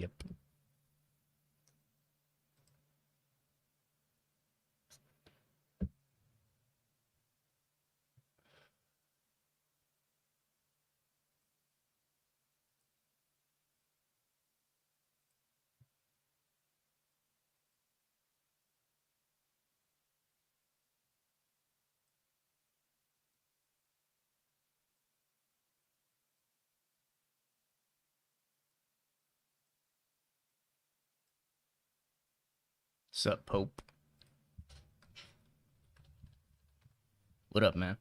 Yep. Sup, Pope? What up, man?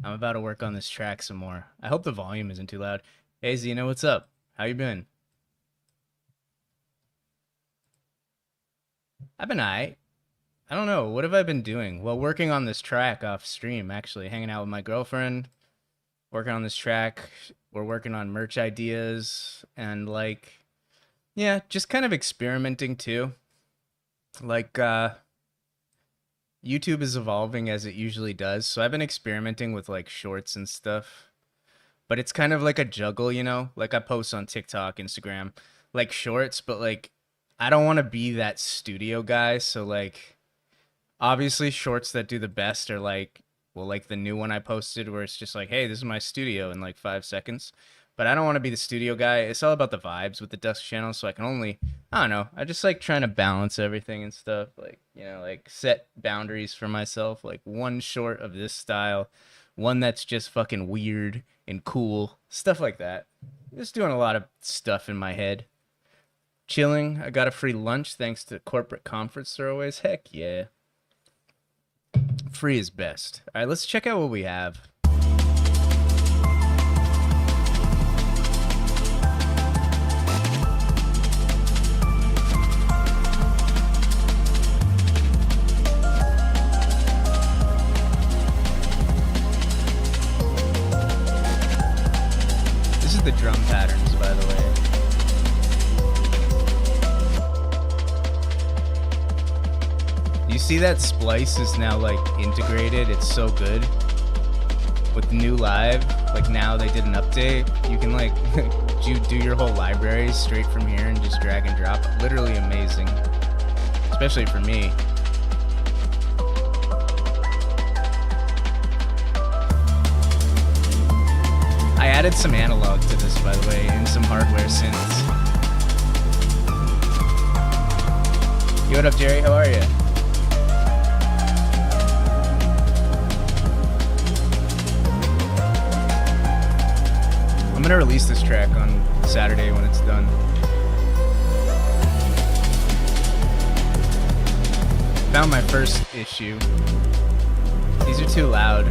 I'm about to work on this track some more. I hope the volume isn't too loud. Hey, Zena, what's up? How you been? I've been aight. I don't know. What have I been doing? Well, working on this track off stream, actually. Hanging out with my girlfriend. Working on this track. We're working on merch ideas. And, like, yeah, just kind of experimenting, too. Like, YouTube is evolving as it usually does. So I've been experimenting with, like, shorts and stuff. But it's kind of like a juggle, you know? Like, I post on TikTok, Instagram, like, shorts. But, like, I don't want to be that studio guy. So, like, obviously shorts that do the best are like, well, like the new one I posted where it's just like, hey, this is my studio in like 5 seconds. But I don't want to be the studio guy. It's all about the vibes with the Dusk channel. So I can only, I don't know, I just like trying to balance everything and stuff. Like, you know, like set boundaries for myself. Like one short of this style, one that's just fucking weird and cool, stuff like that. Just doing a lot of stuff in my head. Chilling. I got a free lunch thanks to corporate conference throwaways. Heck yeah. Free is best. All right, let's check out what we have. This is the drum patterns, by the way. You see that Splice is now like integrated. It's so good with the new live. Like now they did an update. You can like do your whole library straight from here and just drag and drop. Literally amazing, especially for me. I added some analog to this, by the way, and some hardware synths. Yo, what up, Jerry? How are you? I'm gonna release this track on Saturday when it's done. Found my first issue. These are too loud.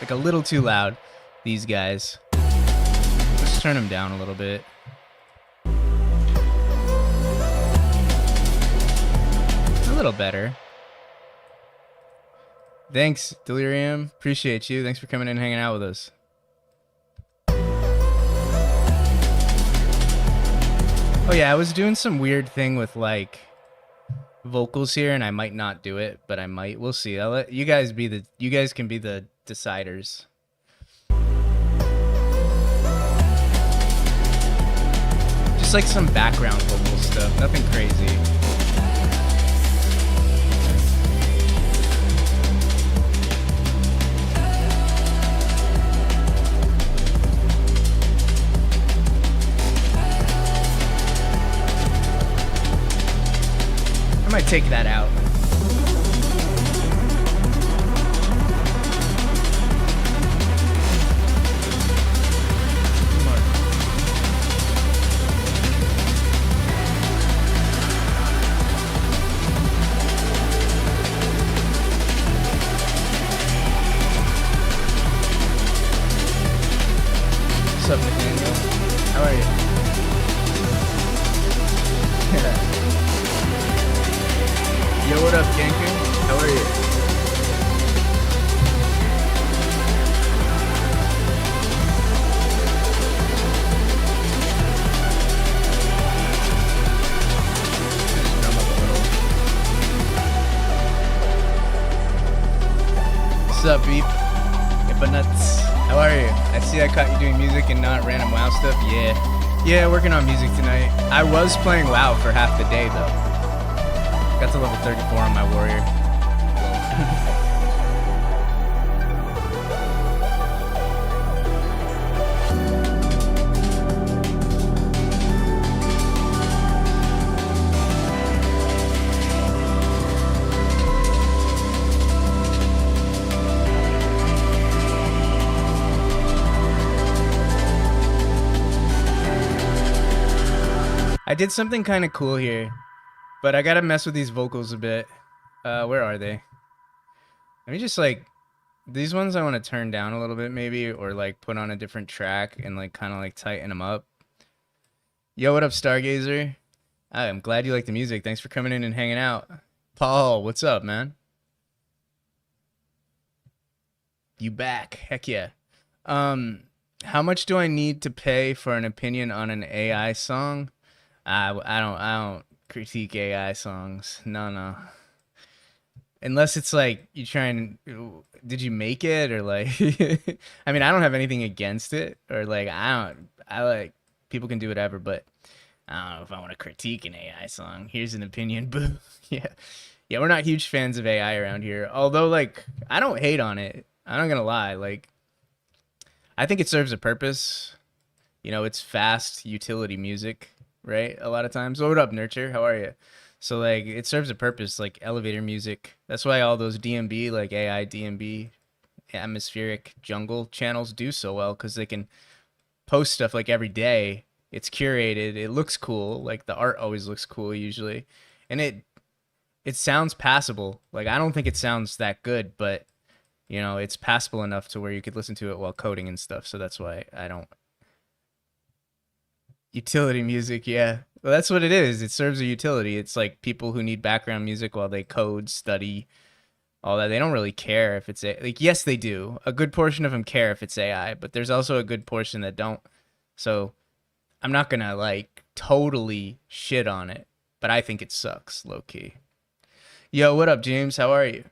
Like a little too loud, these guys. Let's turn them down a little bit. A little better. Thanks, Delirium. Appreciate you. Thanks for coming in and hanging out with us. Oh yeah, I was doing some weird thing with like vocals here, and I might not do it, but I might. We'll see. I'll let you guys be the. You guys can be the deciders. Just like some background vocal stuff. Nothing crazy. I might take that out. What's up, Nathaniel? How are you? Yo, what up, Gankin? How are you? Just drum up a little. What's up, Beep? Nuts. How are you? I see I caught you doing music and not random WoW stuff. Yeah. Yeah, working on music tonight. I was playing WoW for half the day though. Got to level 34 on my warrior. I did something kind of cool here, but I gotta mess with these vocals a bit. Where are they? Let me just like these ones I want to turn down a little bit maybe, or like put on a different track and like kind of like tighten them up. Yo, what up, Stargazer? I'm glad you like the music. Thanks for coming in and hanging out. Paul, what's up, man? You back? Heck yeah. How much do I need to pay for an opinion on an AI song? I don't critique AI songs. No. Unless it's like you trying, did you make it or like, I mean, I don't have anything against it or like, I like, people can do whatever, but I don't know if I want to critique an AI song. Here's an opinion, boo. Yeah. Yeah, we're not huge fans of AI around here. Although, like, I don't hate on it. I'm not gonna lie. Like, I think it serves a purpose. You know, it's fast utility music, right? A lot of times. Oh, what up, Nurture? How are you? So, like, it serves a purpose, like elevator music. That's why all those DMB, like AI DMB, atmospheric jungle channels do so well because they can post stuff like every day. It's curated. It looks cool. Like, the art always looks cool usually. And it sounds passable. Like, I don't think it sounds that good, but you know, it's passable enough to where you could listen to it while coding and stuff. So that's why I don't. Utility music, yeah. Well, that's what it is. It serves a utility. It's like people who need background music while they code, study, all that. They don't really care if it's like, yes, they do. A good portion of them care if it's AI, but there's also a good portion that don't. So I'm not gonna like totally shit on it, but I think it sucks, low key. Yo, what up, James? How are you?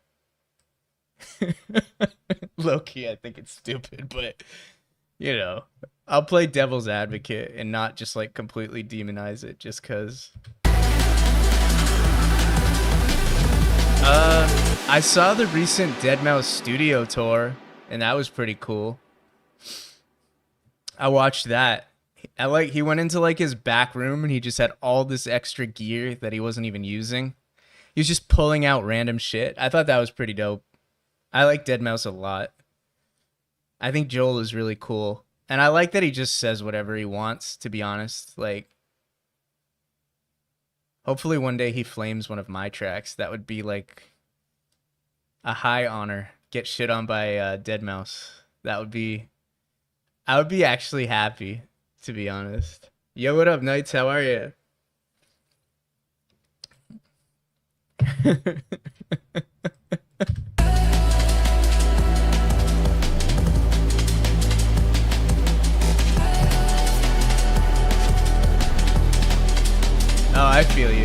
Low key, I think it's stupid, but you know, I'll play devil's advocate and not just like completely demonize it just cause. I saw the recent Deadmau5 studio tour, and that was pretty cool. I watched that. He went into like his back room and he just had all this extra gear that he wasn't even using. He was just pulling out random shit. I thought that was pretty dope. I like Deadmau5 a lot. I think Joel is really cool. And I like that he just says whatever he wants, to be honest. Like, hopefully one day he flames one of my tracks. That would be like a high honor. Get shit on by Deadmau5. That would be... I would be actually happy, to be honest. Yo, what up, Knights? How are you? Oh, I feel you.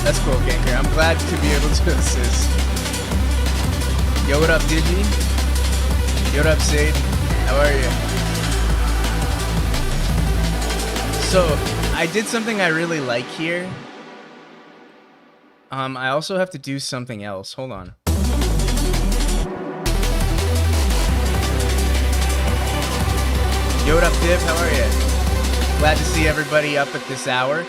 That's cool, Ganker. I'm glad to be able to assist. Yo, what up, Digi? Yo, what up, Sade? How are you? So, I did something I really like here. I also have to do something else. Hold on. Yo, what up, Div? How are you? Glad to see everybody up at this hour.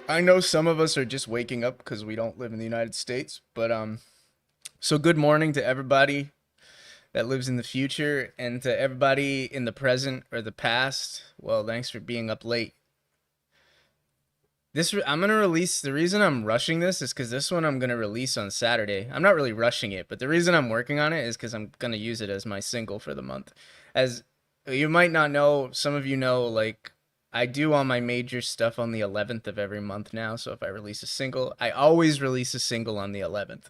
I know some of us are just waking up because we don't live in the United States, but so good morning to everybody that lives in the future and to everybody in the present or the past. Well, thanks for being up late. I'm gonna release. The reason I'm rushing this is because this one I'm gonna release on Saturday. I'm not really rushing it, but the reason I'm working on it is because I'm gonna use it as my single for the month. As you might not know, some of you know, like I do all my major stuff on the 11th of every month now. So if I release a single, I always release a single on the 11th.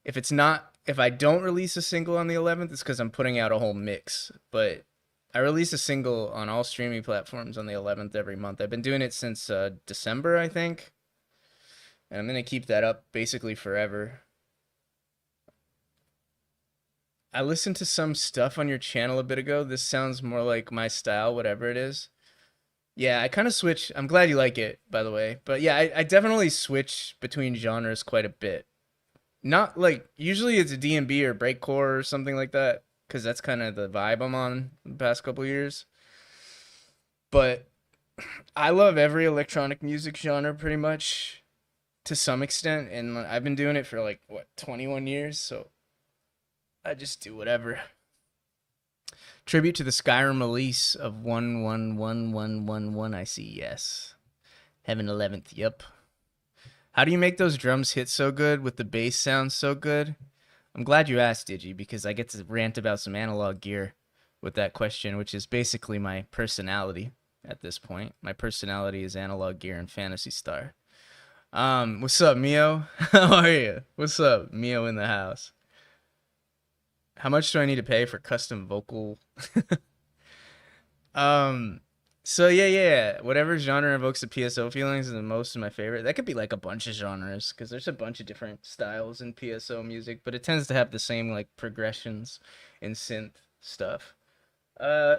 If I don't release a single on the 11th, it's because I'm putting out a whole mix. But I release a single on all streaming platforms on the 11th every month. I've been doing it since December, I think. And I'm going to keep that up basically forever. I listened to some stuff on your channel a bit ago. This sounds more like my style, whatever it is. Yeah, I kind of switch. I'm glad you like it, by the way. But yeah, I definitely switch between genres quite a bit. Not like usually it's a D&B or breakcore or something like that, because that's kind of the vibe I'm on the past couple years. But I love every electronic music genre pretty much to some extent, and I've been doing it for like what 21 years, so I just do whatever. Tribute to the Skyrim release of 111111. I see. Yes. Heaven 11th. Yep. How do you make those drums hit so good with the bass sound so good? I'm glad you asked, Digi, because I get to rant about some analog gear with that question, which is basically my personality at this point. My personality is analog gear and Phantasy Star. What's up, Mio? How are you? What's up, Mio in the house? How much do I need to pay for custom vocal? um, so yeah. Whatever genre evokes the PSO feelings is the most of my favorite. That could be like a bunch of genres because there's a bunch of different styles in PSO music, but it tends to have the same like progressions in synth stuff.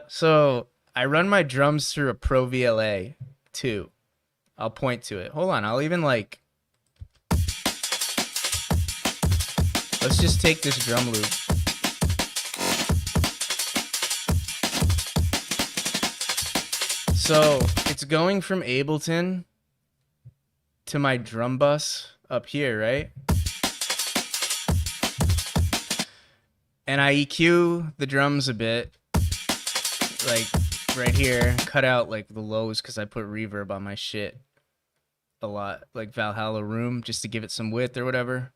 So I run my drums through a Pro VLA too. I'll point to it. Hold on, I'll even like. Let's just take this drum loop. So it's going from Ableton to my drum bus up here, right? And I EQ the drums a bit, like right here, cut out like the lows because I put reverb on my shit a lot, like Valhalla Room, just to give it some width or whatever.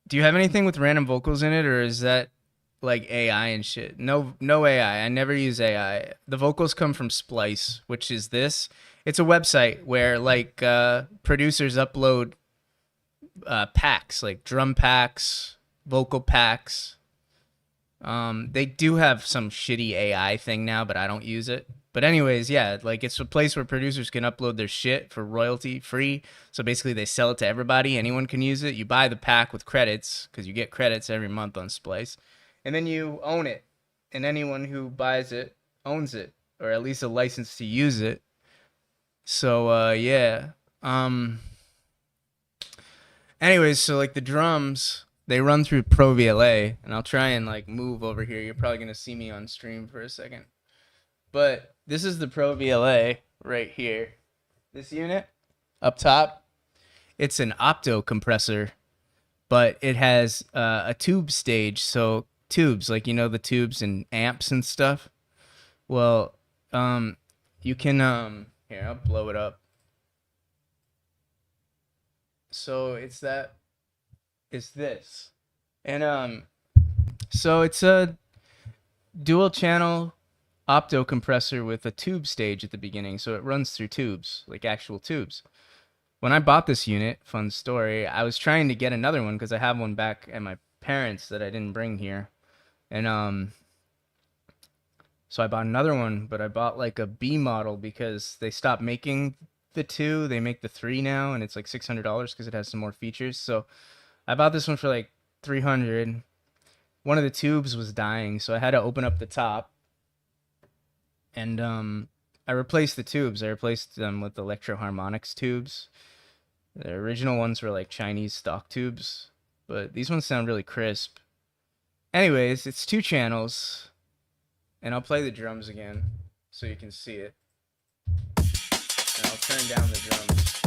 Do you have anything with random vocals in it, or is that like AI and shit? No AI. I never use AI. The vocals come from Splice, which is this. It's a website where like producers upload packs, like drum packs, vocal packs. They do have some shitty AI thing now, but I don't use it. But anyways, yeah, like it's a place where producers can upload their shit for royalty free. So basically they sell it to everybody. Anyone can use it. You buy the pack with credits because you get credits every month on Splice. And then you own it. And anyone who buys it owns it, or at least a license to use it. So yeah. Anyways, so like the drums, they run through Pro VLA, and I'll try and like move over here. You're probably gonna see me on stream for a second. But this is the Pro VLA right here. This unit up top, it's an opto compressor, but it has a tube stage. So tubes, like you know the tubes and amps and stuff. Well, you can here, I'll blow it up. So it's this. And so it's a dual channel opto compressor with a tube stage at the beginning, so it runs through tubes, like actual tubes. When I bought this unit, fun story, I was trying to get another one because I have one back at my parents that I didn't bring here. And so I bought another one, but I bought like a B model because they stopped making the 2. They make the 3 now, and it's like $600 because it has some more features. So I bought this one for like $300. One of the tubes was dying, so I had to open up the top. And I replaced the tubes. I replaced them with Electro Harmonics tubes. The original ones were like Chinese stock tubes, but these ones sound really crisp. Anyways, it's 2 channels, and I'll play the drums again so you can see it. And I'll turn down the drums.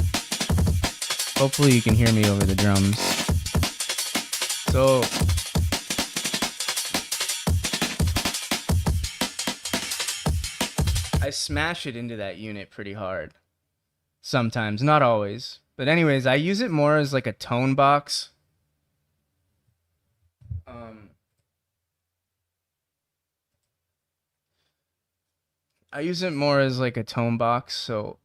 Hopefully you can hear me over the drums. So I smash it into that unit pretty hard. Sometimes, not always. But anyways, I use it more as like a tone box. I use it more as like a tone box, so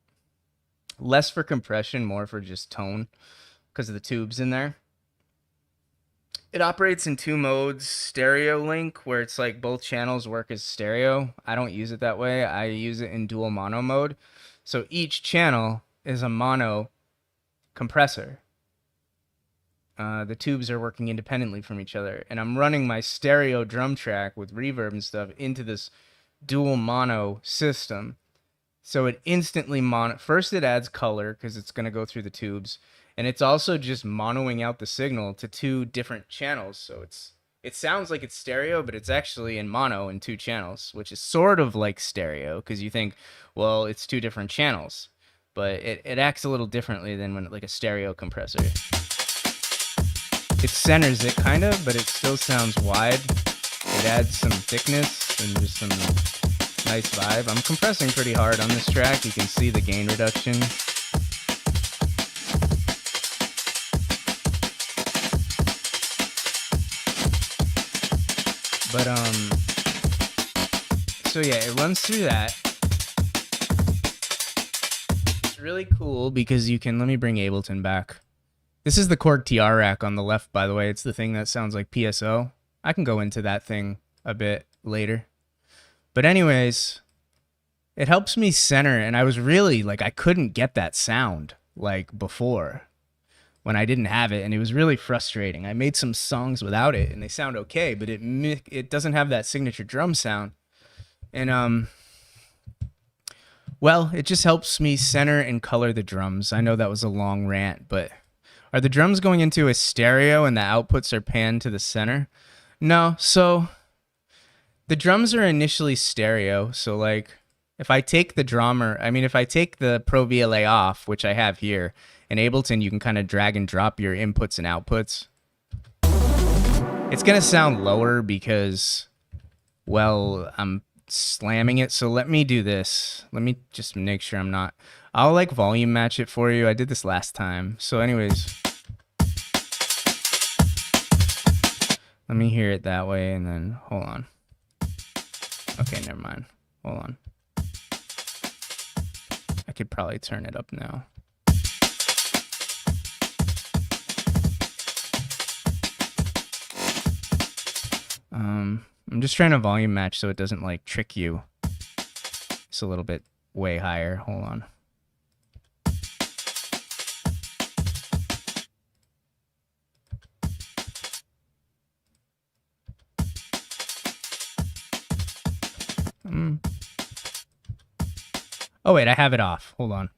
less for compression, more for just tone because of the tubes in there. It operates in 2 modes, stereo link, where it's like both channels work as stereo. I don't use it that way. I use it in dual mono mode. So each channel is a mono compressor. the tubes are working independently from each other, and I'm running my stereo drum track with reverb and stuff into this dual mono system. So it instantly first it adds color because it's going to go through the tubes, and it's also just monoing out the signal to two different channels. So it sounds like it's stereo, but it's actually in mono in two channels, which is sort of like stereo because you think, well, it's two different channels, but it acts a little differently than when like a stereo compressor. It centers it kind of, but it still sounds wide. It adds some thickness and just some nice vibe. I'm compressing pretty hard on this track. You can see the gain reduction. But so yeah, it runs through that. It's really cool because you can, let me bring Ableton back. This is the Korg TR rack on the left, by the way. It's the thing that sounds like PSO. I can go into that thing a bit later. But anyways, it helps me center, and I was really, like, I couldn't get that sound, like, before, when I didn't have it, and it was really frustrating. I made some songs without it, and they sound okay, but it doesn't have that signature drum sound. And, well, it just helps me center and color the drums. I know that was a long rant, but are the drums going into a stereo and the outputs are panned to the center? No, so the drums are initially stereo. So like if I take the if I take the Pro VLA off, which I have here, in Ableton, you can kind of drag and drop your inputs and outputs. It's going to sound lower because, well, I'm slamming it. So let me do this. Let me just make sure I'll like volume match it for you. I did this last time. So anyways, let me hear it that way, and then hold on. Okay, never mind. Hold on. I could probably turn it up now. I'm just trying to volume match so it doesn't like trick you. It's a little bit way higher. Hold on. Oh wait, I have it off. Hold on.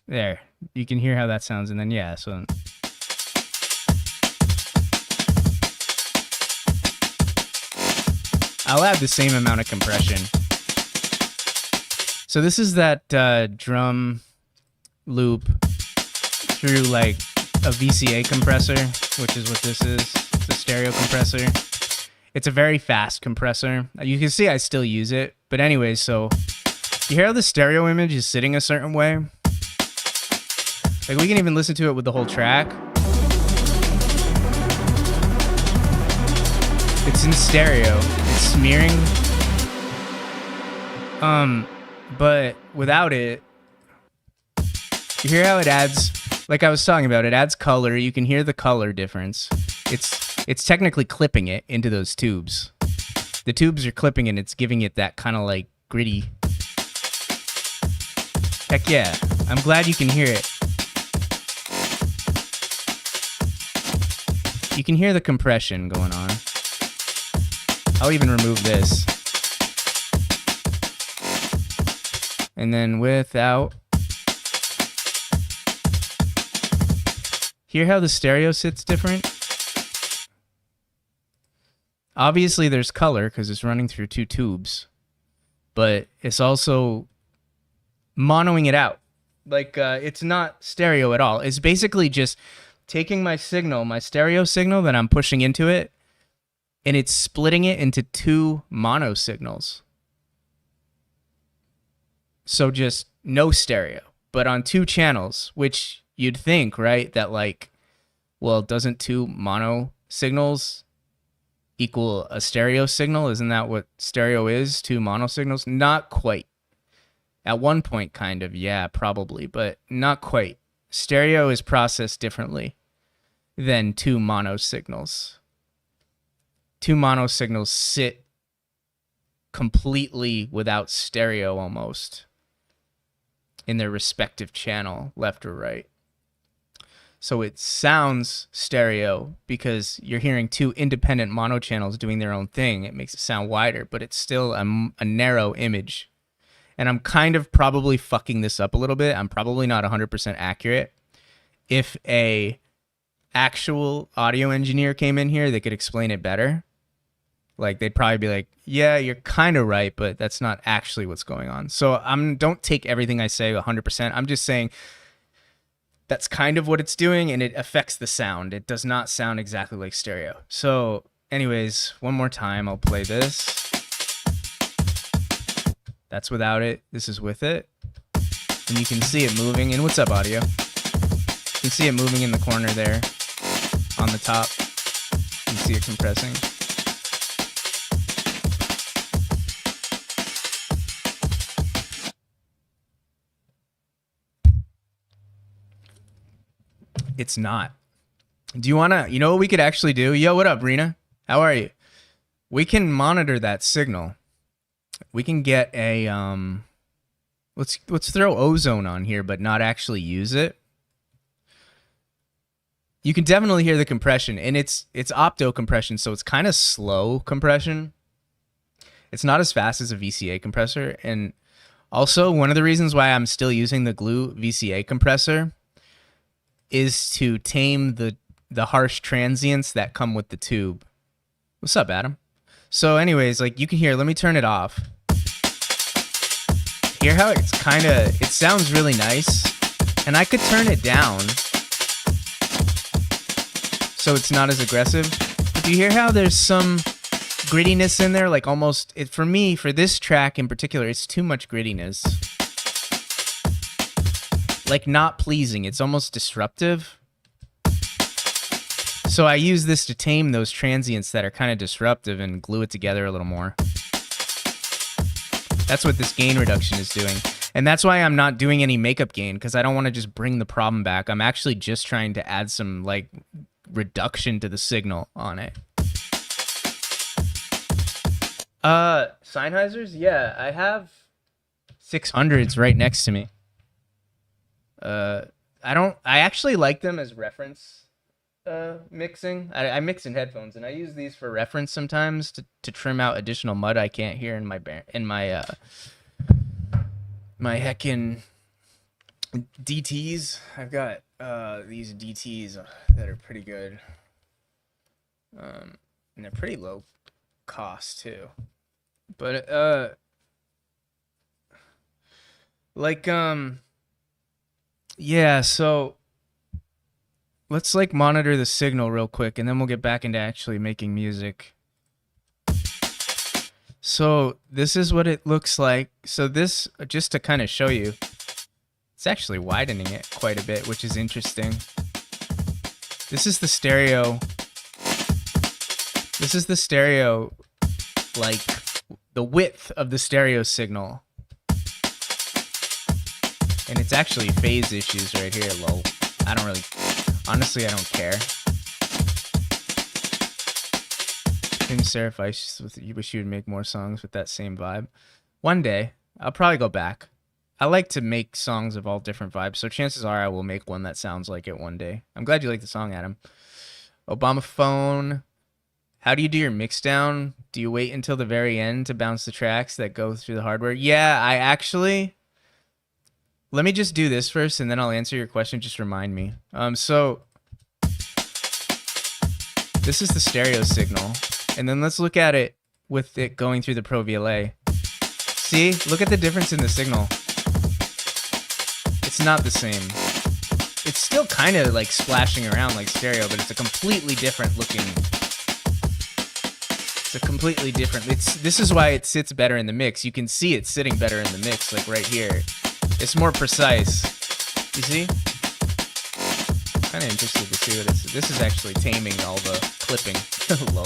There. You can hear how that sounds, and then yeah, so I'll add the same amount of compression. So this is that drum loop through like a VCA compressor, which is what this is. It's a stereo compressor. It's a very fast compressor. You can see I still use it. But anyways, so you hear how the stereo image is sitting a certain way? Like we can even listen to it with the whole track. It's in stereo. It's smearing. But without it, you hear how it adds, like I was talking about, it adds color. You can hear the color difference. It's technically clipping it into those tubes. The tubes are clipping it, it's giving it that kind of like gritty. Heck yeah. I'm glad you can hear it. You can hear the compression going on. I'll even remove this. And then without. Hear how the stereo sits different? Obviously there's color because it's running through two tubes, but it's also monoing it out. Like it's not stereo at all. It's basically just taking my signal, my stereo signal that I'm pushing into it, and it's splitting it into two mono signals. So just no stereo, but on two channels, which you'd think, right, that like, well, doesn't two mono signals equal a stereo signal? Isn't that what stereo is? Two mono signals? Not quite. At one point, kind of, yeah, probably, but not quite. Stereo is processed differently than two mono signals. Two mono signals sit completely without stereo almost in their respective channel, left or right. So it sounds stereo because you're hearing two independent mono channels doing their own thing. It makes it sound wider, but it's still a narrow image. And I'm kind of probably fucking this up a little bit. I'm probably not 100% accurate. If a actual audio engineer came in here, they could explain it better. Like, they'd probably be like, yeah, you're kind of right, but that's not actually what's going on. So don't take everything I say 100%. I'm just saying that's kind of what it's doing, and it affects the sound. It does not sound exactly like stereo. So anyways, one more time, I'll play this. That's without it. This is with it. And you can see it moving. And what's up, audio? You can see it moving in the corner there on the top. You can see it compressing. It's not. Do you want to, you know what we could actually do? Yo, what up, Rena? How are you? We can monitor that signal. We can get a, let's throw ozone on here, but not actually use it. You can definitely hear the compression, and it's opto compression, so it's kind of slow compression. It's not as fast as a VCA compressor. And also, one of the reasons why I'm still using the Glue VCA compressor is to tame the harsh transients that come with the tube. What's up, Adam? So anyways, like you can hear, let me turn it off. Hear how it's it sounds really nice. And I could turn it down so it's not as aggressive. But do you hear how there's some grittiness in there? Like almost, for me, for this track in particular, it's too much grittiness. Like not pleasing. It's almost disruptive. So I use this to tame those transients that are kind of disruptive and glue it together a little more. That's what this gain reduction is doing. And that's why I'm not doing any makeup gain, because I don't want to just bring the problem back. I'm actually just trying to add some like reduction to the signal on it. Synthesizers? Yeah, I have 600s right next to me. I actually like them as reference mixing. I mix in headphones, and I use these for reference sometimes to trim out additional mud I can't hear in my my heckin' DTs. I've got these DTs that are pretty good, and they're pretty low cost too. But yeah, so let's like monitor the signal real quick, and then we'll get back into actually making music. So this is what it looks like. So this, just to kind of show you, it's actually widening it quite a bit, which is interesting. This is the stereo. This is the stereo, like the width of the stereo signal. And it's actually phase issues right here, lol. Honestly, I don't care. King Seraph, I wish you would make more songs with that same vibe. One day, I'll probably go back. I like to make songs of all different vibes, so chances are I will make one that sounds like it one day. I'm glad you like the song, Adam. Obama phone. How do you do your mix down? Do you wait until the very end to bounce the tracks that go through the hardware? Yeah, I actually... Let me just do this first, and then I'll answer your question. Just remind me. So this is the stereo signal, and then let's look at it with it going through the Pro VLA. See? Look at the difference in the signal. It's not the same. It's still kind of like splashing around like stereo, but it's a completely different looking... It's a completely different... This is why it sits better in the mix. You can see it sitting better in the mix, like right here. It's more precise. You see? Kind of interested to see what it's... This is actually taming all the clipping. Low.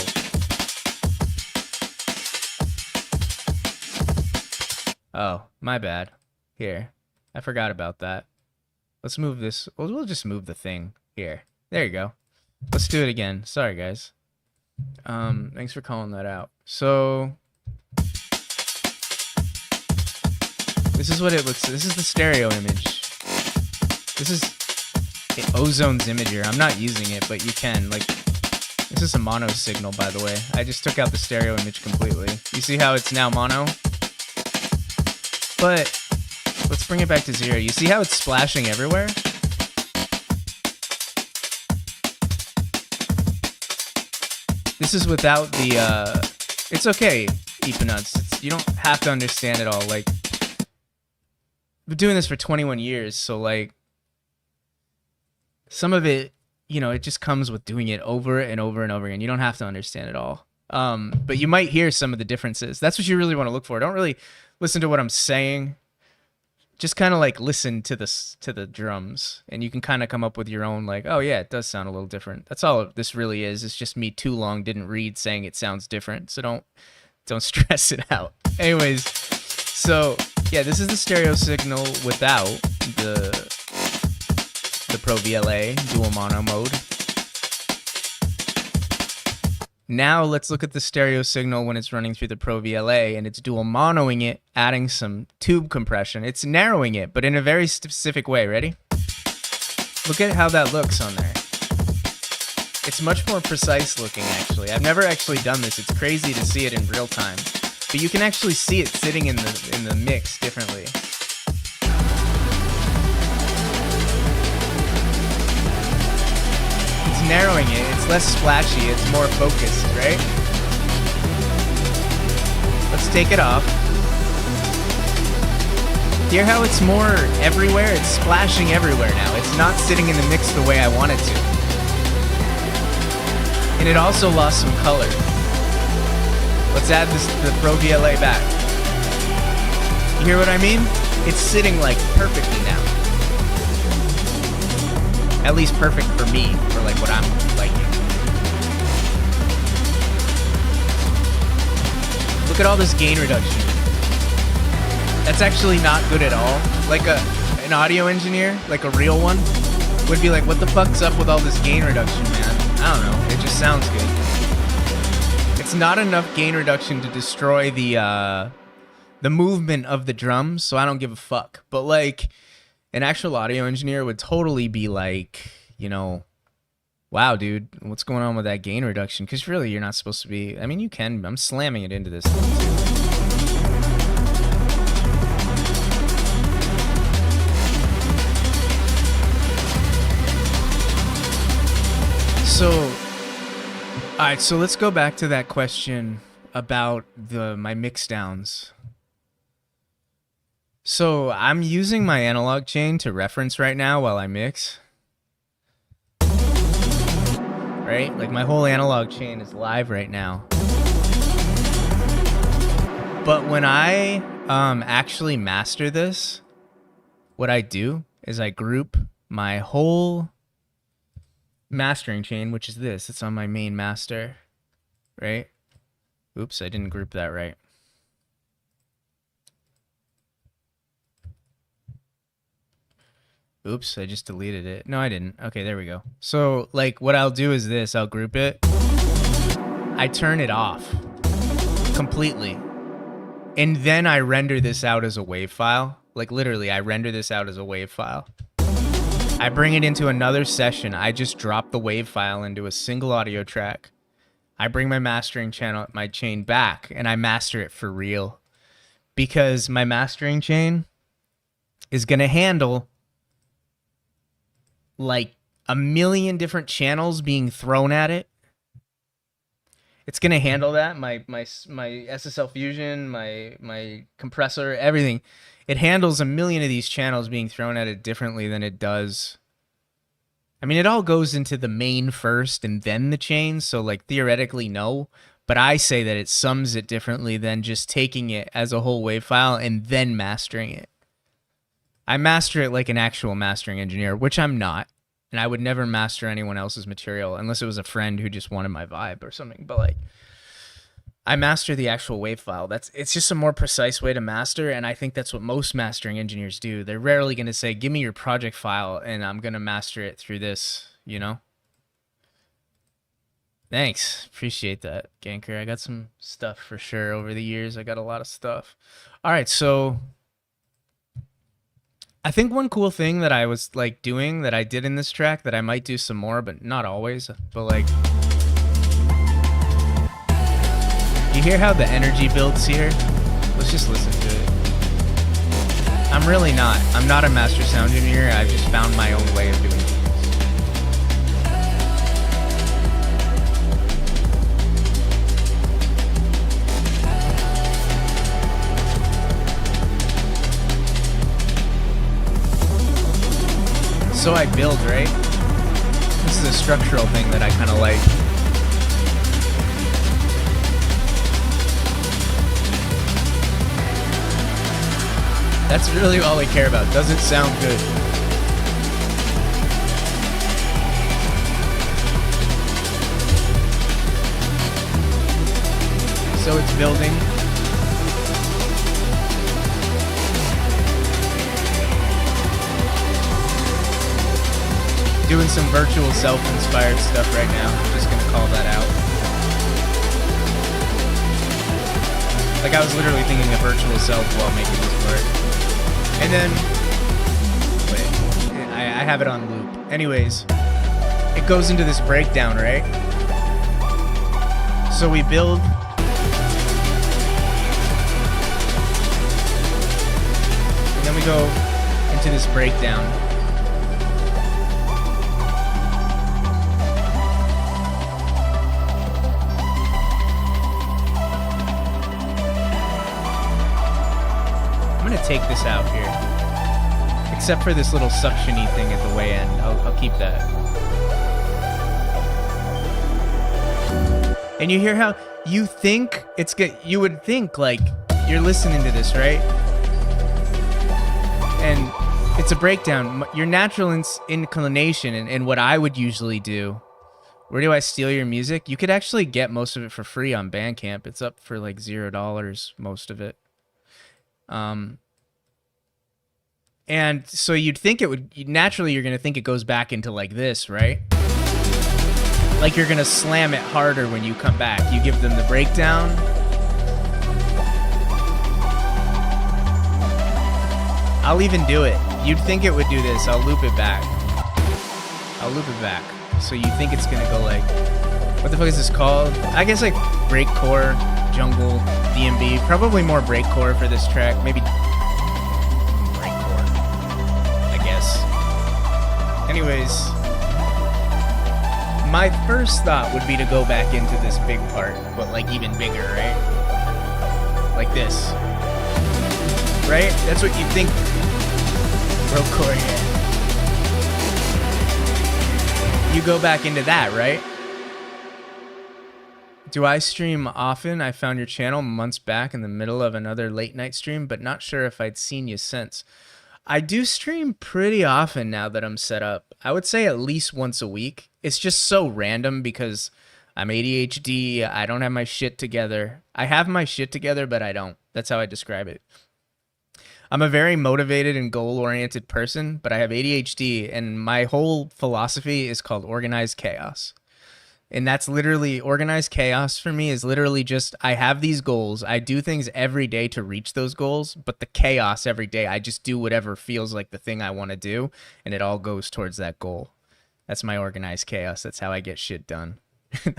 Oh, my bad. Here. I forgot about that. Let's move this. We'll just move the thing. Here. There you go. Let's do it again. Sorry, guys. Thanks for calling that out. So... This is what it looks like. This is the stereo image. This is It ozones imager. I'm not using it, but you can. Like, this is a mono signal, by the way. I just took out the stereo image completely. You see how it's now mono? But let's bring it back to 0. You see how it's splashing everywhere? This is without the, it's okay, Epanuts. You don't have to understand it all. Like, I've been doing this for 21 years, so, like, some of it, you know, it just comes with doing it over and over and over again. You don't have to understand it all. But you might hear some of the differences. That's what you really want to look for. Don't really listen to what I'm saying. Just kind of like listen to the drums, and you can kind of come up with your own, like, oh yeah, it does sound a little different. That's all this really is. It's just me too long didn't read saying it sounds different. So don't stress it out. Anyways, so yeah, this is the stereo signal without the Pro VLA dual mono mode. Now let's look at the stereo signal when it's running through the Pro VLA, and it's dual monoing it, adding some tube compression. It's narrowing it, but in a very specific way. Ready? Look at how that looks on there. It's much more precise looking, actually. I've never actually done this. It's crazy to see it in real time, but you can actually see it sitting in the mix differently. Narrowing it, it's less splashy, it's more focused, right? Let's take it off. Hear how it's more everywhere? It's splashing everywhere now. It's not sitting in the mix the way I want it to. And it also lost some color. Let's add the Pro VLA back. You hear what I mean? It's sitting like perfectly now. At least perfect for me, for like what I'm liking. Look at all this gain reduction. That's actually not good at all. Like an audio engineer, like a real one, would be like, what the fuck's up with all this gain reduction, man? I don't know, it just sounds good. It's not enough gain reduction to destroy the movement of the drums, so I don't give a fuck. But like, an actual audio engineer would totally be like, you know, wow, dude, what's going on with that gain reduction? Because really, you're not supposed to be. I mean, you can. I'm slamming it into this thing too. So, all right, so let's go back to that question about my mix downs. So I'm using my analog chain to reference right now while I mix. Right? Like my whole analog chain is live right now. But when I actually master this, what I do is I group my whole mastering chain, which is this. It's on my main master, right? Oops, I didn't group that right. Oops, I just deleted it. No, I didn't. Okay, there we go. So, like, what I'll do is this. I'll group it. I turn it off completely. And then I render this out as a WAV file. Like, literally, I render this out as a WAV file. I bring it into another session. I just drop the WAV file into a single audio track. I bring my mastering channel, my chain back, and I master it for real. Because my mastering chain is going to handle like a million different channels being thrown at it. It's gonna handle that. My SSL Fusion, my compressor, everything. It handles a million of these channels being thrown at it differently than it does. I mean, it all goes into the main first and then the chain. So like theoretically, no. But I say that it sums it differently than just taking it as a whole WAV file and then mastering it. I master it like an actual mastering engineer, which I'm not. And I would never master anyone else's material unless it was a friend who just wanted my vibe or something. But like, I master the actual WAV file. It's just a more precise way to master, and I think that's what most mastering engineers do. They're rarely going to say, give me your project file, and I'm going to master it through this, you know? Thanks. Appreciate that, Ganker. I got some stuff for sure over the years. I got a lot of stuff. All right, so I think one cool thing that I was like doing that I did in this track that I might do some more, but not always. But like, you hear how the energy builds here? Let's just listen to it. I'm not a master sound engineer. I've just found my own way of doing things. So I build, right? This is a structural thing that I kind of like. That's really all I care about. Does it sound good? So it's building. Doing some virtual self-inspired stuff right now. I'm just gonna call that out. Like I was literally thinking of virtual self while making this part. And then, wait, I have it on loop. Anyways, it goes into this breakdown, right? So we build. And then we go into this breakdown. I'm gonna take this out here, except for this little suction-y thing at the way end. I'll keep that. And you hear how you think it's good. You would think like you're listening to this, right? And it's a breakdown. Your natural inclination and what I would usually do. Where do I steal your music? You could actually get most of it for free on Bandcamp. It's up for like $0, most of it. And so you'd think it would, naturally you're going to think it goes back into like this, right? Like you're going to slam it harder when you come back. You give them the breakdown. I'll even do it. You'd think it would do this. I'll loop it back. So you think it's going to go like, what the fuck is this called? I guess like breakcore, jungle, DMB. Probably more breakcore for this track. Maybe breakcore, I guess. Anyways, my first thought would be to go back into this big part, but like even bigger, right? Like this. Right? That's what you think. Brocore, yeah. You go back into that, right? Do I stream often? I found your channel months back in the middle of another late night stream, but not sure if I'd seen you since. I do stream pretty often now that I'm set up. I would say at least once a week. It's just so random because I'm ADHD. I don't have my shit together. I have my shit together, but I don't. That's how I describe it. I'm a very motivated and goal-oriented person, but I have ADHD, and my whole philosophy is called organized chaos. And that's literally, organized chaos for me is literally just, I have these goals. I do things every day to reach those goals, but the chaos every day, I just do whatever feels like the thing I want to do, and it all goes towards that goal. That's my organized chaos. That's how I get shit done.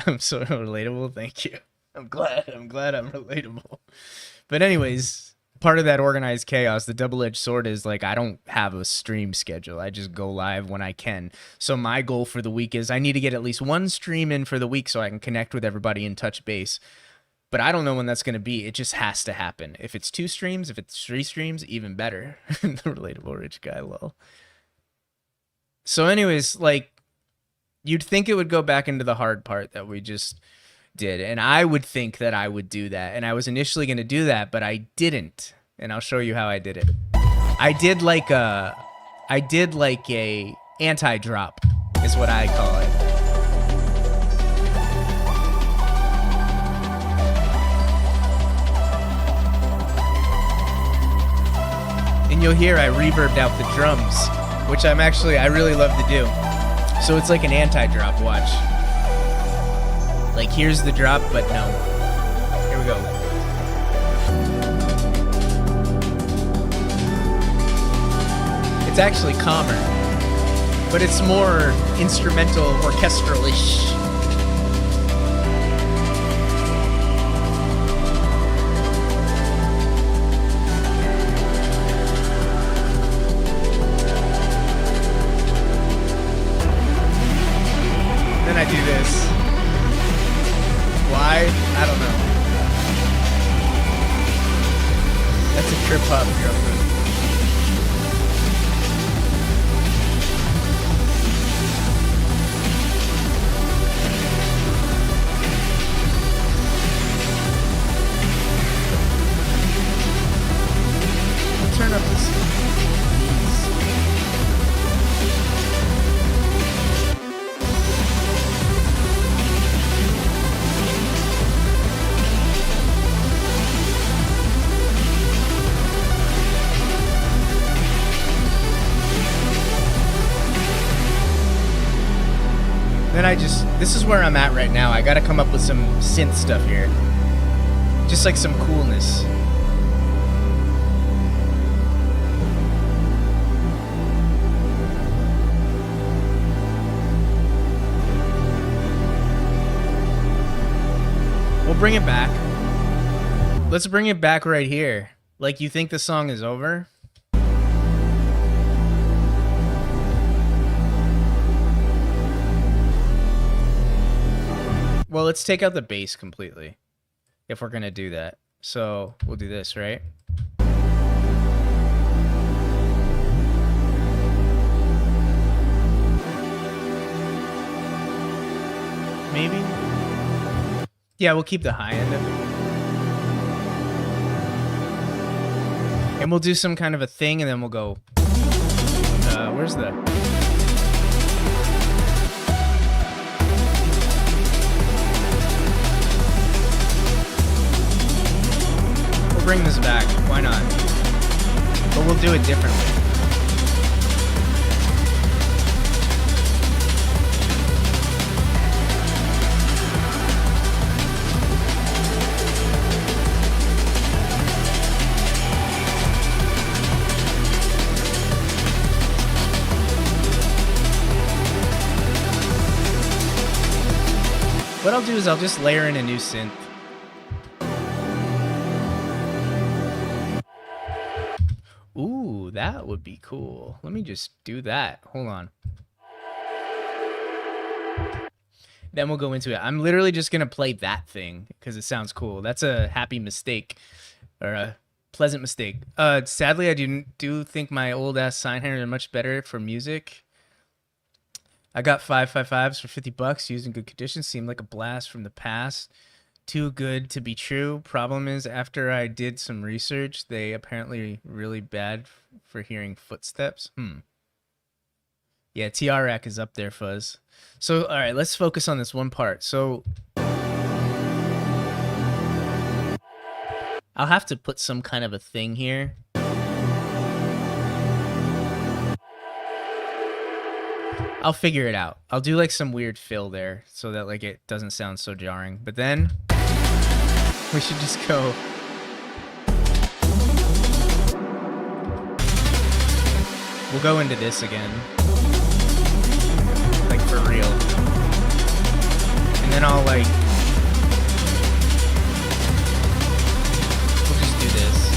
I'm so relatable. Thank you. I'm glad I'm relatable. But anyways, part of that organized chaos, the double-edged sword is like I don't have a stream schedule. I just go live when I can. So my goal for the week is I need to get at least one stream in for the week so I can connect with everybody and touch base. But I don't know when that's going to be. It just has to happen. If it's 2 streams, if it's 3 streams, even better. The relatable rich guy, lol. So anyways, like you'd think it would go back into the hard part that we just did, and I would think that I would do that, and I was initially going to do that, but I didn't, and I'll show you how I did it. I did like a anti-drop is what I call it. And you'll hear I reverbed out the drums, which I really love to do. So it's like an anti-drop, watch. Like here's the drop, but no. Here we go. It's actually calmer, but it's more instrumental, orchestral-ish. Then I do this. Why? I don't know. That's a trip hop drum. Turn up this. Then this is where I'm at right now. I gotta come up with some synth stuff here. Just like some coolness. We'll bring it back. Let's bring it back right here. Like, you think the song is over? Well, let's take out the bass completely if we're gonna do that. So we'll do this, right? Maybe? Yeah, we'll keep the high end of it. And we'll do some kind of a thing, and then we'll go, where's the... We'll bring this back, why not? But we'll do it differently. What I'll do is I'll just layer in a new synth. Ooh, that would be cool. Let me just do that. Hold on. Then we'll go into it. I'm literally just going to play that thing because it sounds cool. That's a happy mistake, or a pleasant mistake. Sadly, I do think my old-ass Signheimer are much better for music. I got 555s for $50 used in good condition. Seemed like a blast from the past. Too good to be true. Problem is, after I did some research, they apparently really bad for hearing footsteps. Yeah, TRAC is up there, Fuzz. So, all right, let's focus on this one part. So, I'll have to put some kind of a thing here. I'll figure it out. I'll do like some weird fill there so that like it doesn't sound so jarring. But then we should just go. We'll go into this again. Like for real. And then I'll like, we'll just do this.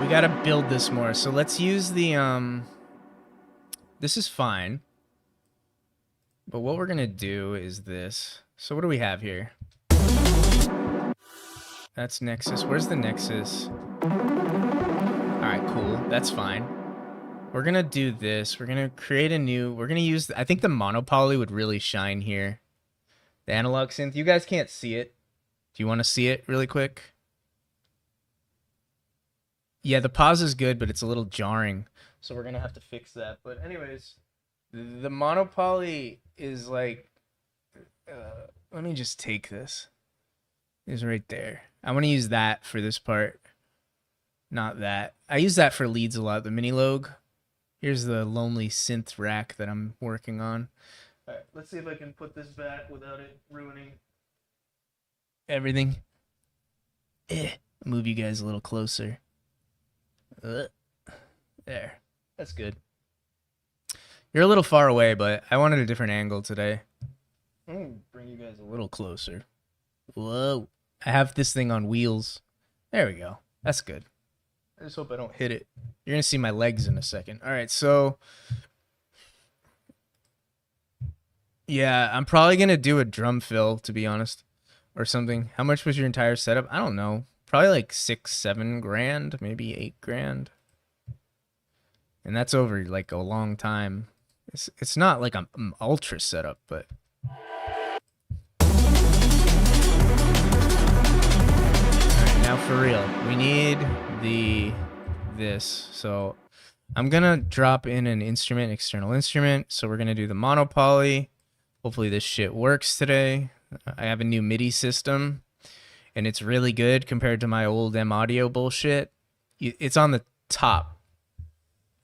Gotta build this more, so let's use the this is fine, but what we're gonna do is this. So what do we have here? That's Nexus. Where's the Nexus? Alright, cool, that's fine. We're gonna do this. We're gonna create a new, we're gonna use, I think the monopoly would really shine here. The analog synth. You guys can't see it. Do you want to see it really quick? Yeah, the pause is good, but it's a little jarring. So we're going to have to fix that. But anyways, the monopoly is like... let me just take this. It's right there. I want to use that for this part. not that. I use that for leads a lot, the mini Logue. Here's the lonely synth rack that I'm working on. All right, let's see if I can put this back without it ruining everything. Move you guys a little closer. There. That's good. You're a little far away, but I wanted a different angle today. I'm going to bring you guys a little closer. Whoa. I have this thing on wheels. There we go. That's good. I just hope I don't hit it. You're going to see my legs in a second. All right, so... yeah, I'm probably going to do a drum fill, to be honest, or something. How much was your entire setup? I don't know. Probably like $6-7 grand, maybe $8 grand. And that's over like a long time. It's not like I'm ultra setup, but... now for real, we need this. So I'm gonna drop in an instrument, external instrument. So we're gonna do the monopoly. Hopefully this shit works today. I have a new MIDI system, and it's really good compared to my old M Audio bullshit. It's on the top.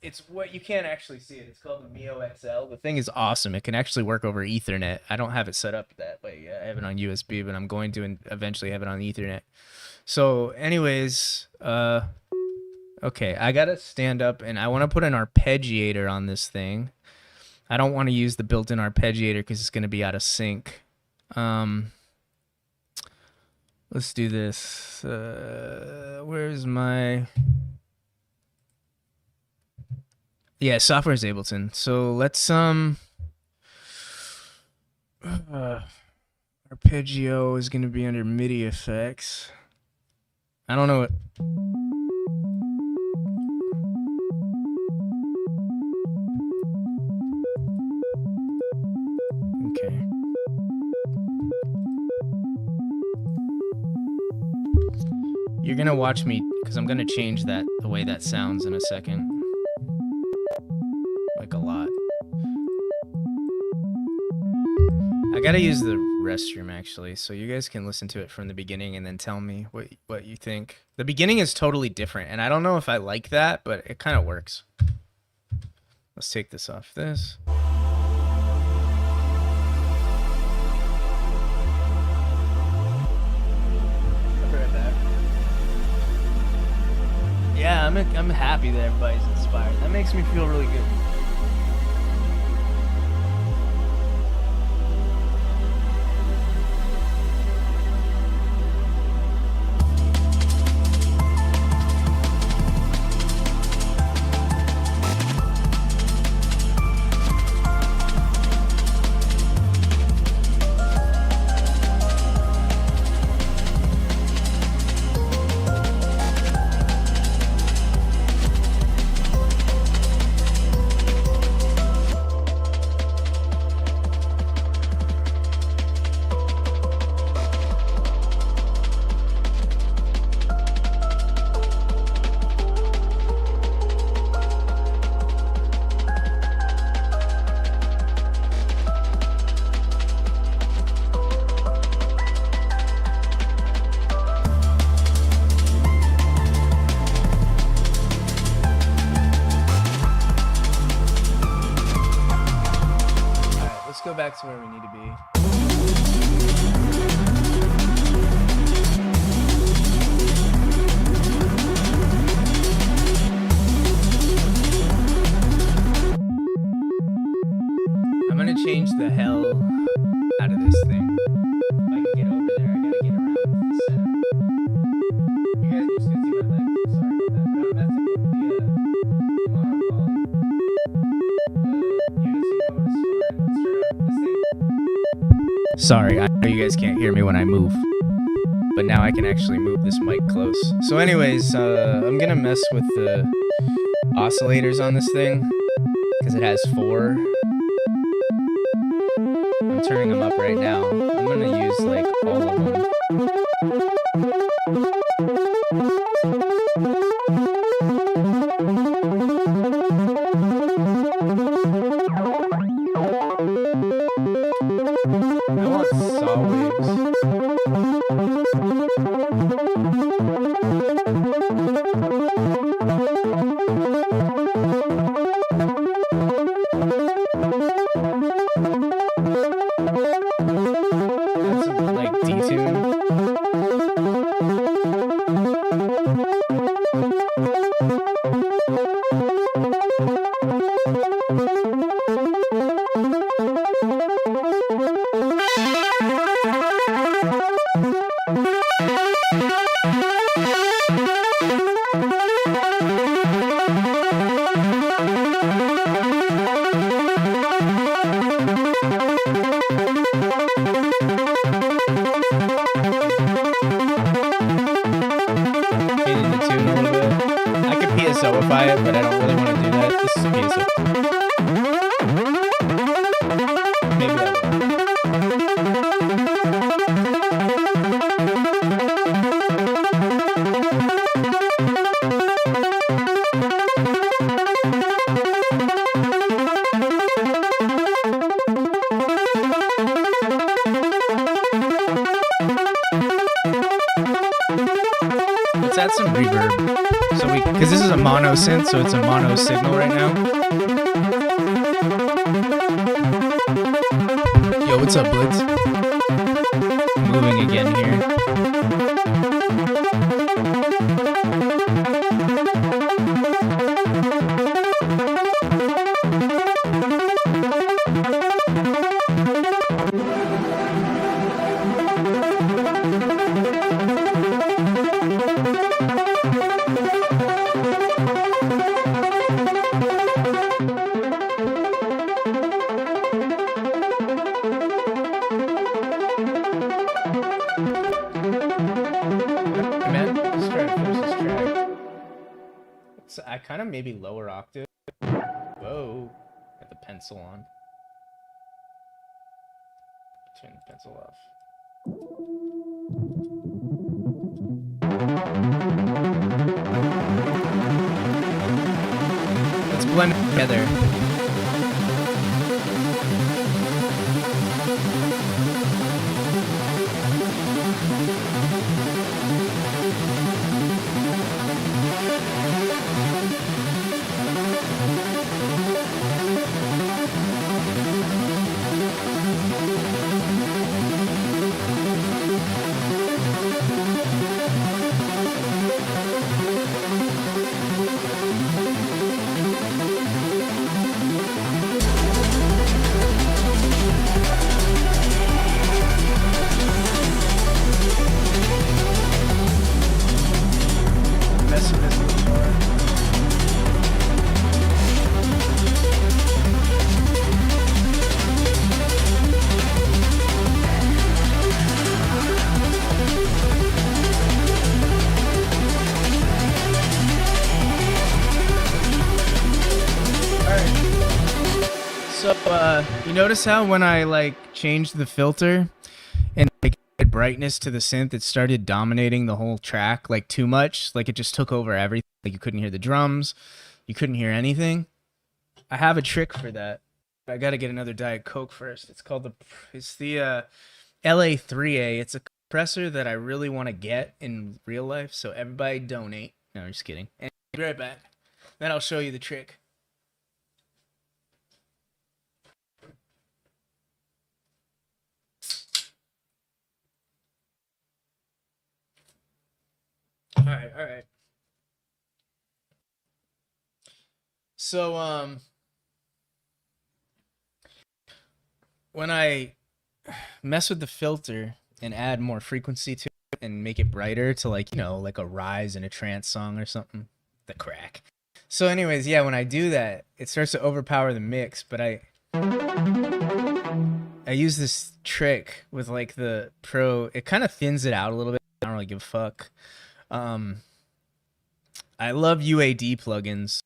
It's what you can't actually see it. It's called the Mio XL. The thing is awesome. It can actually work over Ethernet. I don't have it set up that way yet. I have it on USB, but I'm going to eventually have it on Ethernet. So anyways, okay, I gotta stand up and I want to put an arpeggiator on this thing. I don't want to use the built-in arpeggiator because it's going to be out of sync. Let's do this. Where's my... yeah, software is Ableton. So let's arpeggio is going to be under MIDI effects. I don't know what... okay. You're going to watch me because I'm going to change that the way that sounds in a second. Like a lot. I gotta use the restroom actually, so you guys can listen to it from the beginning and then tell me what you think. The beginning is totally different, and I don't know if I like that, but it kind of works. Let's take this off this. I'll be right back. Yeah, I'm happy that everybody's inspired. That makes me feel really good. Back to where we need to be. I'm gonna change the hell out of this thing. If I can get over there, I gotta get around the setup. You guys are just gonna see my legs. Sorry about that. But I'm messing with the monopoly. Unison mode is fine. Let's turn up this thing. Sorry, I know you guys can't hear me when I move, but now I can actually move this mic close. So anyways, I'm gonna mess with the oscillators on this thing because it has 4. I'm turning them up right now. I'm gonna use like all of them. I want saw waves. add some reverb. So because this is a mono synth, so it's a mono signal right now. Yo, what's up, Blitz? Moving again here. I kind of maybe lower octave. Whoa, got the pencil on. Turn the pencil off. Let's blend it together. You notice how when I like changed the filter and like added brightness to the synth, it started dominating the whole track like too much. Like it just took over everything. Like you couldn't hear the drums, you couldn't hear anything. I have a trick for that. I got to get another Diet Coke first. It's the LA3A. It's a compressor that I really want to get in real life. So everybody donate. No, I'm just kidding. And I'll be right back. Then I'll show you the trick. All right. So, when I mess with the filter and add more frequency to it and make it brighter to like, like a Rise in a Trance song or something, the crack. So anyways, yeah, when I do that, it starts to overpower the mix, but I use this trick with like the Pro. It kind of thins it out a little bit. I don't really give a fuck. I love UAD plugins,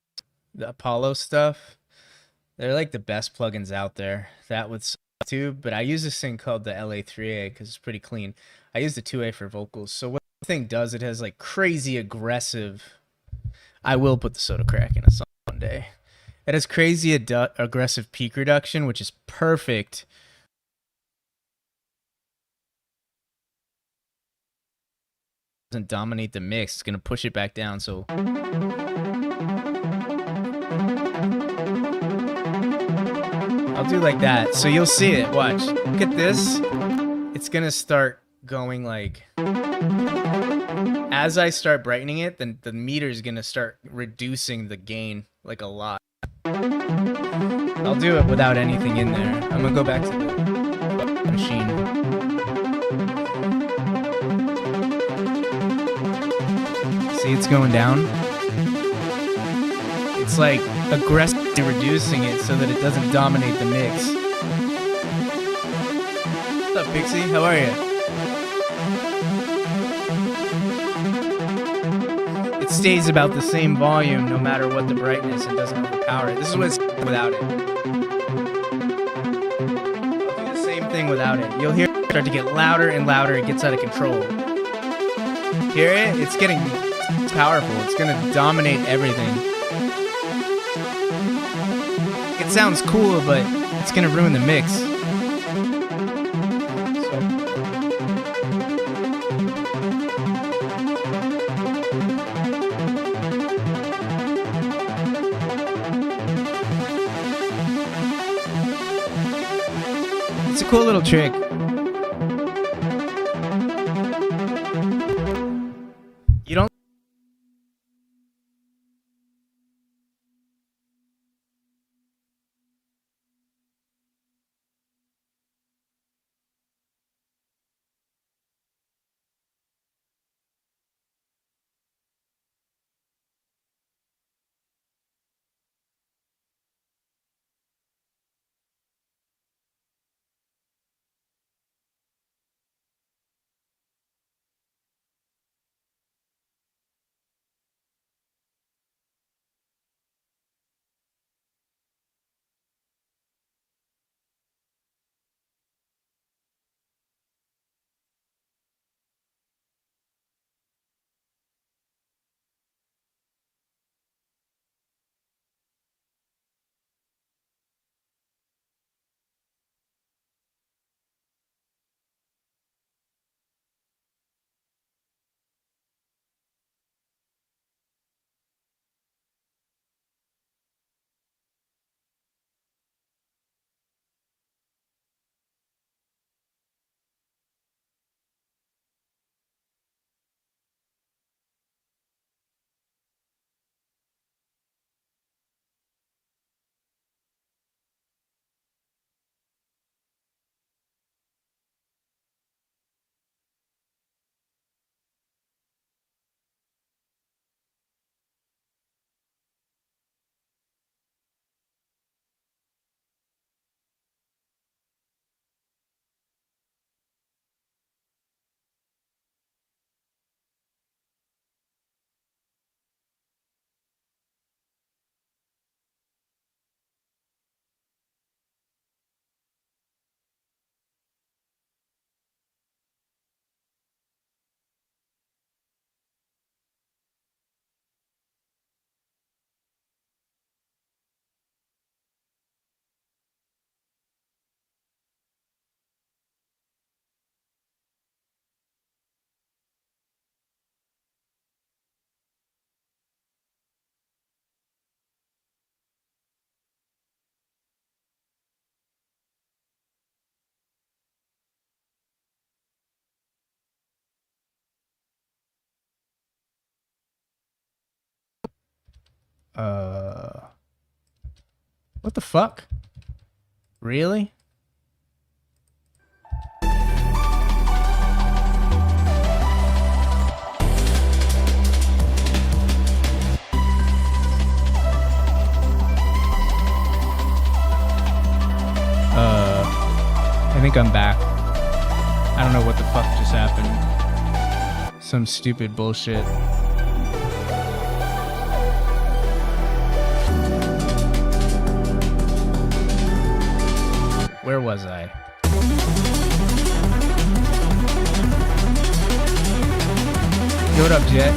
the Apollo stuff. They're like the best plugins out there. That with too, but I use this thing called the LA3A because it's pretty clean. I use the 2A for vocals. So what the thing does, it has like crazy aggressive. I will put the Soda Crack in a song one day. It has crazy aggressive peak reduction, which is perfect. Doesn't dominate the mix. It's gonna push it back down. So I'll do like that. So you'll see it. Watch. Look at this. It's gonna start going like as I start brightening it, then the meter is gonna start reducing the gain like a lot. I'll do it without anything in there. I'm gonna go back to the machine. See, it's going down. It's like aggressively reducing it so that it doesn't dominate the mix. What's up, Pixie? How are you? It stays about the same volume no matter what the brightness. It doesn't overpower it. This is what it's without it. I'll do the same thing without it. You'll hear it start to get louder and louder. It gets out of control. Hear it? It's getting powerful. It's gonna dominate everything. It sounds cool, but it's gonna ruin the mix. So. It's a cool little trick. You don't. What the fuck? Really? I think I'm back. I don't know what the fuck just happened. Some stupid bullshit. Where was I? Yo, what up, Jet?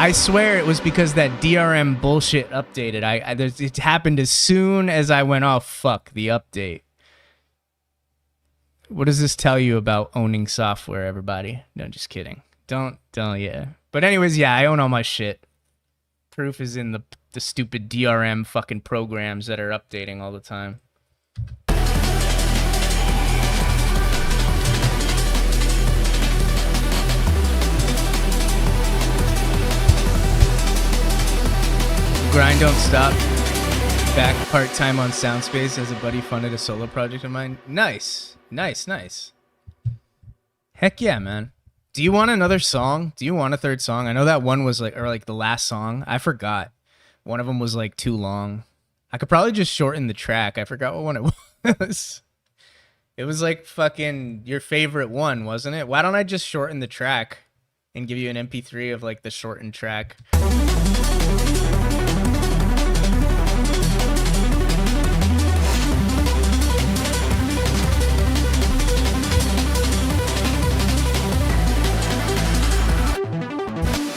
I swear it was because that DRM bullshit updated. It happened as soon as I went, oh, fuck, the update. What does this tell you about owning software, everybody? No, just kidding. Don't, yeah. But anyways, yeah, I own all my shit. Proof is in the stupid DRM fucking programs that are updating all the time. Grind don't stop. Back part-time on Soundspace as a buddy funded a solo project of mine. Nice. Nice. Heck yeah, man. Do you want another song? Do you want a third song? I know that one was like the last song. I forgot. One of them was like too long. I could probably just shorten the track. I forgot what one it was. It was like fucking your favorite one, wasn't it? Why don't I just shorten the track and give you an MP3 of like the shortened track?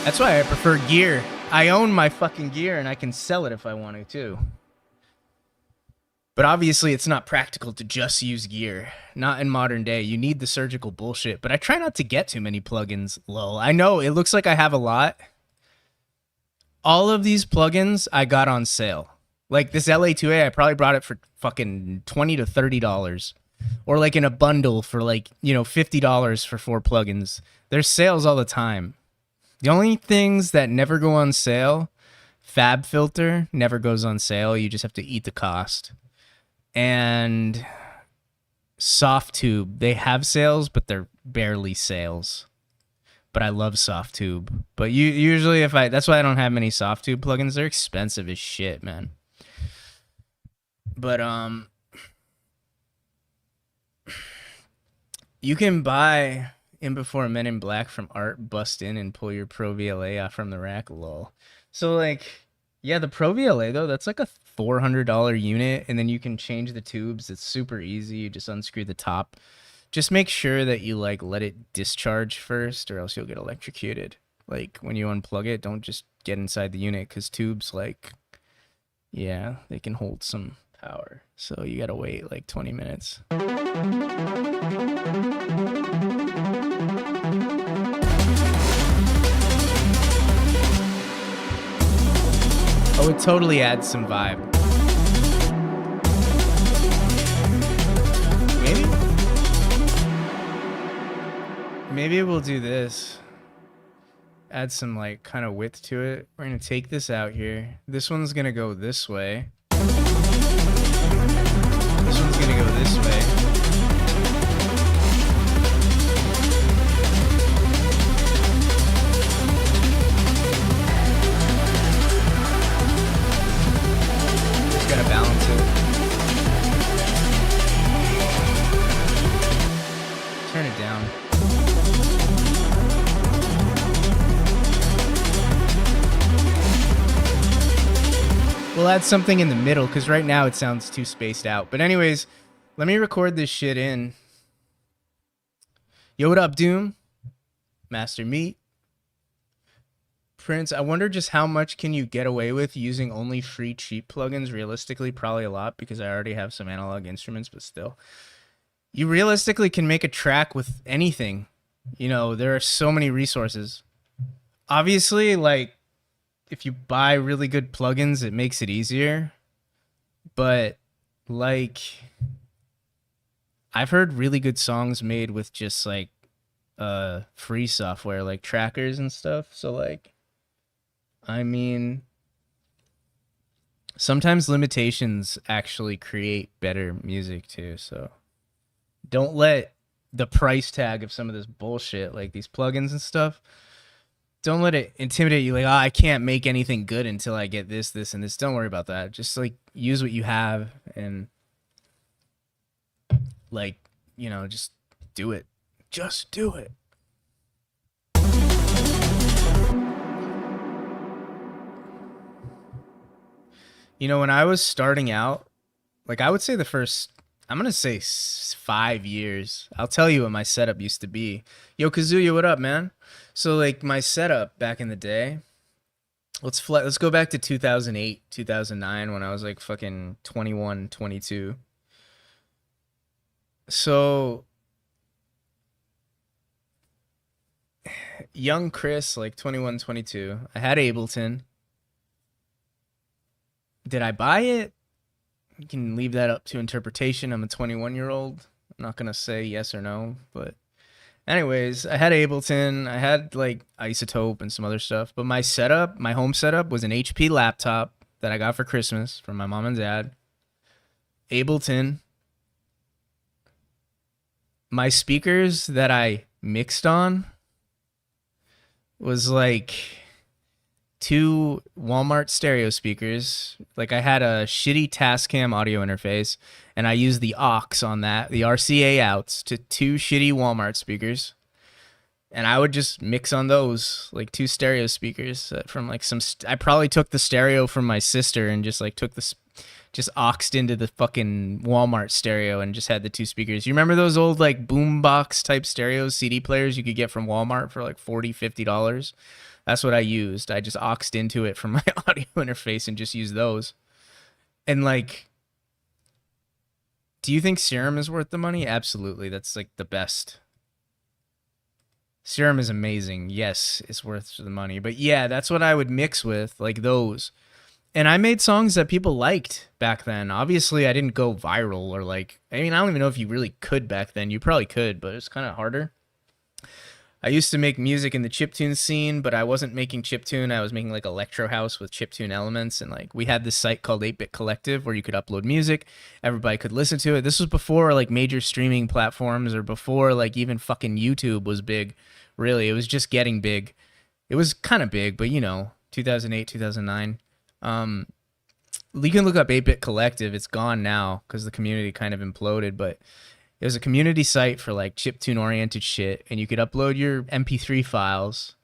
That's why I prefer gear. I own my fucking gear and I can sell it if I wanted to. But obviously it's not practical to just use gear. Not in modern day. You need the surgical bullshit. But I try not to get too many plugins, lol. I know it looks like I have a lot. All of these plugins I got on sale. Like this LA2A, I probably brought it for fucking $20 to $30. or like in a bundle for like, $50 for 4 plugins. There's sales all the time. The only things that never go on sale, Fab Filter never goes on sale. You just have to eat the cost. And Softtube, they have sales, but they're barely sales. But I love Softtube. But usually that's why I don't have many Softtube plugins. They're expensive as shit, man. But you can buy In Before Men in Black from Art, bust in, and pull your Pro VLA off from the rack, lol. So, like, yeah, the Pro VLA, though, that's like a $400 unit, and then you can change the tubes. It's super easy. You just unscrew the top. Just make sure that you, like, let it discharge first, or else you'll get electrocuted. Like, when you unplug it, don't just get inside the unit, because tubes, like, yeah, they can hold some power. So you gotta wait, like, 20 minutes. Oh, it totally adds some vibe. Maybe we'll do this. Add some like kind of width to it. We're gonna take this out here. This one's gonna go this way. This one's gonna go this way. Just gotta balance it. Turn it down. We'll add something in the middle, because right now it sounds too spaced out. But anyways, let me record this shit in. Yo, what up, Doom? Master Meat. Prince, I wonder just how much can you get away with using only free cheap plugins? Realistically, probably a lot, because I already have some analog instruments, but still. You realistically can make a track with anything. You know, there are so many resources. Obviously, like, if you buy really good plugins, it makes it easier. But, like, I've heard really good songs made with just, like, free software, like trackers and stuff. So, like, I mean, sometimes limitations actually create better music, too. So, don't let the price tag of some of this bullshit, like these plugins and stuff, don't let it intimidate you. Like, oh, I can't make anything good until I get this, this, and this. Don't worry about that. Just, like, use what you have and, like, you know, just do it. Just do it. You know, when I was starting out, like, I would say the first, I'm going to say 5 years. I'll tell you what my setup used to be. Yo, Kazuya, what up, man? So, like, my setup back in the day, let's go back to 2008, 2009, when I was, like, fucking 21, 22. So, young Chris, like, 21, 22. I had Ableton. Did I buy it? You can leave that up to interpretation. I'm a 21-year-old. I'm not going to say yes or no, but anyways, I had Ableton, I had like Isotope and some other stuff, but my setup, my home setup was an HP laptop that I got for Christmas from my mom and dad. Ableton. My speakers that I mixed on was like 2 Walmart stereo speakers. Like, I had a shitty Tascam audio interface, and I used the aux on that, the RCA outs, to 2 shitty Walmart speakers. And I would just mix on those, like 2 stereo speakers from like some. I probably took the stereo from my sister and just like took this, just auxed into the fucking Walmart stereo and just had the 2 speakers. You remember those old like boombox type stereos, CD players you could get from Walmart for like $40, $50? That's what I used. I just auxed into it from my audio interface and just used those. And like, do you think Serum is worth the money? Absolutely. That's like the best. Serum is amazing. Yes, it's worth the money. But yeah, that's what I would mix with, like those. And I made songs that people liked back then. Obviously, I didn't go viral or like, I mean, I don't even know if you really could back then. You probably could, but it's kind of harder. I used to make music in the chiptune scene, but I wasn't making chiptune. I was making like electro house with chiptune elements. And like we had this site called 8-Bit Collective where you could upload music. Everybody could listen to it. This was before like major streaming platforms or before like even fucking YouTube was big. Really, it was just getting big. It was kind of big, but you know, 2008, 2009. You can look up 8-Bit Collective. It's gone now because the community kind of imploded, but it was a community site for like chiptune oriented shit, and you could upload your MP3 files.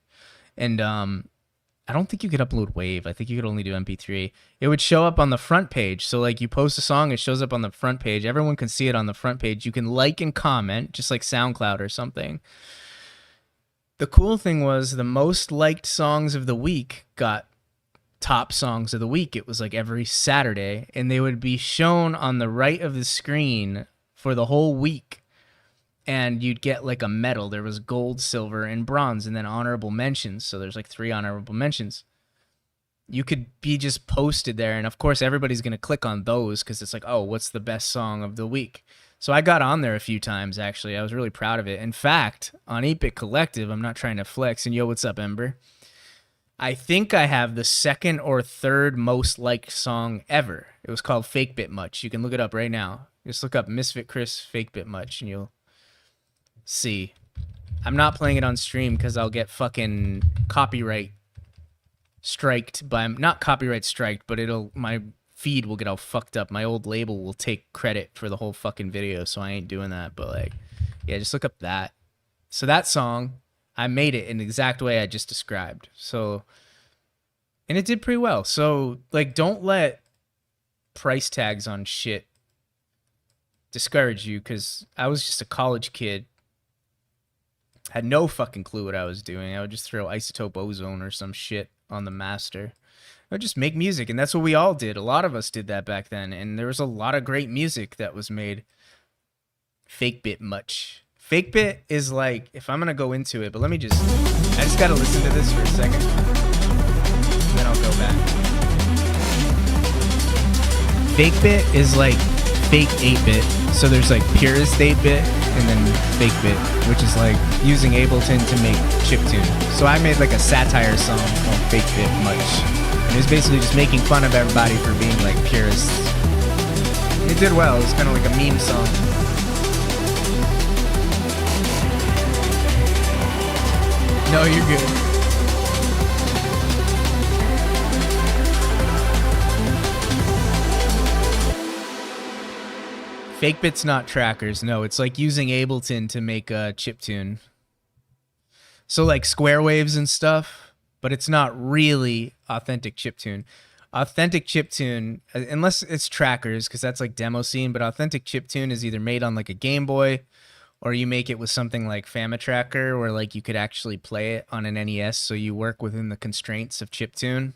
And I don't think you could upload WAV. I think you could only do MP3. It would show up on the front page. So like you post a song, it shows up on the front page. Everyone can see it on the front page. You can like and comment, just like SoundCloud or something. The cool thing was the most liked songs of the week got top songs of the week. It was like every Saturday, and they would be shown on the right of the screen for the whole week, and you'd get like a medal. There was gold, silver, and bronze, and then honorable mentions. So there's like 3 honorable mentions. You could be just posted there, and of course everybody's going to click on those because it's like, oh, what's the best song of the week? So I got on there a few times, actually. I was really proud of it. In fact, on 8-Bit Collective, I'm not trying to flex, and yo, what's up, Ember? I think I have the 2nd or 3rd most liked song ever. It was called Fake Bit Much. You can look it up right now. Just look up Misfit Chris Fake Bit Much and you'll see. I'm not playing it on stream because I'll get fucking copyright striked by, not copyright striked, but my feed will get all fucked up. My old label will take credit for the whole fucking video, so I ain't doing that. But like, yeah, just look up that. So that song, I made it in the exact way I just described. So, and it did pretty well. So like, don't let price tags on shit discourage you, because I was just a college kid, had no fucking clue what I was doing. I would just throw Isotope Ozone or some shit on the master. I would just make music, and that's what we all did. A lot of us did that back then, and there was a lot of great music that was made. Fake Bit Much. Fake Bit is like, if I'm gonna go into it, but I just gotta listen to this for a second, and then I'll go back. Fake Bit is like fake 8-bit. So there's like purist 8-bit and then fake bit, which is like using Ableton to make chiptune. So I made like a satire song called Fake Bit Much. And it was basically just making fun of everybody for being like purists. It did well. It was kind of like a meme song. No, you're good. Fake Bit's not trackers. No, it's like using Ableton to make a chiptune. So like square waves and stuff, but it's not really authentic chiptune. Authentic chiptune, unless it's trackers, because that's like demo scene, but authentic chiptune is either made on like a Game Boy, or you make it with something like Famitracker, where like you could actually play it on an NES, so you work within the constraints of chiptune,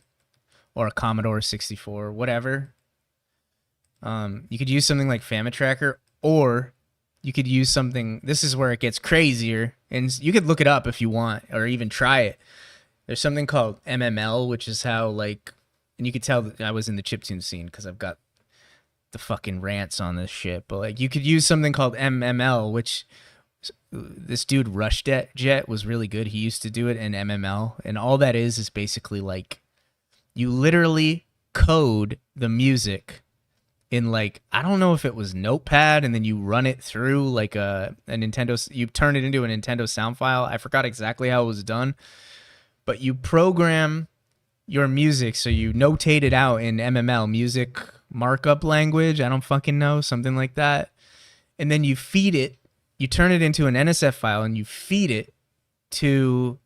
or a Commodore 64, whatever. You could use something like Famitracker, or you could use something, this is where it gets crazier, and you could look it up if you want, or even try it. There's something called MML, which is how like, and you could tell that I was in the chiptune scene because I've got the fucking rants on this shit, but like you could use something called MML, which this dude Rushjet was really good. He used to do it in MML, and all that is basically like you literally code the music in like, I don't know if it was Notepad, and then you run it through like a Nintendo, you turn it into a Nintendo sound file. I forgot exactly how it was done, but you program your music, so you notate it out in MML, music markup language, I don't fucking know, something like that. And then you feed it, you turn it into an NSF file, and you feed it to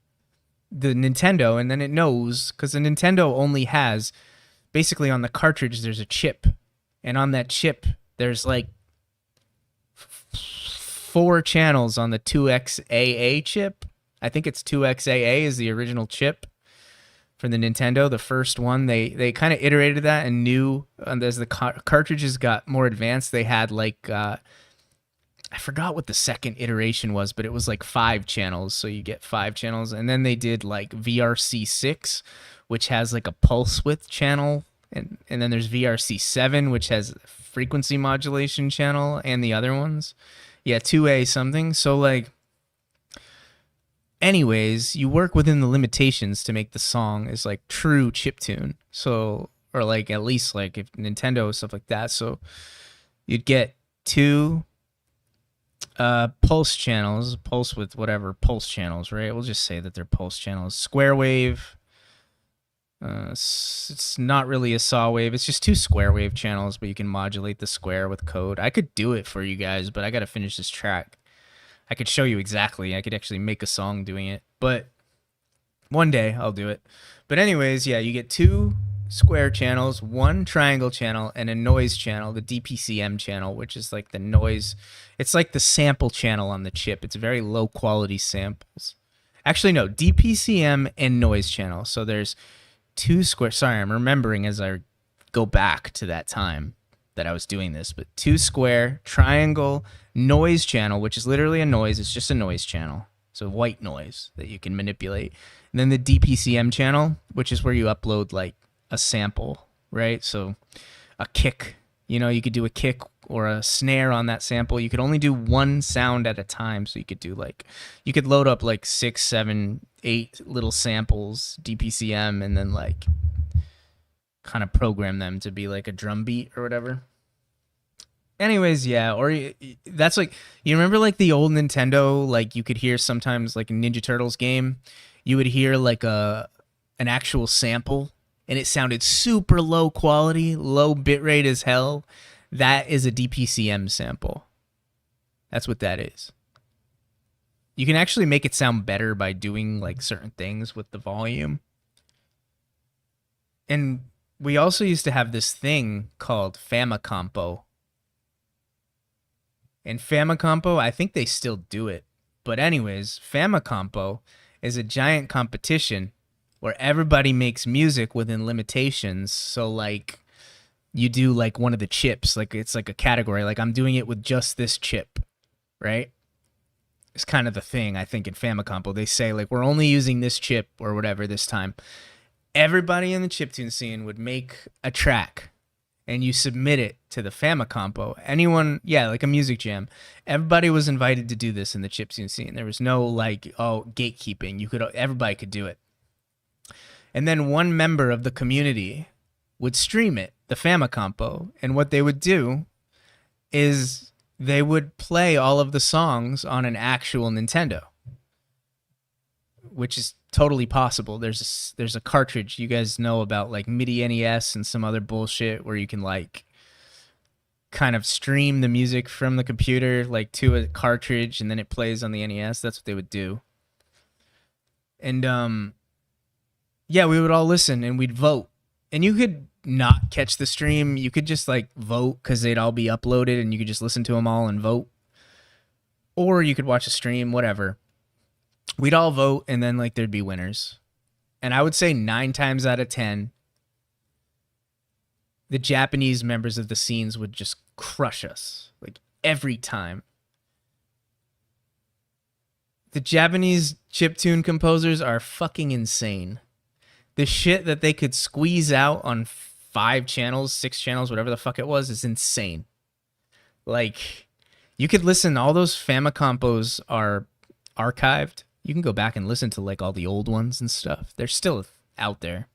the Nintendo, and then it knows, because the Nintendo only has, basically on the cartridge, there's a chip. And on that chip, there's like 4 channels on the 2XAA chip. I think it's 2XAA is the original chip for the Nintendo. The first one, they kind of iterated that and knew as the cartridges got more advanced, they had like, I forgot what the second iteration was, but it was like 5 channels. So you get 5 channels. And then they did like VRC6, which has like a pulse width channel And then there's VRC7, which has frequency modulation channel, and the other ones. Yeah, 2A something. So like, anyways, you work within the limitations to make the song is like true chiptune. So, or like at least like if Nintendo stuff like that. So you'd get two pulse channels, pulse with whatever pulse channels, right? We'll just say that they're pulse channels. Square wave. It's not really a saw wave. It's just two square wave channels, but you can modulate the square with code. I could do it for you guys, but I got to finish this track. I could show you exactly. I could actually make a song doing it, but one day I'll do it. But anyways, yeah, you get two square channels, one triangle channel, and a noise channel, the DPCM channel, which is like the noise. It's like the sample channel on the chip. It's very low quality samples. Actually, no, DPCM and noise channel. So there's two square. Sorry, I'm remembering as I go back to that time that I was doing this, but two square triangle noise channel, which is literally a noise. It's just a noise channel. So white noise that you can manipulate. And then the DPCM channel, which is where you upload like a sample, right? So a kick, you could do a kick or a snare on that sample. You could only do one sound at a time. So you could load up like 6, 7, 8 little samples, DPCM, and then like kind of program them to be like a drum beat or whatever. Anyways, yeah, or that's like, you remember like the old Nintendo, like you could hear sometimes like a Ninja Turtles game, you would hear like an actual sample and it sounded super low quality, low bitrate as hell. That is a DPCM sample. That's what that is. You can actually make it sound better by doing like certain things with the volume. And we also used to have this thing called Famicompo. And Famicompo, I think they still do it. But anyways, Famicompo is a giant competition where everybody makes music within limitations. So like you do like one of the chips, like it's like a category, like I'm doing it with just this chip, right? It's kind of the thing, I think, in Famicompo. They say like we're only using this chip or whatever this time. Everybody in the chiptune scene would make a track and you submit it to the Famicompo. Anyone, yeah, like a music jam. Everybody was invited to do this in the chiptune scene. There was no like, gatekeeping. Everybody could do it. And then one member of the community would stream it, the Famicompo, and what they would do is they would play all of the songs on an actual Nintendo, which is totally possible. There's a cartridge you guys know about, like MIDI NES and some other bullshit where you can like kind of stream the music from the computer like to a cartridge and then it plays on the NES. That's what they would do. And yeah, we would all listen and we'd vote. And you could not catch the stream. You could just like vote because they'd all be uploaded and you could just listen to them all and vote. Or you could watch the stream, whatever. We'd all vote and then like there'd be winners. And I would say 9 times out of 10, the Japanese members of the scenes would just crush us. Like every time. The Japanese chiptune composers are fucking insane. The shit that they could squeeze out on 5 channels, 6 channels, whatever the fuck it was, is insane. Like, you could listen, all those Famicompos are archived. You can go back and listen to like all the old ones and stuff. They're still out there.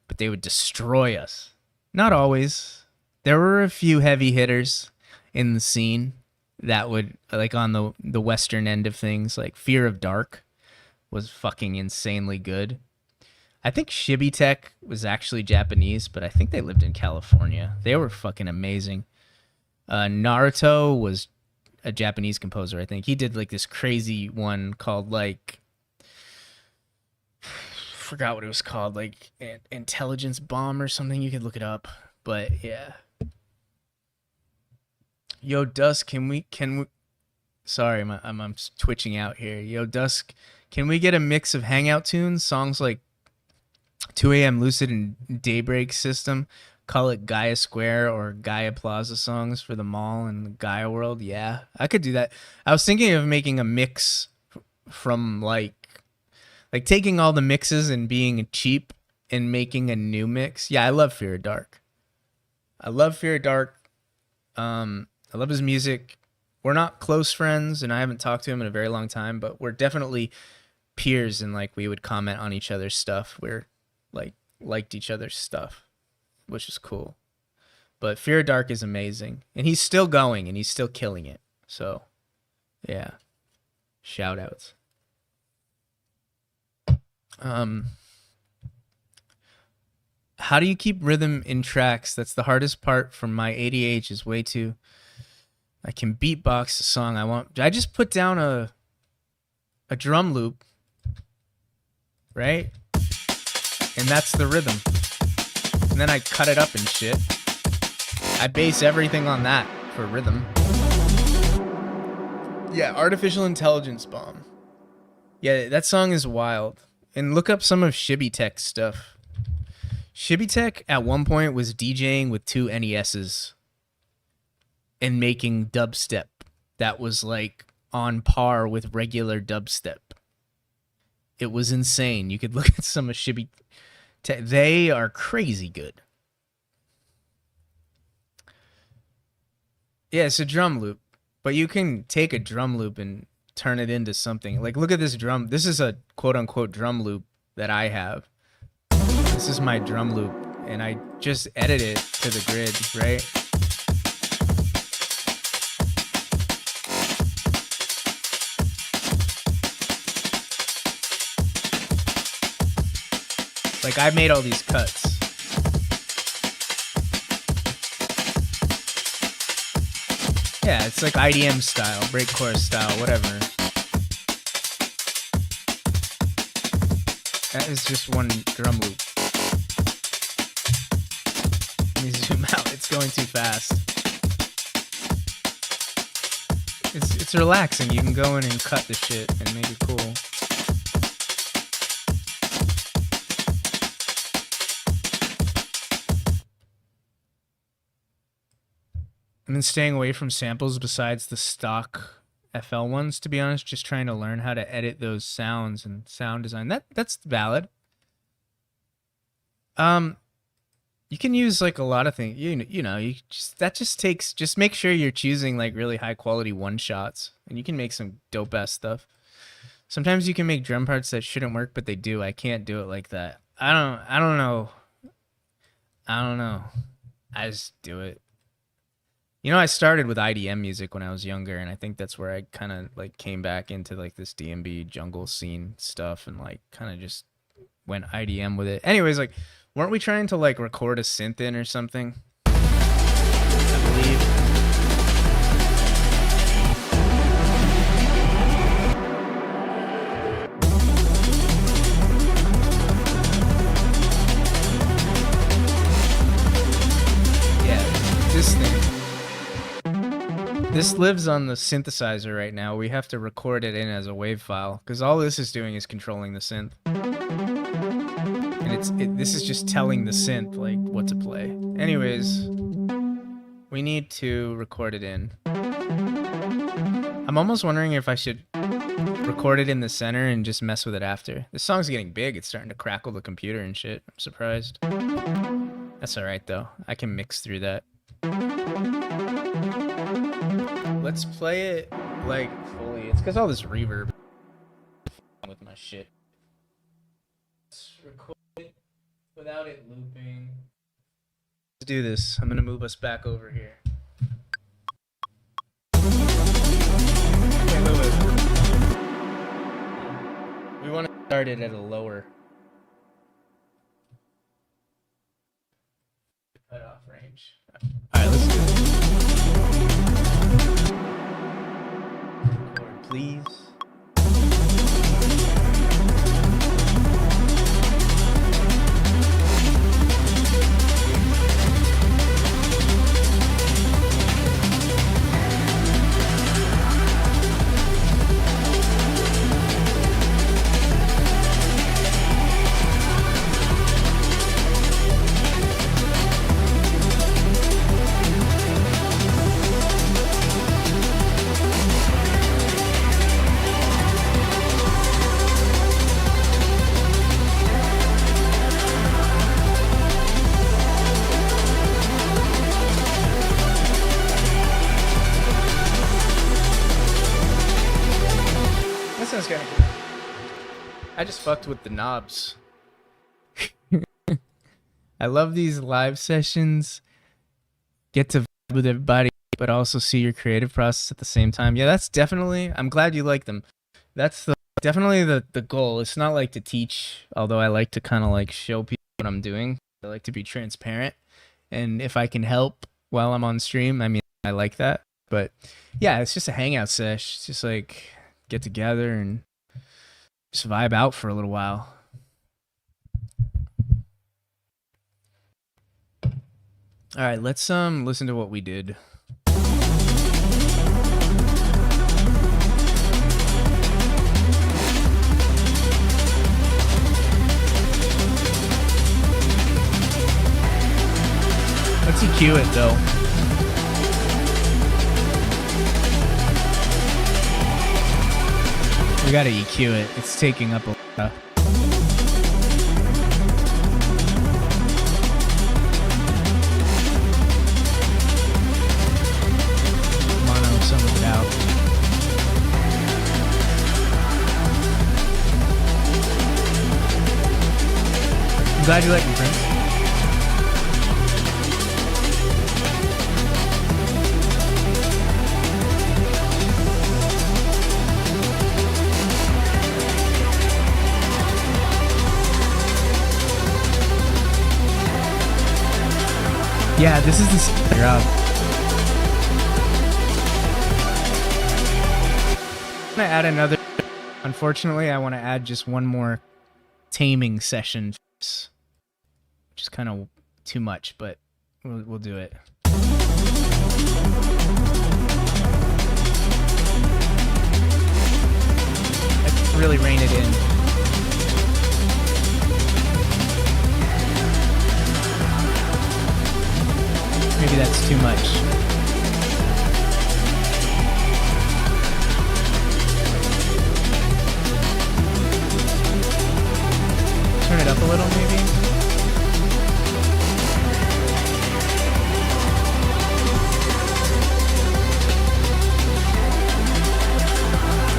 But they would destroy us. Not always. There were a few heavy hitters in the scene that would, like on the western end of things, like Fear of Dark was fucking insanely good. I think Shibitech was actually Japanese, but I think they lived in California. They were fucking amazing. Naruto was a Japanese composer, I think. He did like this crazy one called like, forgot what it was called, like Intelligence Bomb or something. You could look it up, but yeah. Yo, Dusk, can we? Sorry, I'm twitching out here. Yo, Dusk, can we get a mix of Hangout tunes, songs like 2 a.m. Lucid and Daybreak System? Call it Gaia Square or Gaia Plaza songs for the mall and the Gaia world. Yeah, I could do that. I was thinking of making a mix from like taking all the mixes and being cheap and making a new mix. Yeah, I love Fear of Dark. I love Fear of Dark. I love his music. We're not close friends, and I haven't talked to him in a very long time, but we're definitely peers, and like we would comment on each other's stuff. We're like liked each other's stuff, which is cool. But Fear of Dark is amazing, and he's still going, and he's still killing it. So, yeah, shout outs. How do you keep rhythm in tracks? That's the hardest part from my ADH is way too. I can beatbox a song I want. I just put down a drum loop, right? And that's the rhythm. And then I cut it up and shit. I base everything on that for rhythm. Yeah, Artificial Intelligence Bomb. Yeah, that song is wild. And look up some of Shibby Tech's stuff. Shibby Tech at one point was DJing with 2 NESs and making dubstep that was like on par with regular dubstep. It was insane. You could look at some of Shibby Tech. They are crazy good. Yeah, it's a drum loop, but you can take a drum loop and turn it into something. Like, look at this drum. This is a quote-unquote drum loop that I have. This is my drum loop, and I just edit it to the grid, right? Like, I made all these cuts. Yeah, it's like IDM style, breakcore style, whatever. That is just one drum loop. Let me zoom out. It's going too fast. It's relaxing. You can go in and cut the shit and make it cool. I've been staying away from samples besides the stock FL ones, to be honest, just trying to learn how to edit those sounds and sound design. That's valid. You can use like a lot of things. Just make sure you're choosing like really high quality one shots, and you can make some dope ass stuff. Sometimes you can make drum parts that shouldn't work, but they do. I can't do it like that. I don't know. I just do it. You know, I started with IDM music when I was younger, and I think that's where I kind of like came back into like this DMB jungle scene stuff, and like kind of just went IDM with it. Anyways, like, weren't we trying to like record a synth in or something? I believe. Yeah, this thing. This lives on the synthesizer right now. We have to record it in as a WAV file because all this is doing is controlling the synth. And this is just telling the synth like what to play. Anyways, we need to record it in. I'm almost wondering if I should record it in the center and just mess with it after. This song's getting big. It's starting to crackle the computer and shit. I'm surprised. That's alright though. I can mix through that. Let's play it like fully. It's because all this reverb with my shit. Let's record it without it looping. Let's do this. I'm gonna move us back over here. Wait. We want to start it at a lower cutoff range. Alright, let's do it. Please. kind of cool. I just fucked with the knobs. I love these live sessions. Get to vibe with everybody, but also see your creative process at the same time. Yeah, that's definitely, I'm glad you like them. That's definitely the goal. It's not like to teach, although I like to kind of like show people what I'm doing. I like to be transparent. And if I can help while I'm on stream, I mean, I like that. But yeah, it's just a hangout sesh. It's just like get together and just vibe out for a little while. All right, let's listen to what we did. Let's EQ it though. We gotta EQ it. It's taking up a lot. Mono some of it out. I'm glad you like them, Prince. Yeah, this is the job. I'm gonna add another. Unfortunately, I want to add just one more taming session, which is kind of too much, but we'll do it. I really rein it in. Maybe that's too much. Turn it up a little, maybe.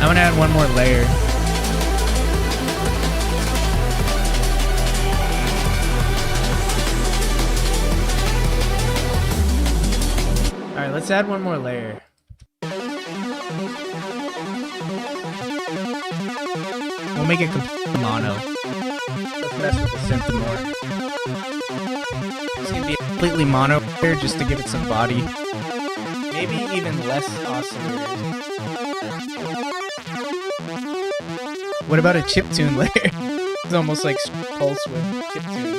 I'm gonna add one more layer. Alright, let's add one more layer. We'll make it completely mono. Let's mess with the synth more. It's gonna be a completely mono layer just to give it some body. Maybe even less oscillators. What about a chiptune layer? It's almost like pulse with chiptune.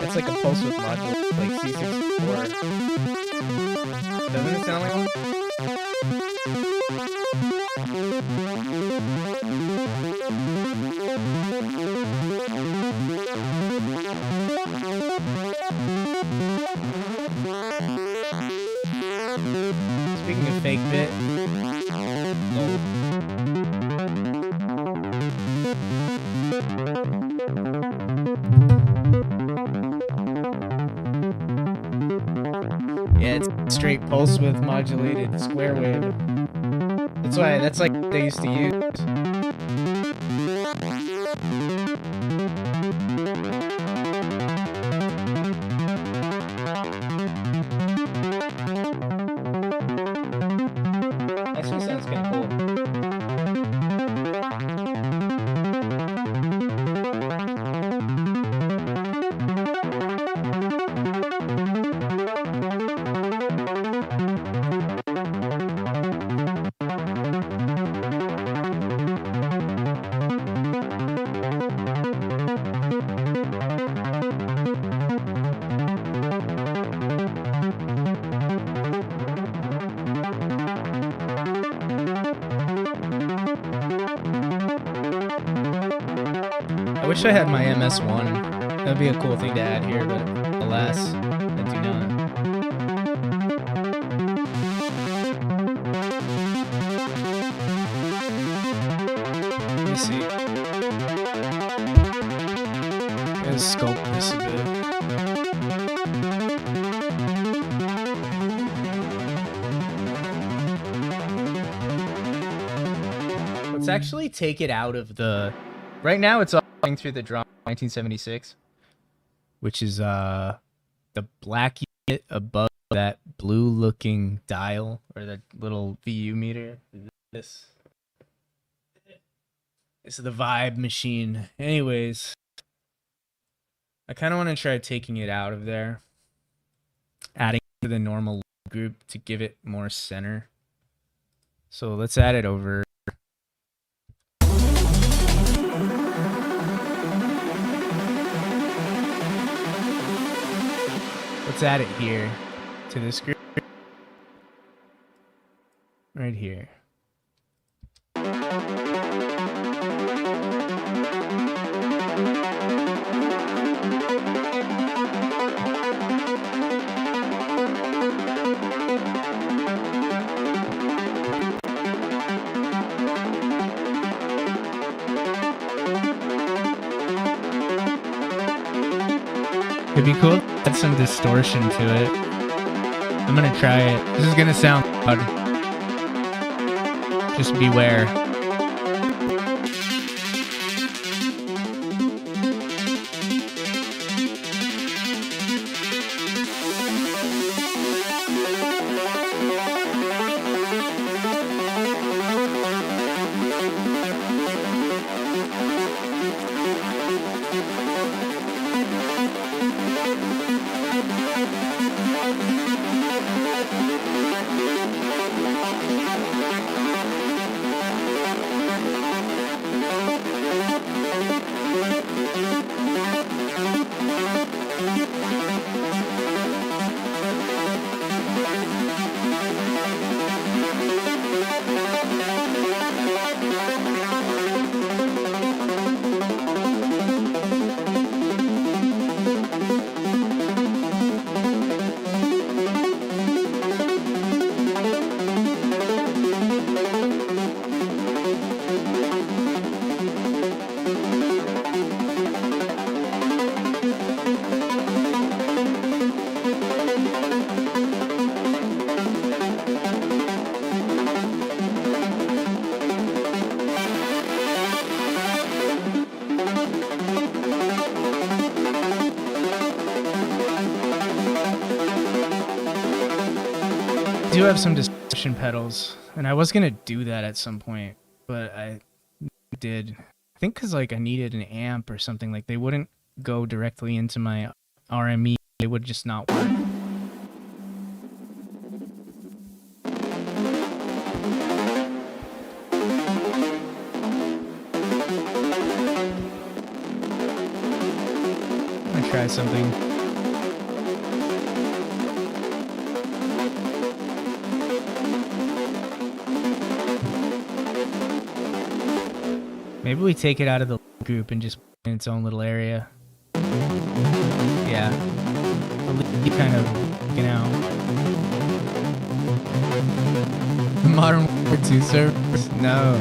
It's like a pulse with module, like C64. Doesn't it sound like one? Speaking of fake bit, yeah, it's straight pulse width modulated square wave. That's like what they used to use. Actually sounds kind of cool. I wish I had my MS1. That'd be a cool thing to add here, but alas, I do not. Let me see. Let's sculpt this a bit. Let's actually take it out of the... Right now it's all going through the drum 1976, which is the black unit above that blue looking dial, or that little VU meter. This is the vibe machine. Anyways, I kind of want to try taking it out of there, adding to the normal group to give it more center. So let's add it over. Let's add it here to this group. Right here. It'd be cool to add some distortion to it. I'm gonna try it. This is gonna sound loud. Just beware. I do have some distortion pedals, and I was gonna do that at some point, but I did. I think because like I needed an amp or something. Like they wouldn't go directly into my RME. They would just not work. I'm gonna try something. Maybe we take it out of the group and just put it in its own little area. Yeah. You kind of, you know. Modern Warfare 2 servers? No.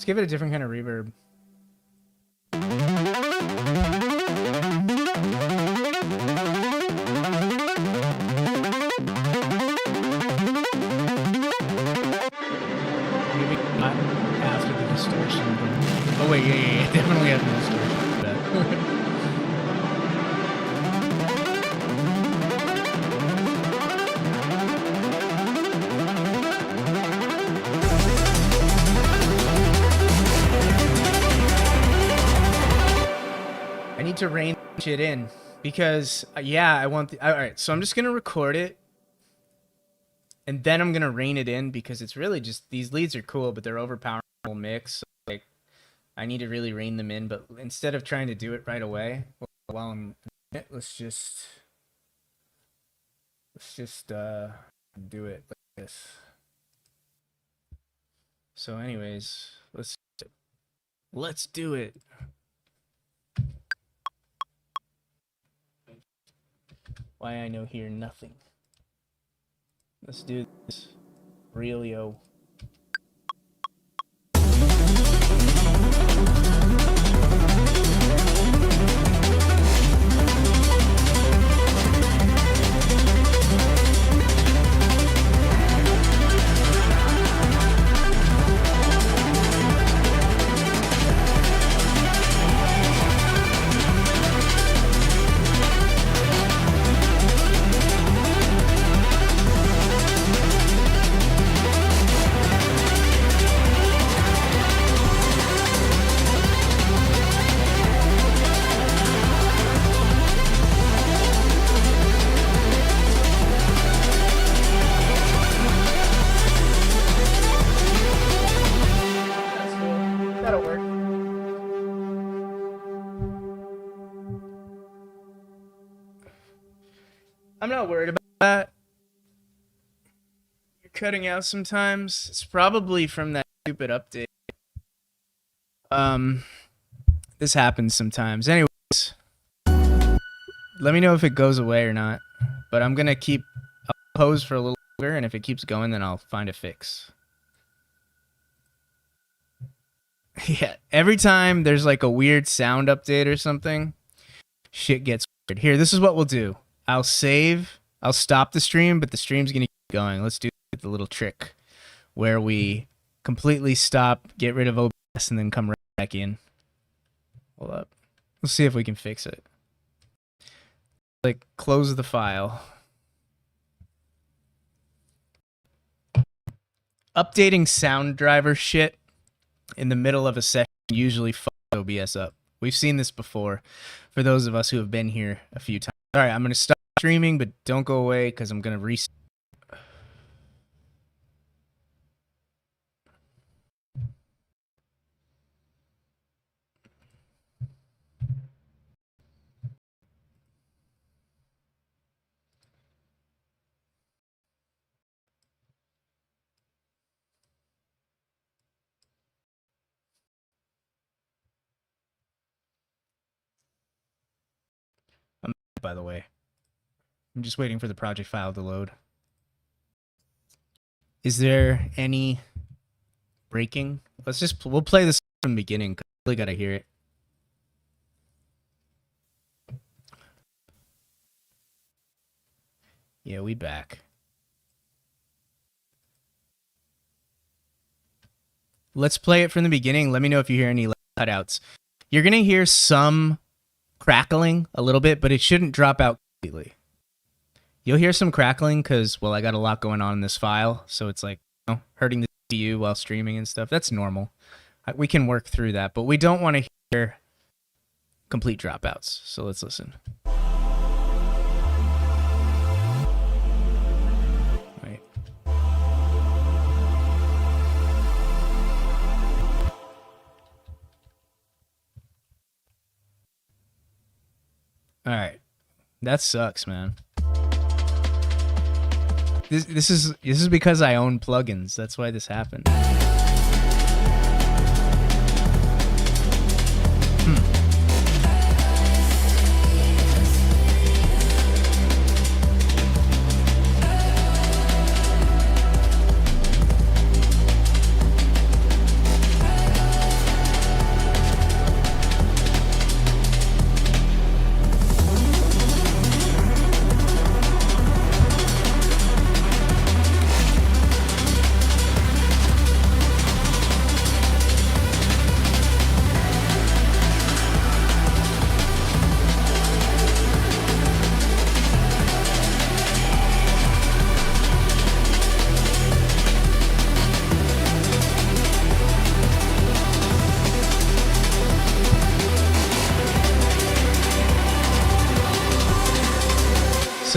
give it a different kind of reverb. Maybe not after the distortion. But... Oh wait, yeah. Definitely have no distortion. I need to rein shit in because yeah, I want the... All right, so I'm just gonna record it and then I'm gonna rein it in because it's really just, these leads are cool but they're overpowering the whole mix, so like I need to really rein them in. But instead of trying to do it right away while I'm in it, let's just do it like this. So anyways, let's do it. Why I know here nothing. Let's do this. Realio. That'll work. I'm not worried about that. You're cutting out sometimes. It's probably from that stupid update. This happens sometimes. Anyways, let me know if it goes away or not. But I'm gonna keep a pause for a little longer, and if it keeps going, then I'll find a fix. Yeah, every time there's like a weird sound update or something, shit gets weird. Here, this is what we'll do. I'll save, I'll stop the stream, but the stream's gonna keep going. Let's do the little trick where we completely stop, get rid of OBS, and then come right back in. Hold up. Let's see if we can fix it. Like, close the file. Updating sound driver shit in the middle of a session usually fucks OBS up. We've seen this before for those of us who have been here a few times. All right, I'm going to stop streaming, but don't go away because I'm going to reset. By the way, I'm just waiting for the project file to load. Is there any breaking? We'll play this from the beginning because I really gotta hear it. Yeah, we back. Let's play it from the beginning. Let me know if you hear any cutouts. You're gonna hear some crackling a little bit, but it shouldn't drop out completely. You'll hear some crackling because, well, I got a lot going on in this file, so it's like, you know, hurting the CPU while streaming and stuff. That's normal. We can work through that, but we don't want to hear complete dropouts. So let's listen. Wait. All right, that sucks, man. This is because I own plugins. That's why this happened.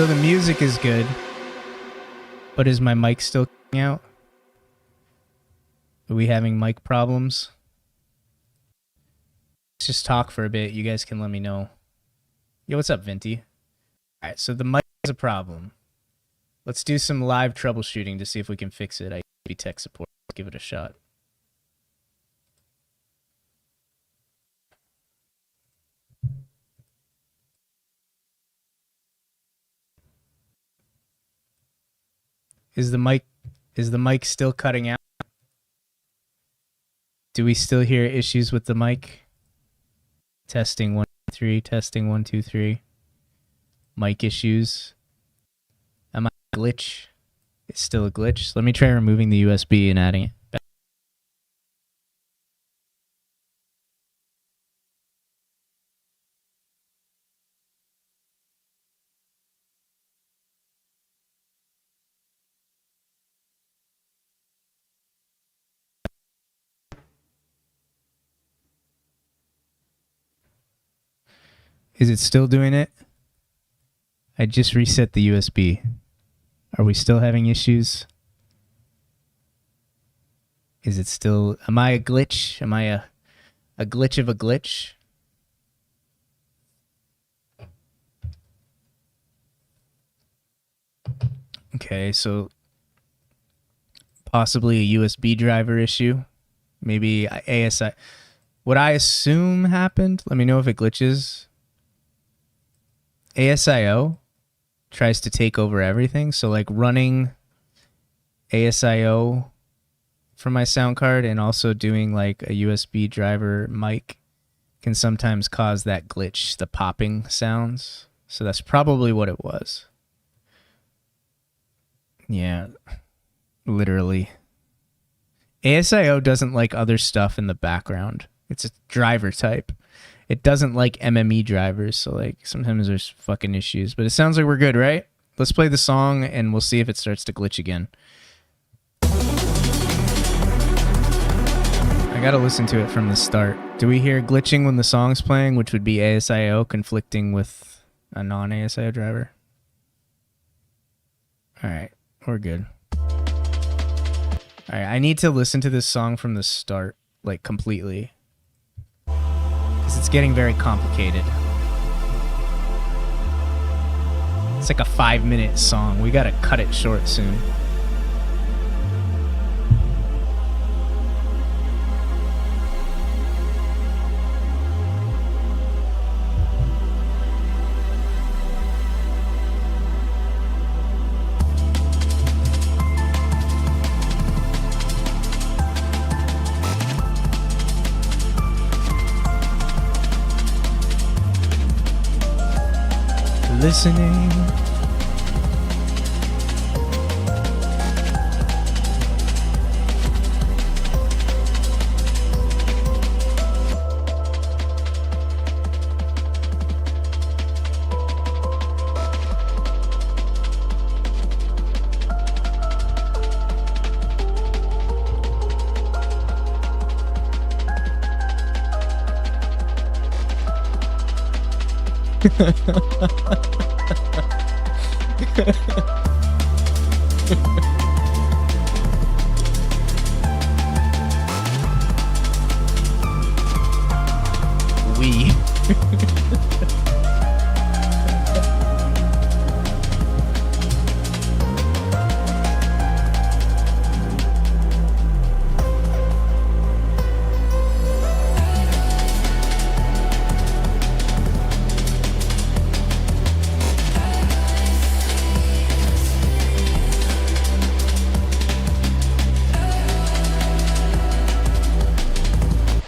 So the music is good, but is my mic still out? Are we having mic problems? Let's just talk for a bit. You guys can let me know. Yo, what's up, Venti? All right, so the mic is a problem. Let's do some live troubleshooting to see if we can fix it. I be tech support. Let's give it a shot. Is the mic still cutting out? Do we still hear issues with the mic? Testing 1 2 3, testing 1 2 3. Mic issues. Am I a glitch? It's still a glitch. Let me try removing the USB and adding it back. Is it still doing it? I just reset the USB. Are we still having issues? Is it still... Am I a glitch? Am I a glitch of a glitch? Okay, so possibly a USB driver issue. Maybe ASI. What I assume happened, let me know if it glitches. ASIO tries to take over everything. So like running ASIO from my sound card and also doing like a USB driver mic can sometimes cause that glitch, the popping sounds. So that's probably what it was. Yeah, literally. ASIO doesn't like other stuff in the background. It's a driver type. It doesn't like MME drivers, so like sometimes there's fucking issues. But it sounds like we're good, right? Let's play the song and we'll see if it starts to glitch again. I gotta listen to it from the start. Do we hear glitching when the song's playing, which would be ASIO conflicting with a non-ASIO driver? Alright, we're good. Alright, I need to listen to this song from the start, like completely. Because it's getting very complicated. It's like a 5-minute song. We gotta cut it short soon. Listening. We.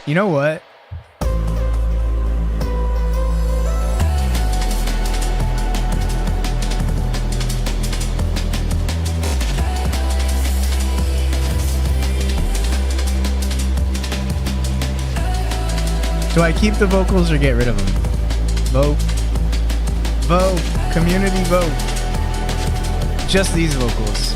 You know what? Do I keep the vocals or get rid of them? Vote. Vote. Community vote. Just these vocals.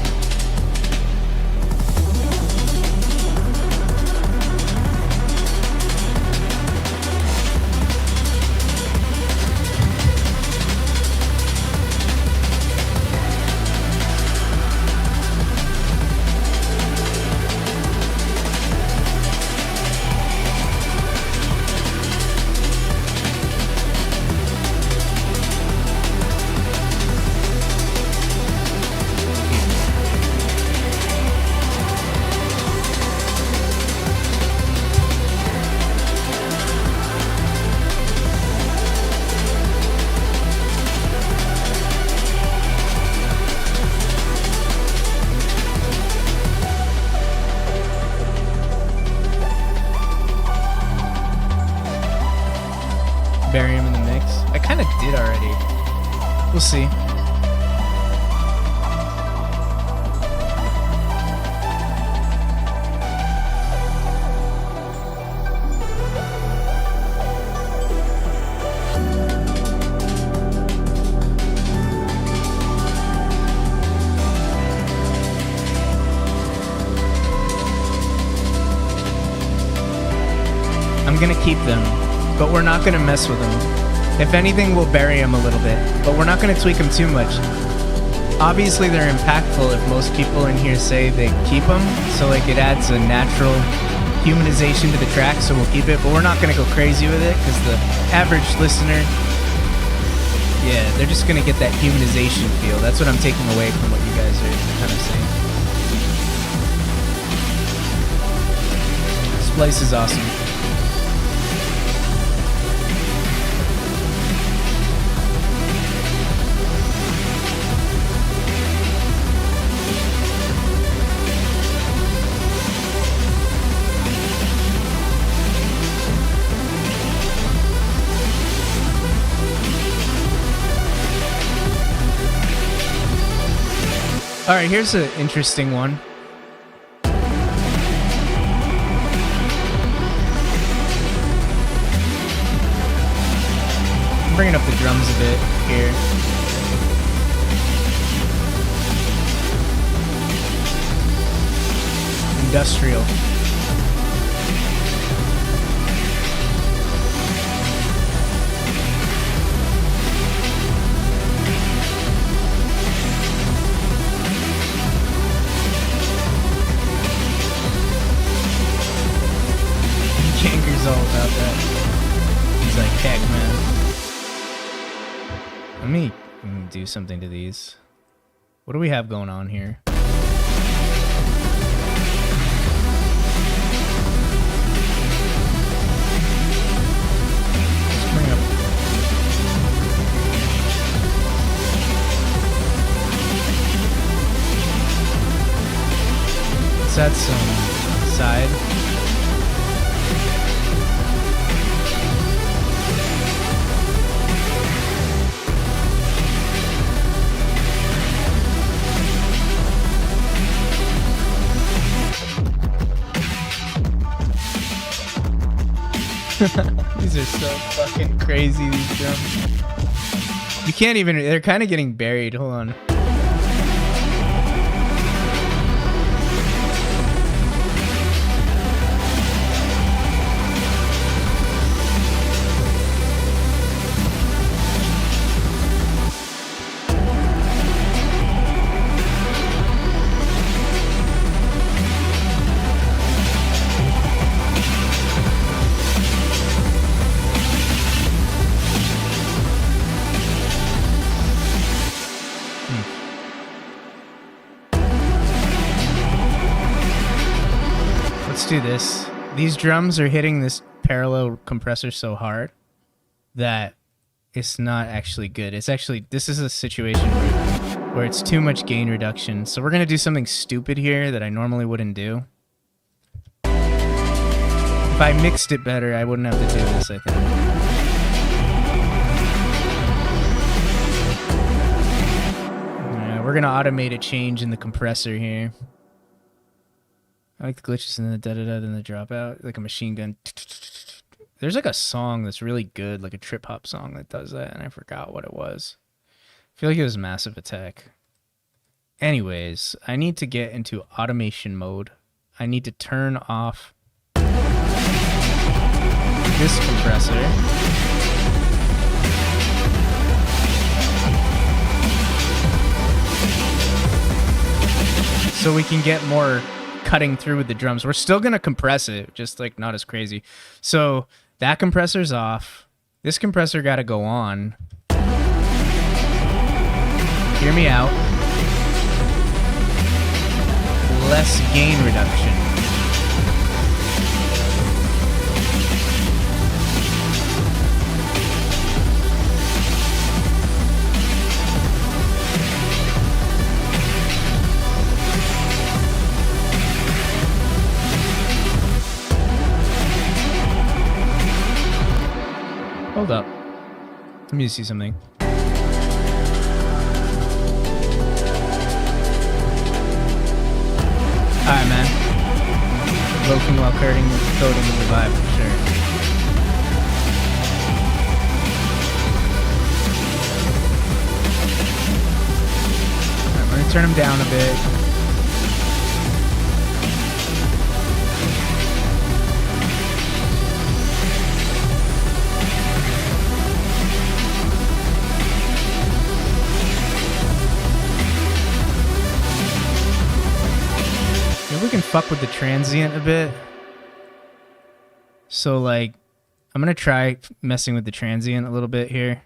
see. I'm gonna keep them, but we're not gonna mess with them. If anything, we'll bury them a little bit, but we're not gonna tweak them too much. Obviously, they're impactful if most people in here say they keep them, so like it adds a natural humanization to the track, so we'll keep it, but we're not gonna go crazy with it, because the average listener, yeah, they're just gonna get that humanization feel. That's what I'm taking away from what you guys are kind of saying. Splice is awesome. All right, here's an interesting one. I'm bringing up the drums a bit here. Industrial. All about that. He's like, heck, man. Let me do something to these. What do we have going on here? Let's bring up. Let's add some side. These are so fucking crazy, these drums. You can't even, they're kind of getting buried. Hold on. Let's do this. These drums are hitting this parallel compressor so hard that it's not actually good. It's actually, this is a situation where it's too much gain reduction. So we're going to do something stupid here that I normally wouldn't do. If I mixed it better, I wouldn't have to do this, I think. Yeah, we're going to automate a change in the compressor here. I like the glitches and the da-da-da and the dropout, like a machine gun. There's like a song that's really good, like a trip-hop song that does that, and I forgot what it was. I feel like it was Massive Attack. Anyways, I need to get into automation mode. I need to turn off this compressor. So we can get more cutting through with the drums. We're still gonna compress it, just like not as crazy. So that compressor's off. This compressor gotta go on. Hear me out. Less gain reduction. Hold up. Let me see something. Loafing while coding the vibe for sure. I'm gonna turn him down a bit. We can fuck with the transient a bit. So like, I'm gonna try messing with the transient a little bit here.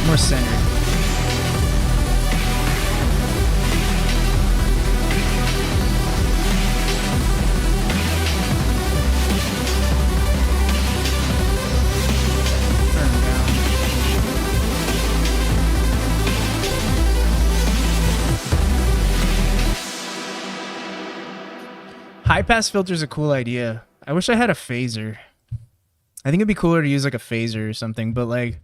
More centered. High pass filter is a cool idea. I wish I had a phaser. I think it'd be cooler to use like a phaser or something, but like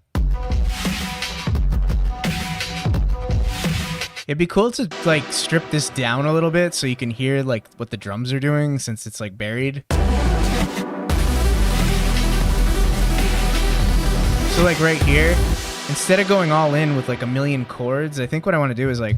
it'd be cool to like strip this down a little bit so you can hear like what the drums are doing since it's like buried. So like right here, instead of going all in with like a million chords, I think what I want to do is like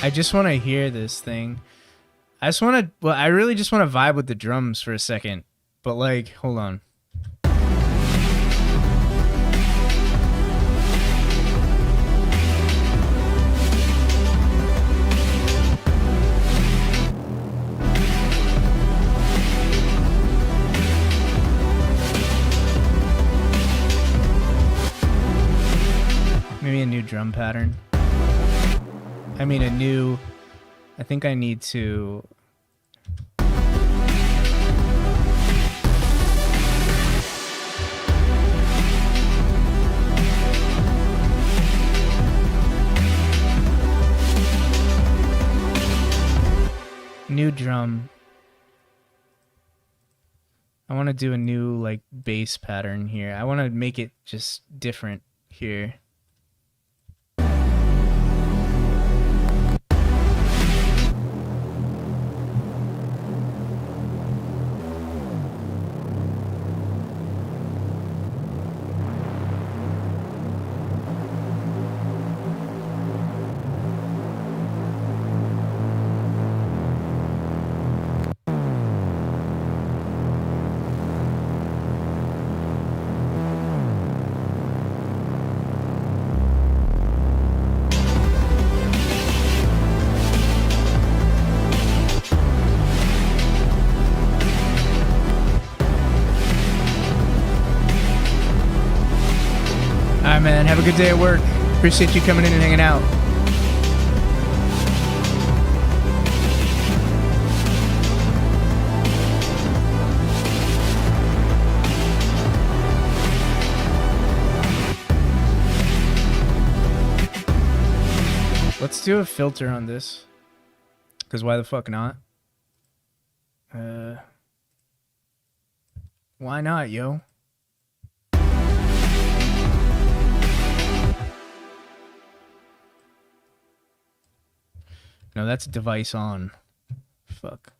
I just want to hear this thing. I just want to, well, I really just want to vibe with the drums for a second. But like, hold on. Maybe a new drum pattern. I mean, I think I need to. New drum. I want to do a new like bass pattern here. I want to make it just different here. All right, man. Have a good day at work. Appreciate you coming in and hanging out. do a filter on this. Because why the fuck not? Why not, yo? No, that's device on. Fuck.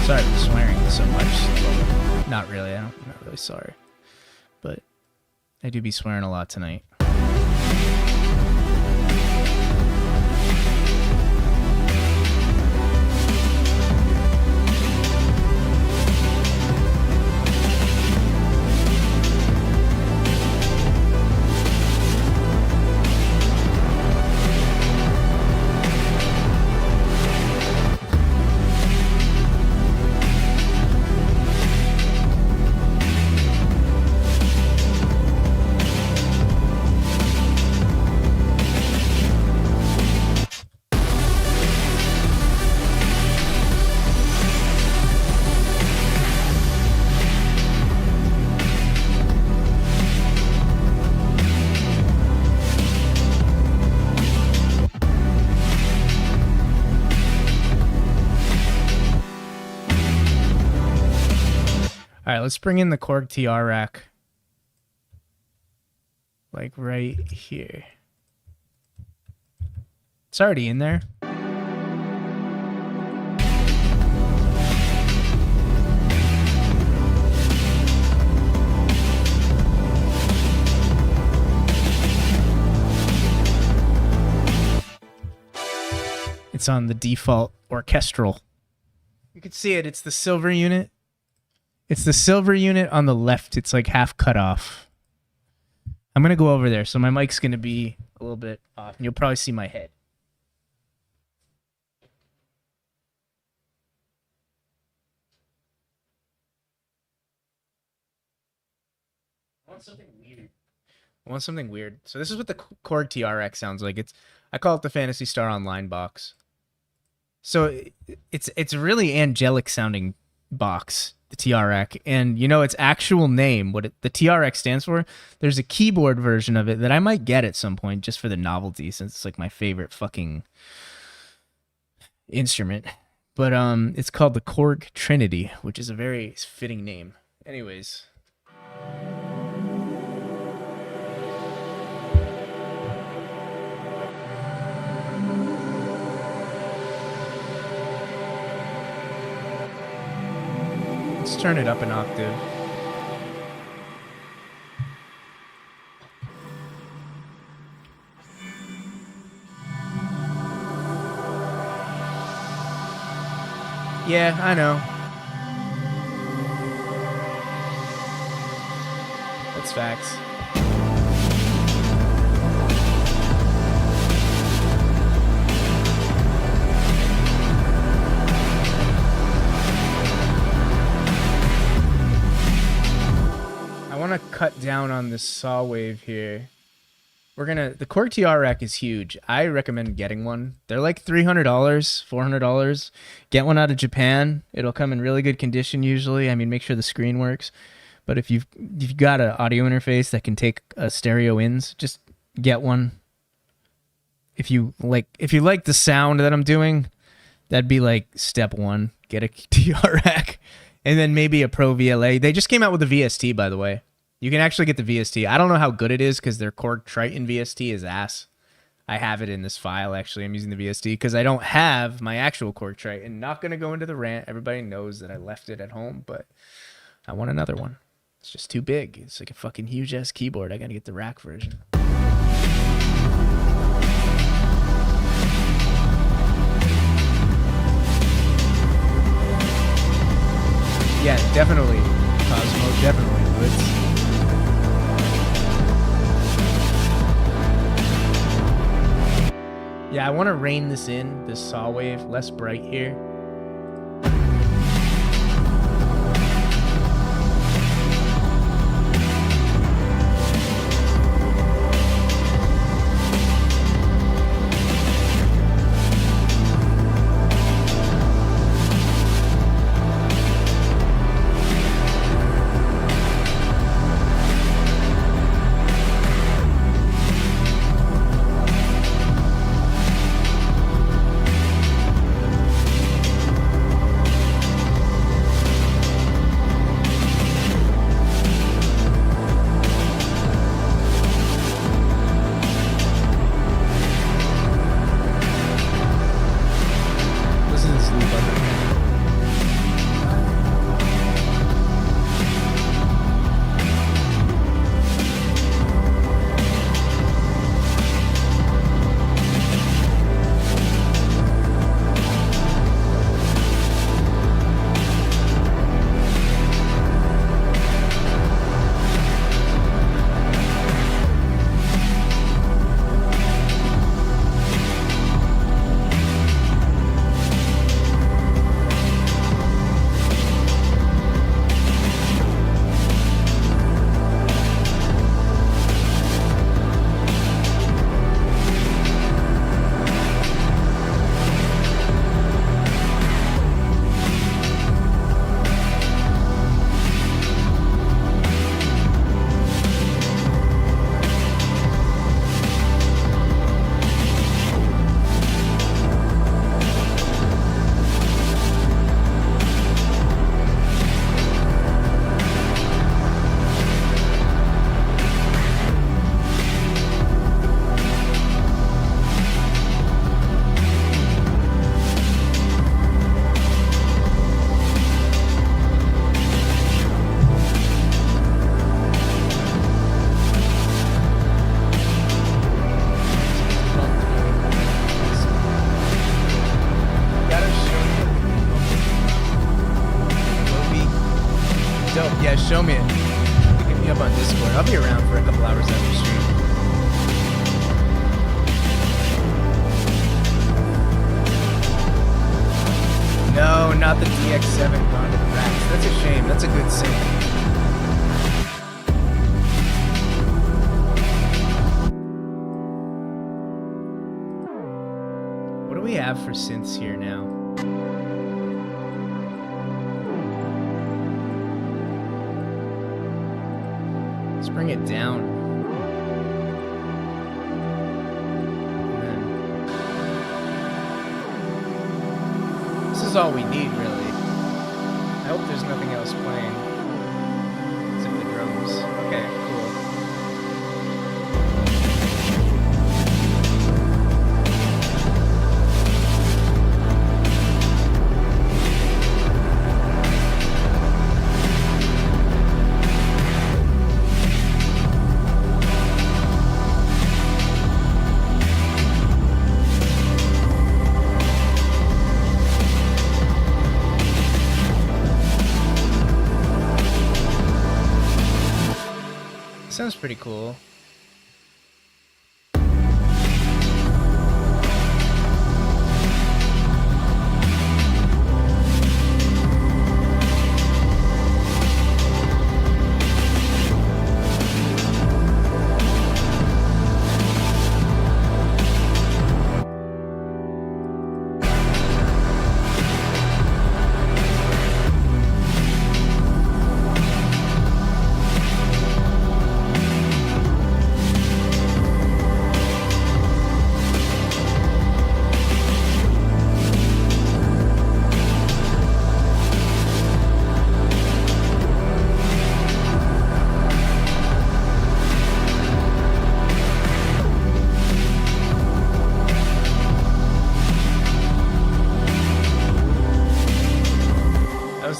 Sorry for swearing so much. Not really. I'm not really sorry. But I do be swearing a lot tonight. All right, let's bring in the Korg TR rack. Like right here. It's already in there. It's on the default orchestral. You can see it. It's the silver unit. It's the silver unit on the left. It's like half cut off. I'm going to go over there. So my mic's going to be a little bit off. And you'll probably see my head. I want something weird. So this is what the Korg TRX sounds like. I call it the Phantasy Star Online box. So it's a really angelic sounding box. The TRX, and you know its actual name, what the TRX stands for. There's a keyboard version of it that I might get at some point just for the novelty, since it's like my favorite fucking instrument. But it's called the Korg Trinity, which is a very fitting name. Anyways. Let's turn it up an octave. Yeah, I know. That's facts. I want to cut down on this saw wave here. The Korg TR rack is huge. I recommend getting one. They're like $300, $400. Get one out of Japan. It'll come in really good condition usually. I mean, make sure the screen works. But if you've got an audio interface that can take stereo ins, just get one. If you like the sound that I'm doing, that'd be like step one. Get a TR rack, and then maybe a Pro VLA. They just came out with the VST, by the way. You can actually get the VST. I don't know how good it is because their Korg Triton VST is ass. I have it in this file, actually. I'm using the VST because I don't have my actual Korg Triton. Not going to go into the rant. Everybody knows that I left it at home, but I want another one. It's just too big. It's like a fucking huge-ass keyboard. I got to get the rack version. Yeah, definitely. Cosmo, definitely. Woods. Yeah, I want to rein this in, this saw wave, less bright here. show me it. Hit me up on Discord. I'll be around for a couple hours after stream. No, not the DX7 gone to the racks. That's a shame. That's a good synth. What do we have for synths here now? Let's bring it down. This is all we need, really. I hope there's nothing else playing. Except the drums. Okay, cool. Sounds pretty cool.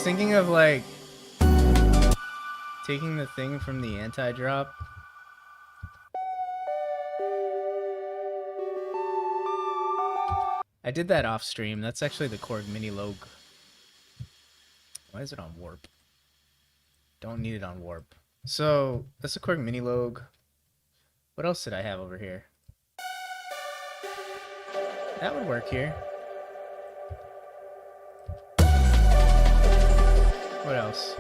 Thinking of like taking the thing from the anti-drop. I did that off stream. That's actually the Korg Mini Logue. Why is it on warp? Don't need it on warp. So that's the Korg Mini Logue. What else did I have over here? That would work here. What else?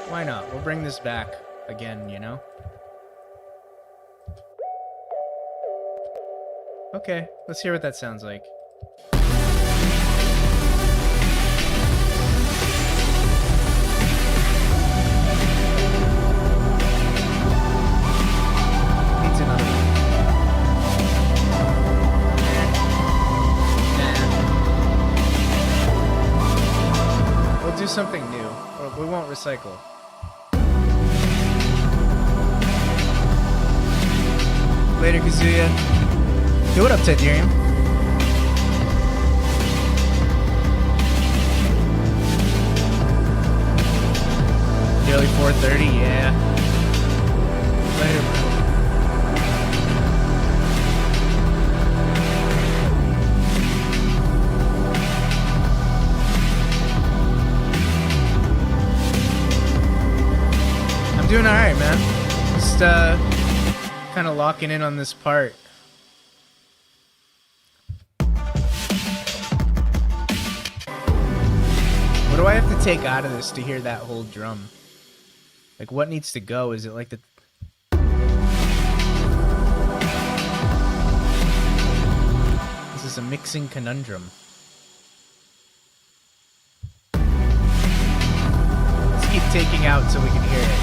Why not? We'll bring this back again, you know? Okay, let's hear what that sounds like. Needs another one. We'll do something new, or we won't recycle. Later, Kazuya. Yo, what up, Tedurium? Nearly 4:30, yeah. Later, bro. I'm doing alright, man. Just kind of locking in on this part. What do I have to take out of this to hear that whole drum? Like, what needs to go? Is it like the... This is a mixing conundrum. Let's keep taking out so we can hear it.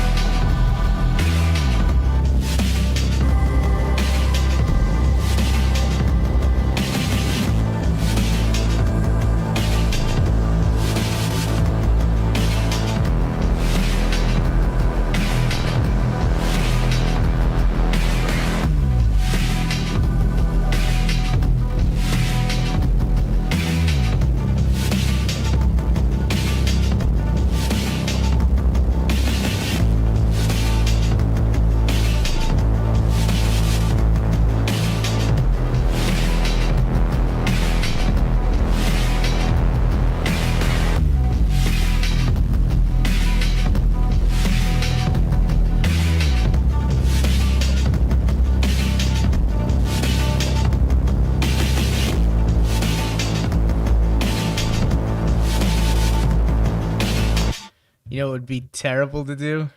You know, it would be terrible to do.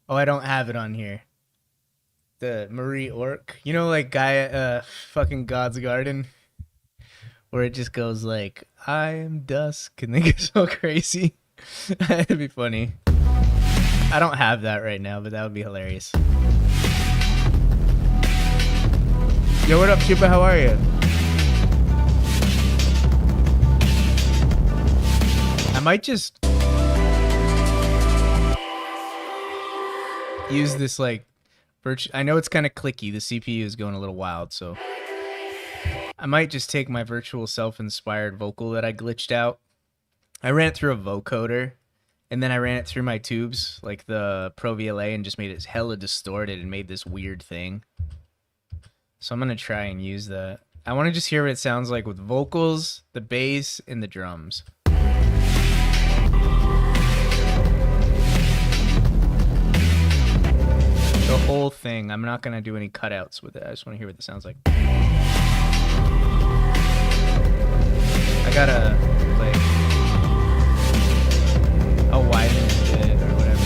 Oh, I don't have it on here. The Marie Ork. You know, like fucking God's Garden, where it just goes like, I am dusk, and they get so crazy. That'd be funny. I don't have that right now, but that would be hilarious. Yo, what up, Cuba? How are you? I might just use this like I know it's kind of clicky. The CPU is going a little wild, so I might just take my virtual self-inspired vocal that I glitched out. I ran it through a vocoder, and then I ran it through my tubes, like the Pro VLA, and just made it hella distorted and made this weird thing. So I'm gonna try and use that. I want to just hear what it sounds like with vocals, the bass, and the drums. The whole thing. I'm not gonna do any cutouts with it. I just want to hear what it sounds like. I gotta like I'll widen it a bit or whatever.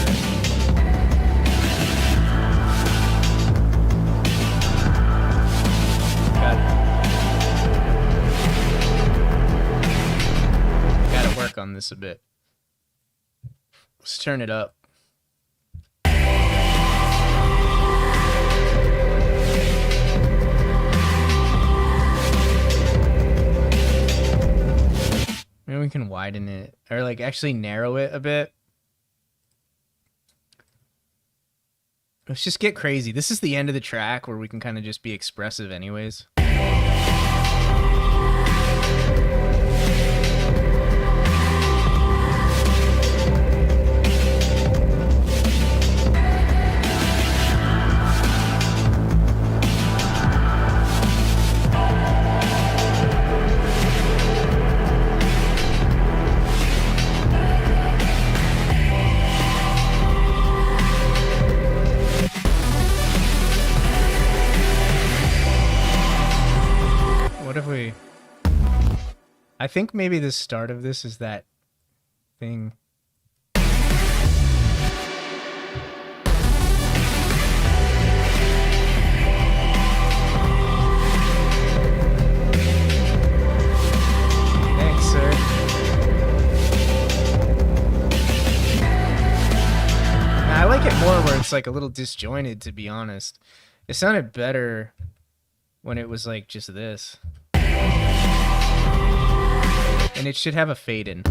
Gotta work on this a bit. Let's turn it up. Maybe we can widen it, or like actually narrow it a bit. Let's just get crazy. This is the end of the track where we can kind of just be expressive anyways. I think maybe the start of this is that thing. Thanks, sir. I like it more where it's like a little disjointed, to be honest. It sounded better when it was like just this. And it should have a fade in.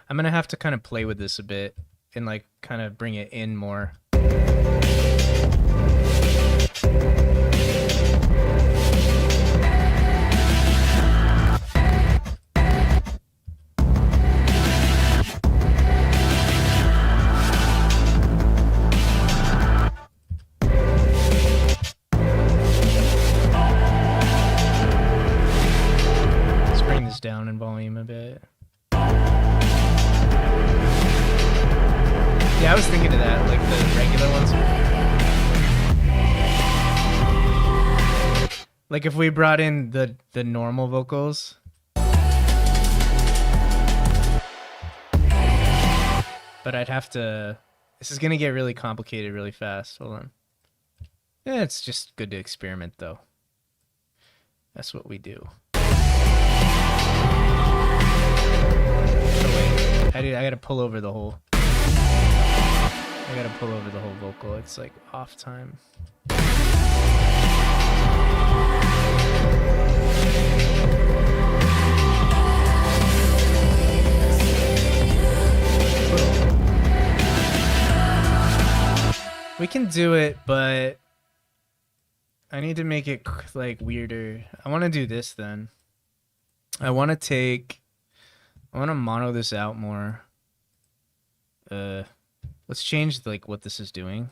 I'm gonna have to kind of play with this a bit and like kind of bring it in more. Down in volume a bit. Yeah, I was thinking of that, like the regular ones. Like if we brought in the normal vocals. But I'd have to... This is gonna get really complicated really fast. Hold on. Yeah, it's just good to experiment though. That's what we do. I gotta pull over the whole... I gotta pull over the whole vocal. It's like off time. We can do it, but I need to make it like weirder. I want to do this then. I want to mono this out more. Let's change like what this is doing.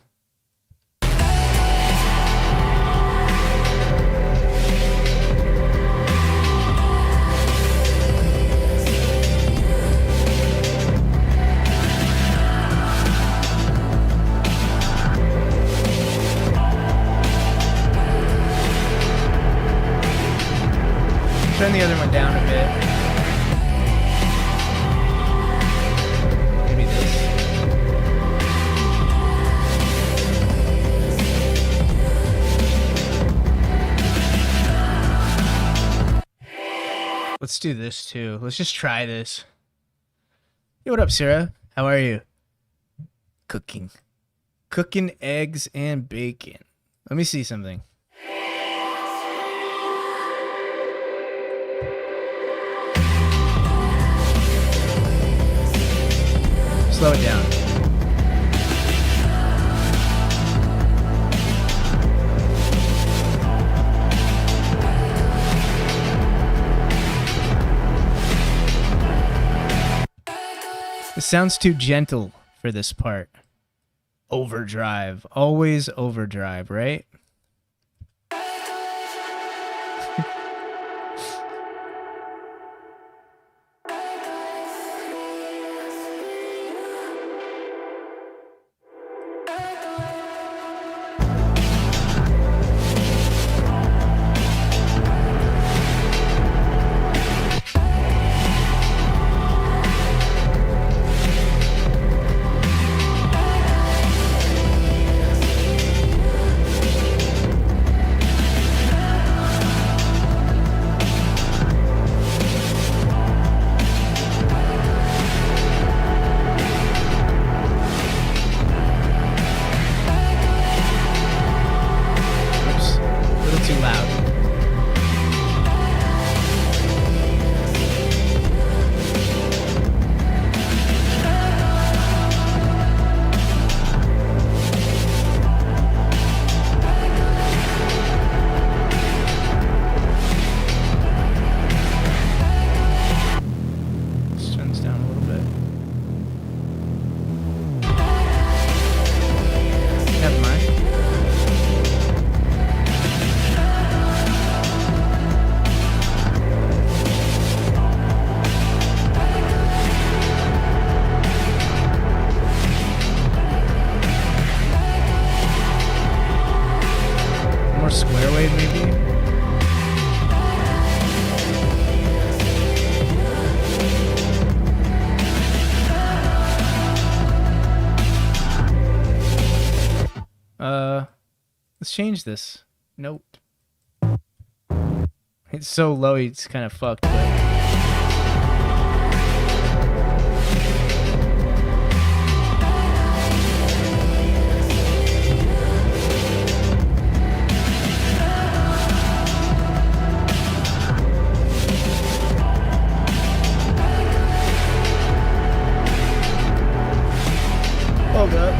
Let's do this too. Let's just try this. Hey, what up, Sarah? How are you? Cooking. Cooking eggs and bacon. Let me see something. Slow it down. It sounds too gentle for this part. Overdrive. Always overdrive, right? Square wave, maybe? Let's change this. Nope. It's so low, it's kind of fucked, but... Hold up.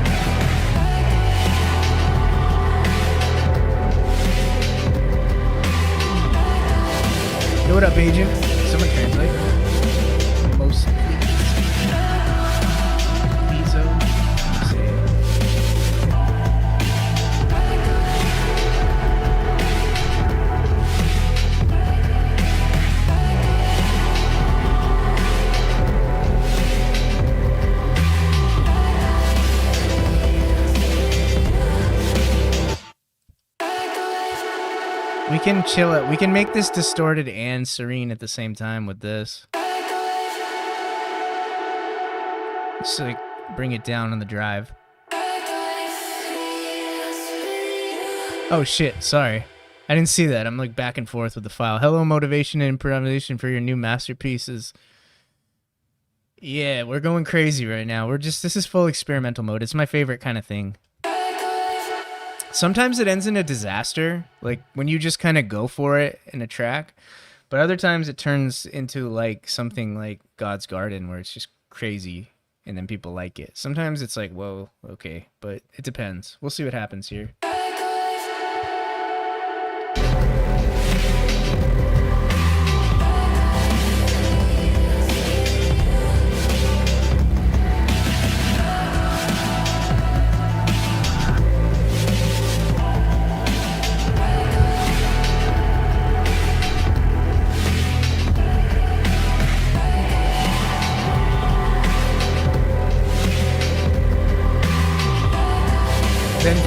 Yo, what up, agent? Someone translate. Most Mizo. We can chill it. We can make this distorted and serene at the same time with this. Just like bring it down on the drive. Oh shit, sorry. I didn't see that. I'm like back and forth with the file. Hello, motivation and improvisation for your new masterpieces. Yeah, we're going crazy right now. This is full experimental mode. It's my favorite kind of thing. Sometimes it ends in a disaster, like when you just kind of go for it in a track. But other times it turns into like something like God's Garden where it's just crazy and then people like it. Sometimes it's like, whoa, okay, but it depends. We'll see what happens here.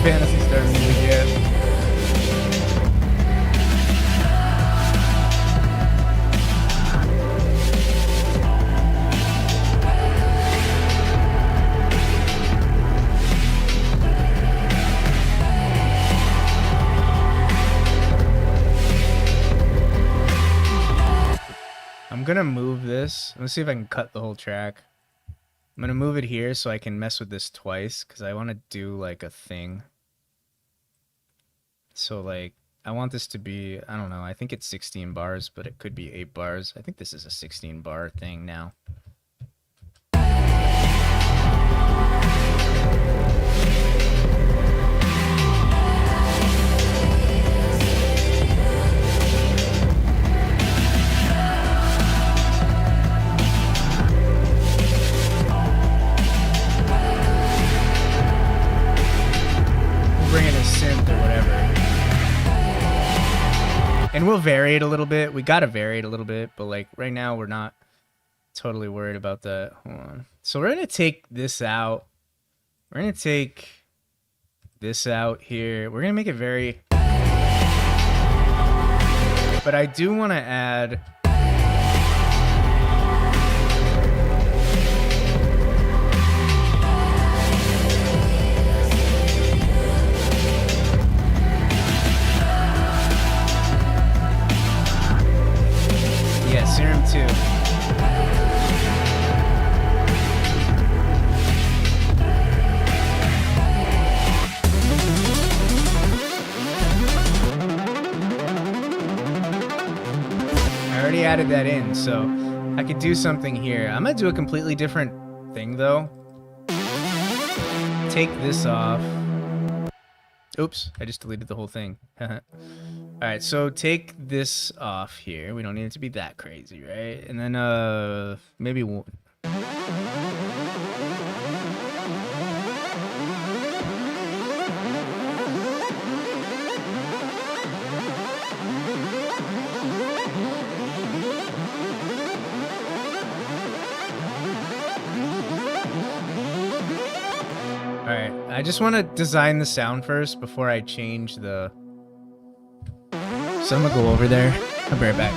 Fantasy Star music, yeah. I'm gonna move this. Let's see if I can cut the whole track. I'm gonna move it here so I can mess with this twice because I want to do like a thing. So like I want this to be, I don't know, I think it's 16 bars, but it could be 8 bars. I think this is a 16 bar thing now. Bring in a synth or whatever. And we'll vary it a little bit. We gotta vary it a little bit, but like right now we're not totally worried about that. Hold on. So we're gonna take this out. We're gonna take this out here. We're gonna make it very. But I do want to add. Yeah, Serum 2. I already added that in, so I could do something here. I'm gonna do a completely different thing though. Take this off. Oops, I just deleted the whole thing. Alright, so take this off here. We don't need it to be that crazy, right? And then, maybe one. Alright, I just want to design the sound first before I change the... So I'm gonna go over there. I'll be right back.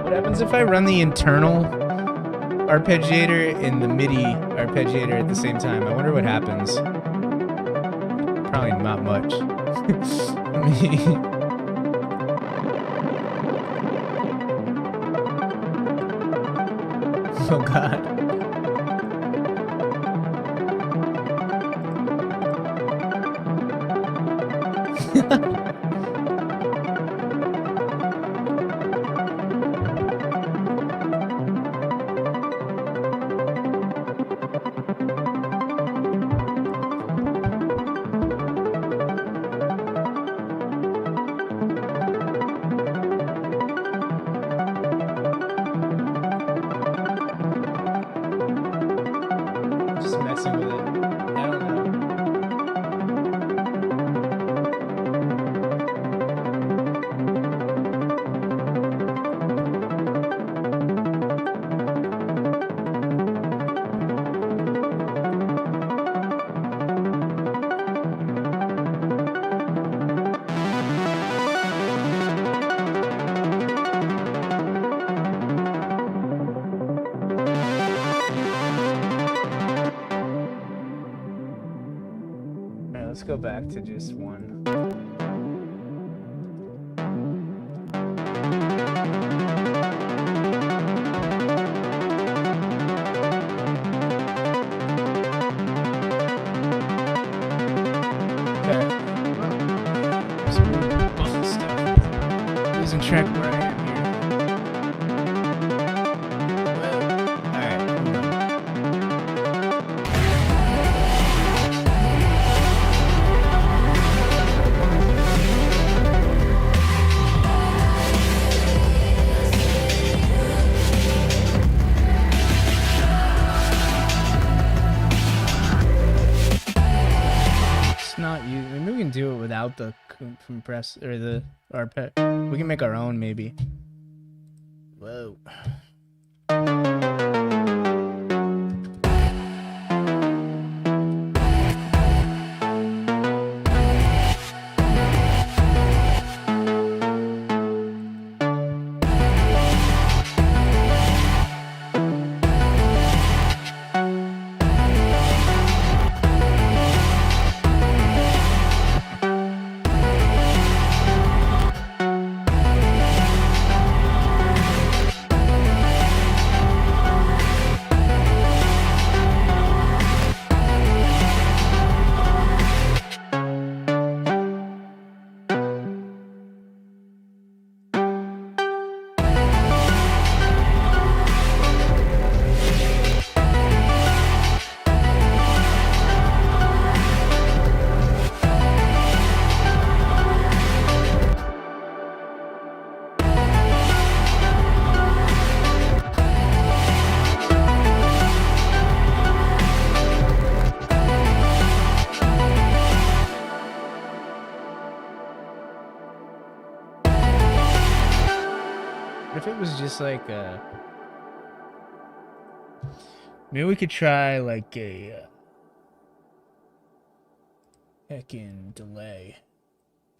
What happens if I run the internal arpeggiator and the MIDI arpeggiator at the same time? I wonder what happens. Probably not much. Oh god. Just messing with it. I don't know. let's go back to just one. Losing track where I am here. Alright, hold on. It's not you. Maybe we can do it without the compress or the arpeg. We can make our own, maybe. Whoa. If it was just like maybe we could try like a heckin' delay.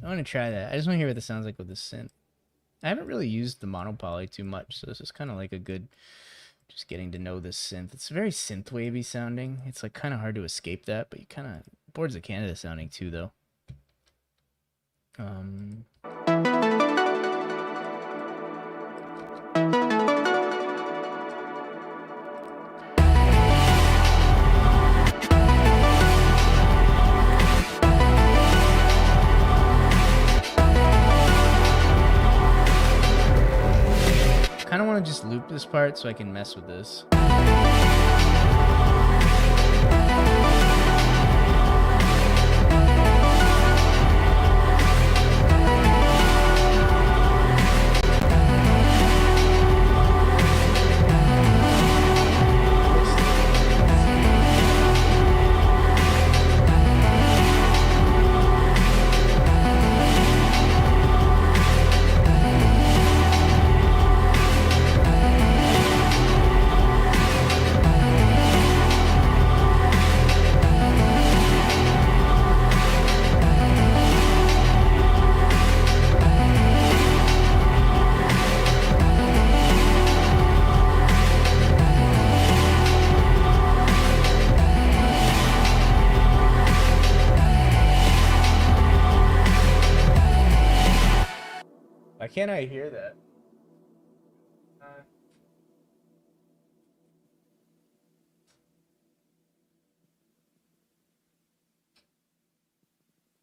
I want to try that. I just want to hear what this sounds like with the synth. I haven't really used the monopoly too much, so this is kind of like a good just getting to know this synth. It's very synth wavy sounding. It's like kind of hard to escape that, but you kind of Boards of Canada sounding too though. I kind of want to just loop this part so I can mess with this. Why can't I hear that?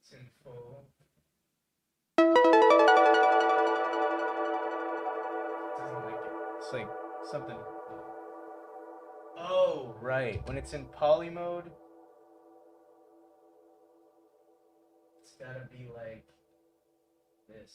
It's in full. Doesn't like it. It's like something. Oh, right. When it's in poly mode, it's gotta be like this.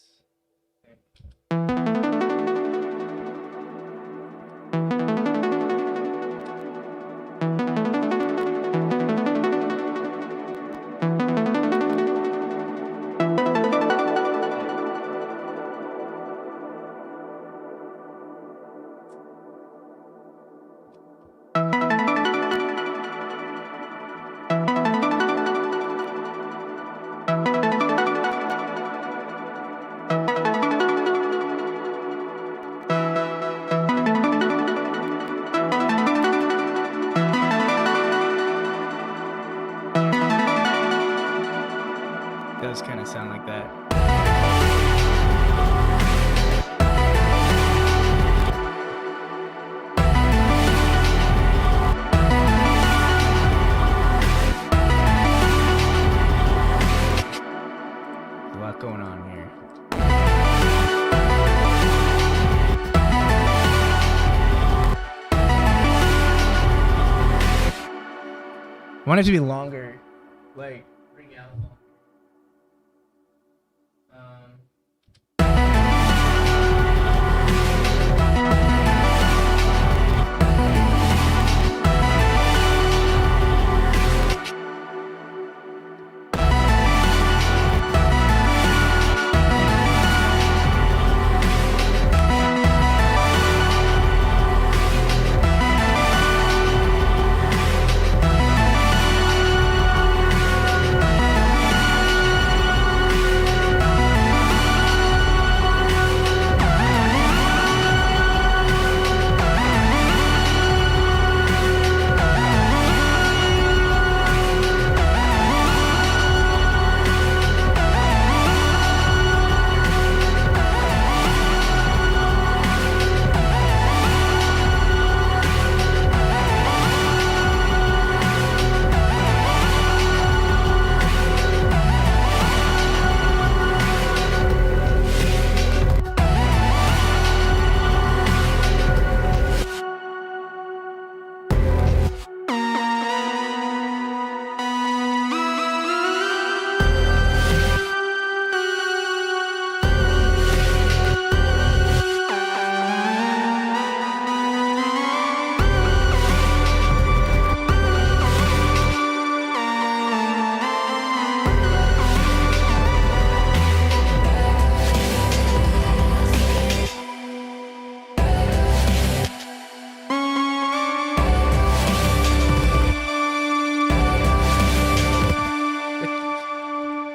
Does kind of sound like that. A lot going on here. I want it to be longer, like bring out longer.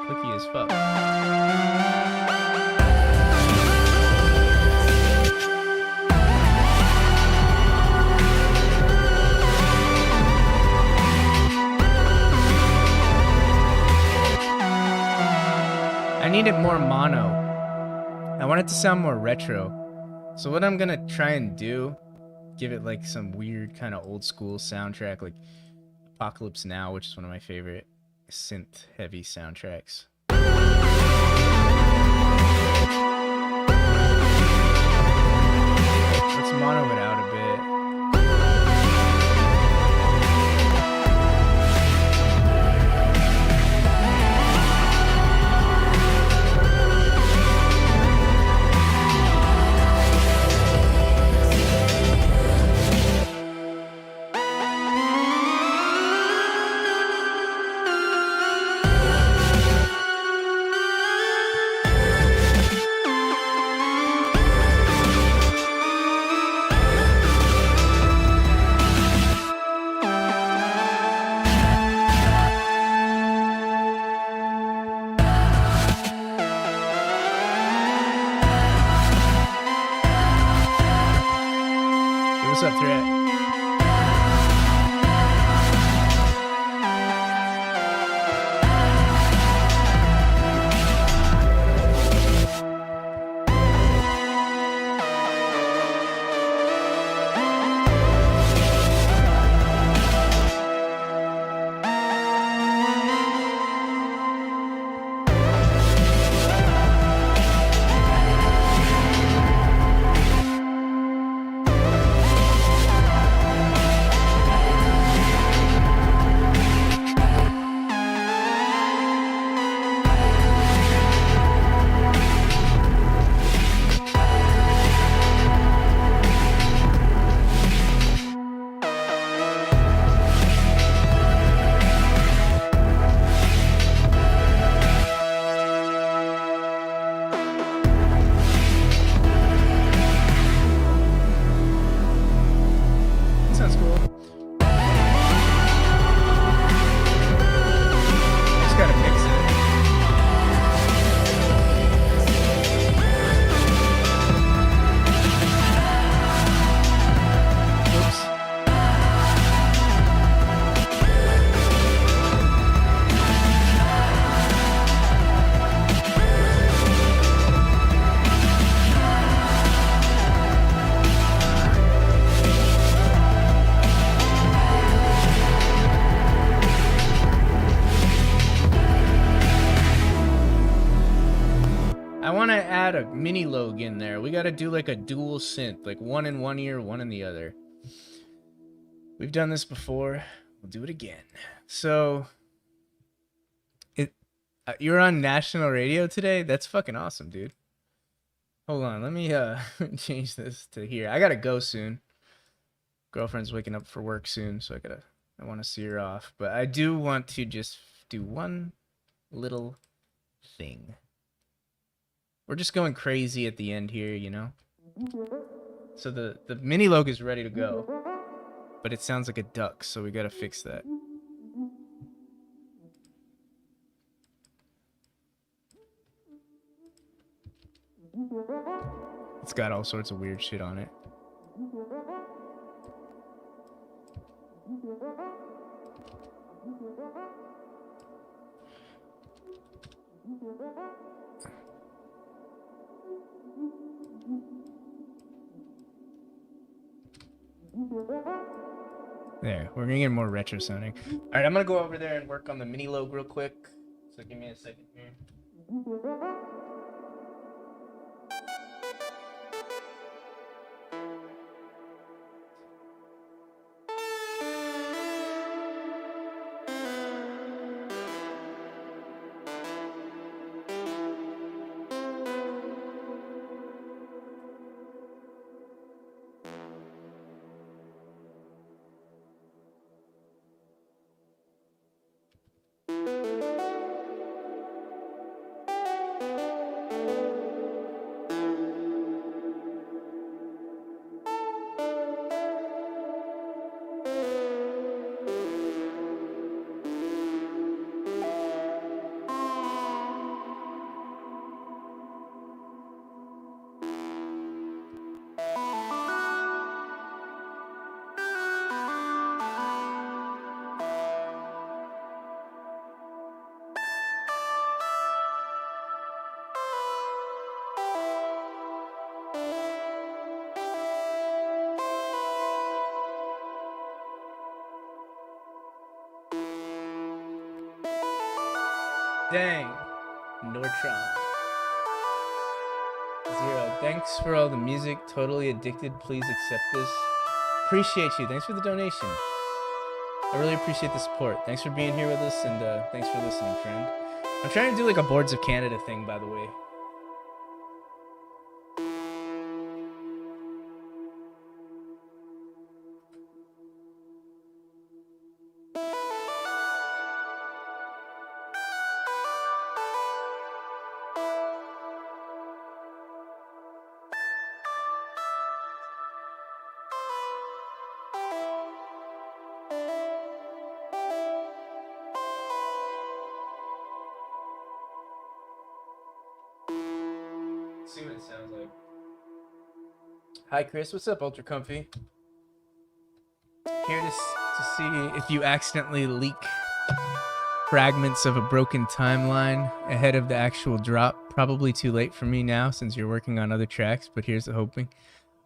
Clicky as fuck. I needed more mono. I want it to sound more retro. So what I'm gonna try and do, give it like some weird kind of old school soundtrack, like Apocalypse Now, which is one of my favorite synth heavy soundtracks. Let's mono it out a bit. What's up, Threat? want to add a mini log in there. We got to do like a dual synth, like one in one ear, one in the other. We've done this before. We'll do it again. So, you're on national radio today? That's fucking awesome, dude. Hold on, let me change this to here. I gotta go soon. Girlfriend's waking up for work soon, so I want to see her off. But I do want to just do one little thing. We're just going crazy at the end here, you know? So the mini log is ready to go. But it sounds like a duck, so we gotta fix that. It's got all sorts of weird shit on it. There, we're gonna get more retro sounding. All right, I'm gonna go over there and work on the mini log real quick. So give me a second here. Dang. Nortron. Zero. Thanks for all the music. Totally addicted. Please accept this. Appreciate you. Thanks for the donation. I really appreciate the support. Thanks for being here with us, and thanks for listening, friend. I'm trying to do like a Boards of Canada thing, by the way. See what it sounds like. Hi Chris, what's up, Ultra Comfy? Here to see if you accidentally leak fragments of a broken timeline ahead of the actual drop. Probably too late for me now since you're working on other tracks, but here's the hoping.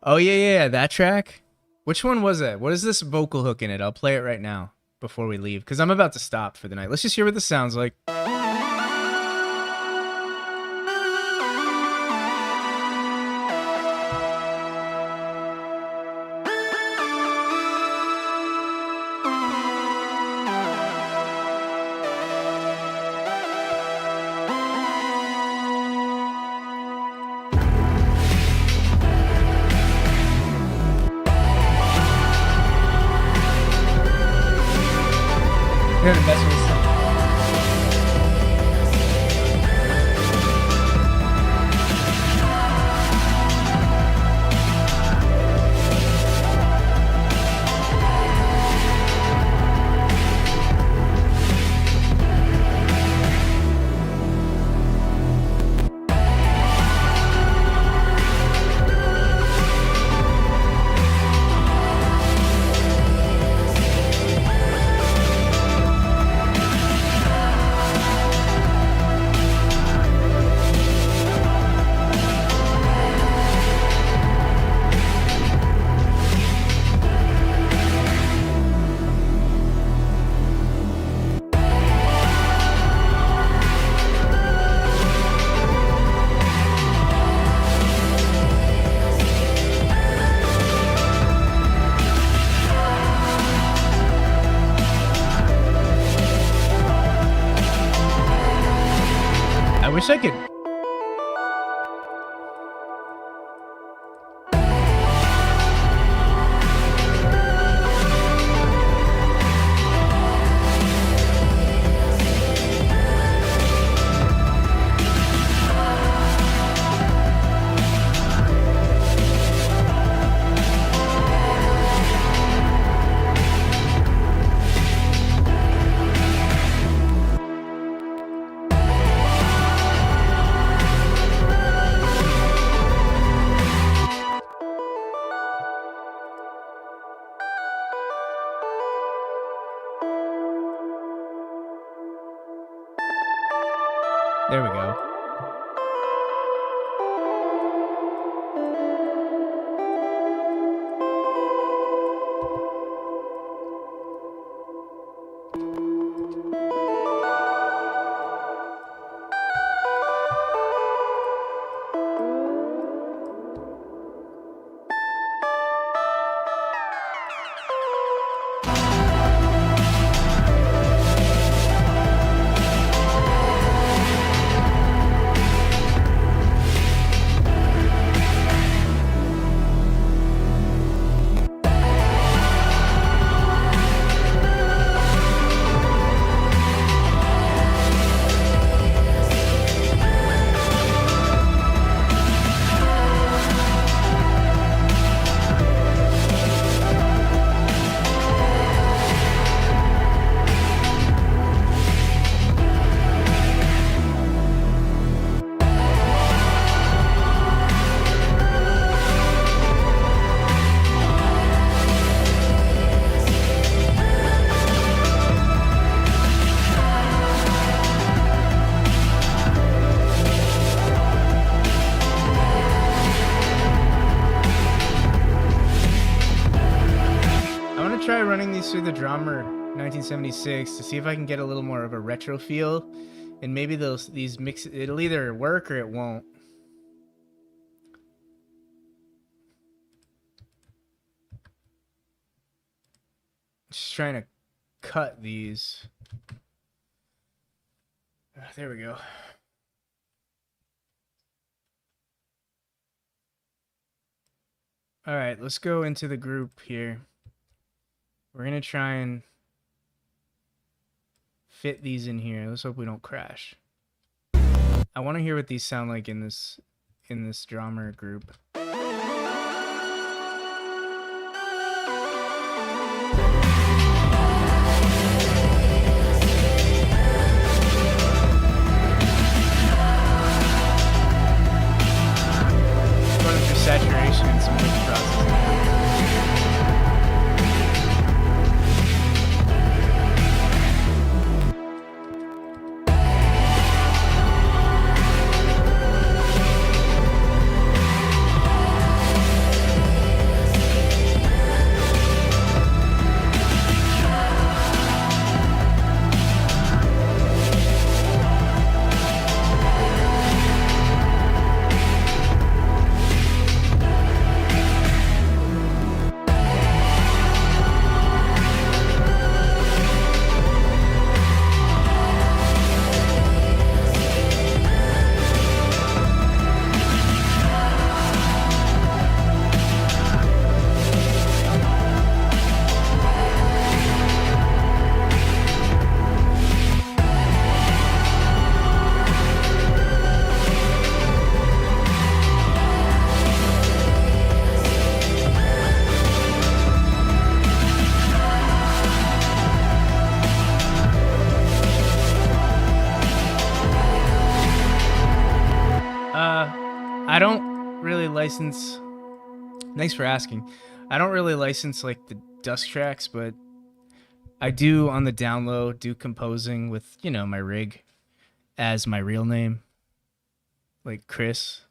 Oh yeah, that track? Which one was that? What is this vocal hook in it? I'll play it right now before we leave, because I'm about to stop for the night. Let's just hear what this sounds like. Here, mess with this. wish I could. There we go. Try running these through the Drummer 1976 to see if I can get a little more of a retro feel, and maybe these mix, it'll either work or it won't. Just trying to cut these. There we go. All right, let's go into the group here. We're going to try and fit these in here. Let's hope we don't crash. I want to hear what these sound like in this drummer group. Going through saturation and some pitch processing. I don't really license. Thanks for asking. I don't really license like the dust tracks, but I do on the download do composing with, you know, my rig as my real name, like Chris.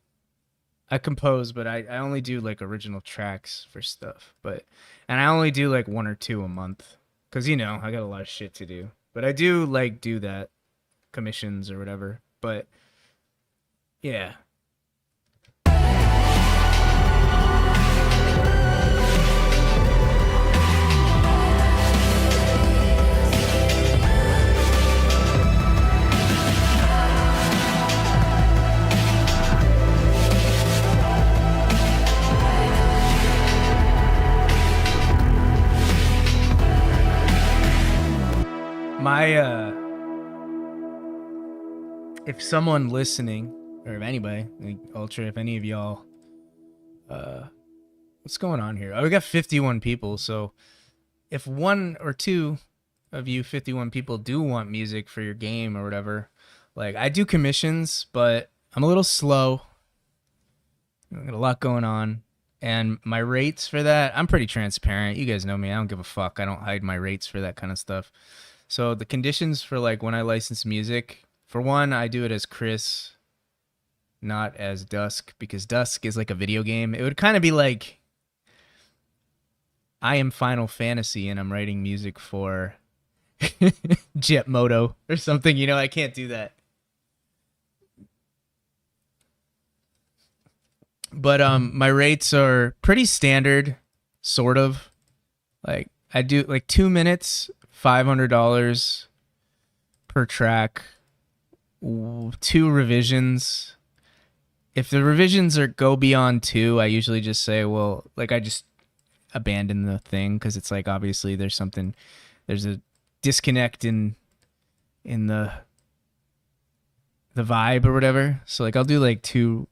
I compose, but I only do like original tracks for stuff. And I only do like 1 or 2 a month, cause you know I got a lot of shit to do. But I do like do that, commissions or whatever. But yeah. if someone listening, or if anybody, like Ultra, if any of y'all, what's going on here? Oh, we got 51 people. So if one or two of you 51 people do want music for your game or whatever, like I do commissions, but I'm a little slow. I got a lot going on. And my rates for that, I'm pretty transparent. You guys know me. I don't give a fuck. I don't hide my rates for that kind of stuff. So the conditions for like when I license music, for one, I do it as Chris, not as Dusk, because Dusk is like a video game. It would kind of be like I am Final Fantasy and I'm writing music for Jet Moto or something. You know, I can't do that. But my rates are pretty standard, sort of. Like I do like 2 minutes, $500 per track, 2 revisions. If the revisions go beyond 2, I usually just say, well, like I just abandon the thing because it's like obviously there's a disconnect in the vibe or whatever. So like I'll do like 2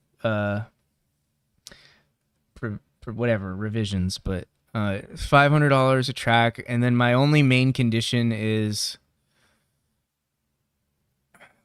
for whatever revisions, but $500 a track. And then my only main condition is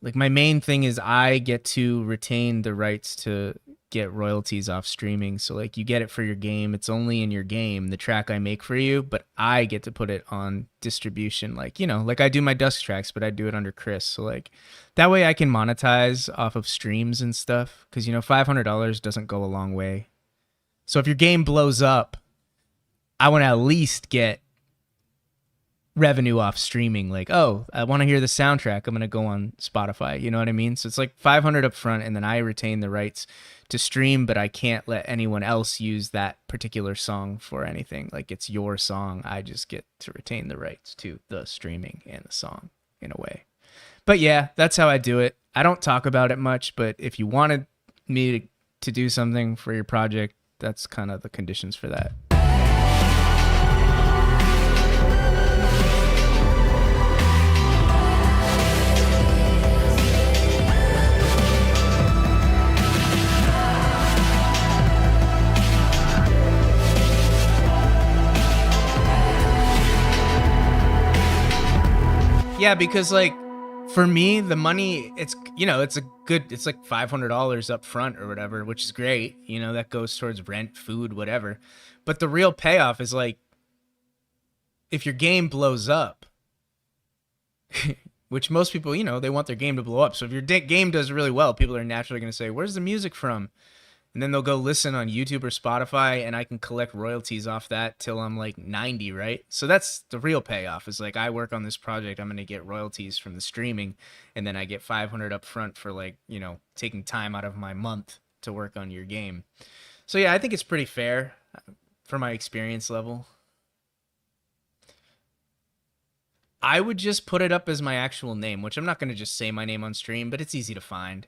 like my main thing is I get to retain the rights to get royalties off streaming. So like you get it for your game. It's only in your game, the track I make for you, but I get to put it on distribution. Like, you know, like I do my Dusk tracks, but I do it under Chris. So like that way I can monetize off of streams and stuff. Cause you know, $500 doesn't go a long way. So if your game blows up, I want to at least get revenue off streaming. Like, oh, I want to hear the soundtrack. I'm going to go on Spotify. You know what I mean? So it's like $500 up front, and then I retain the rights to stream, but I can't let anyone else use that particular song for anything. Like it's your song. I just get to retain the rights to the streaming and the song in a way. But yeah, that's how I do it. I don't talk about it much, but if you wanted me to do something for your project, that's kind of the conditions for that. Yeah, because like for me, the money, it's, you know, it's like $500 up front or whatever, which is great. You know, that goes towards rent, food, whatever. But the real payoff is like, if your game blows up, which most people, you know, they want their game to blow up. So if your game does really well, people are naturally going to say, where's the music from? And then they'll go listen on YouTube or Spotify, and I can collect royalties off that till I'm like 90, right? So that's the real payoff, is like I work on this project, I'm going to get royalties from the streaming, and then I get $500 up front for like, you know, taking time out of my month to work on your game. So yeah, I think it's pretty fair for my experience level. I would just put it up as my actual name, which I'm not going to just say my name on stream, but it's easy to find.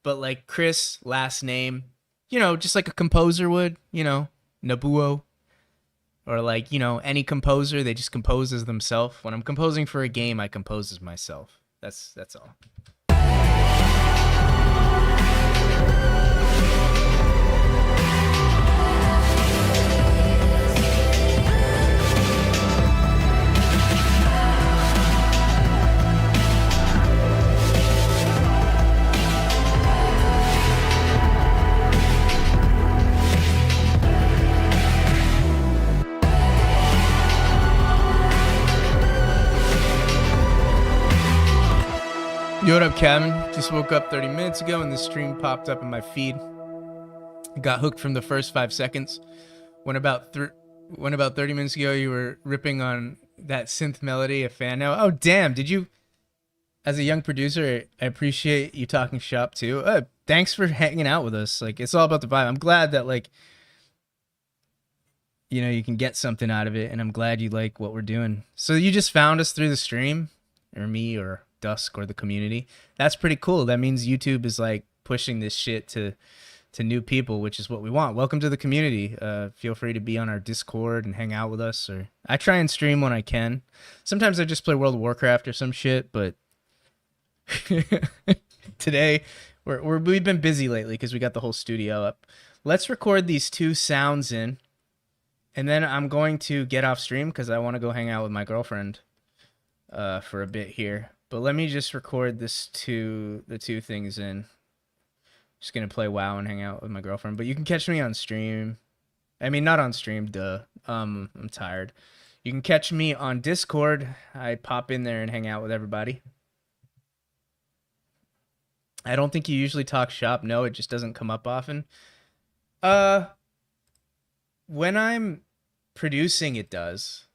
But like Chris, last name, you know, just like a composer would, you know, Nabuo, or like, you know, any composer, they just compose as themselves. When I'm composing for a game, I compose as myself. That's all. Yo, what up, Kevin? Just woke up 30 minutes ago and the stream popped up in my feed. Got hooked from the first 5 seconds. When about 30 minutes ago you were ripping on that synth melody, a fan now. Oh, damn. Did you, as a young producer, I appreciate you talking shop too. Thanks for hanging out with us. Like, it's all about the vibe. I'm glad that, like, you know, you can get something out of it, and I'm glad you like what we're doing. So you just found us through the stream, or me, or Dusk, or the community. That's pretty cool. That means YouTube is like pushing this shit to new people, which is what we want. Welcome to the community. Feel free to be on our Discord and hang out with us. Or I try and stream when I can. Sometimes I just play World of Warcraft or some shit, but Today, we've been busy lately because we got the whole studio up. Let's record these two sounds in, and then I'm going to get off stream because I want to go hang out with my girlfriend for a bit here. But let me just record the two things in. Just gonna play WoW and hang out with my girlfriend. But you can catch me on stream. I mean, not on stream, duh. I'm tired. You can catch me on Discord. I pop in there and hang out with everybody. I don't think you usually talk shop. No, it just doesn't come up often. Uh, when I'm producing, it does.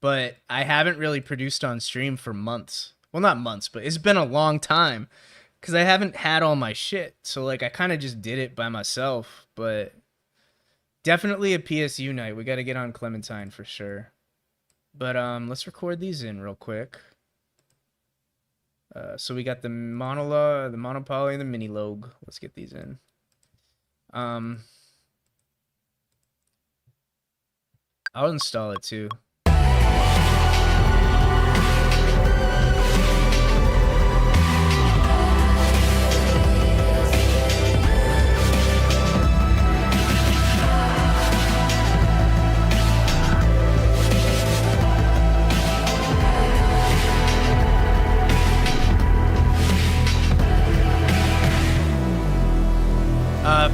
But I haven't really produced on stream for months. Well, not months, but it's been a long time because I haven't had all my shit. So like I kind of just did it by myself, but definitely a PSU night. We got to get on Clementine for sure. But let's record these in real quick. So we got the monologue, the monopoly, and the mini log. Let's get these in. I'll install it too.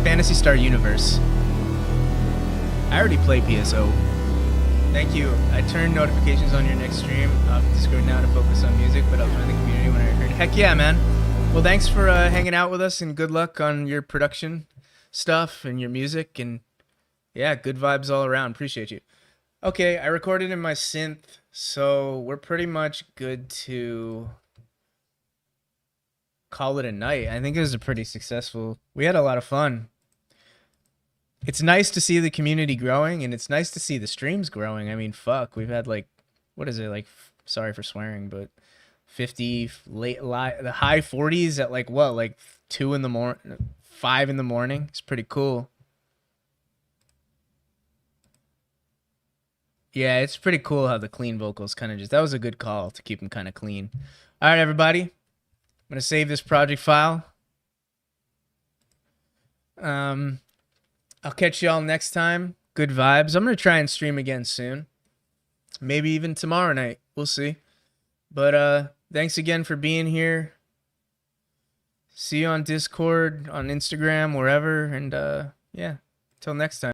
Phantasy Star Universe. I already play PSO. Thank you. I turned notifications on your next stream off Discord now to focus on music, but I'll join the community when I heard. Heck yeah, man. Well, thanks for hanging out with us, and good luck on your production stuff and your music, and yeah, good vibes all around. Appreciate you. Okay, I recorded in my synth, so we're pretty much good to call it a night. I think it was a pretty successful. We had a lot of fun. It's nice to see the community growing, and it's nice to see the streams growing. I mean, fuck, we've had like, what is it, like, sorry for swearing, but 50 the high 40s at like what, like 2 in the morning, 5 in the morning. It's pretty cool. Yeah, it's pretty cool how the clean vocals kind of just, that was a good call to keep them kind of clean. All right, everybody, I'm gonna save this project file. I'll catch y'all next time. Good vibes. I'm going to try and stream again soon. Maybe even tomorrow night. We'll see. But thanks again for being here. See you on Discord, on Instagram, wherever. And yeah, till next time.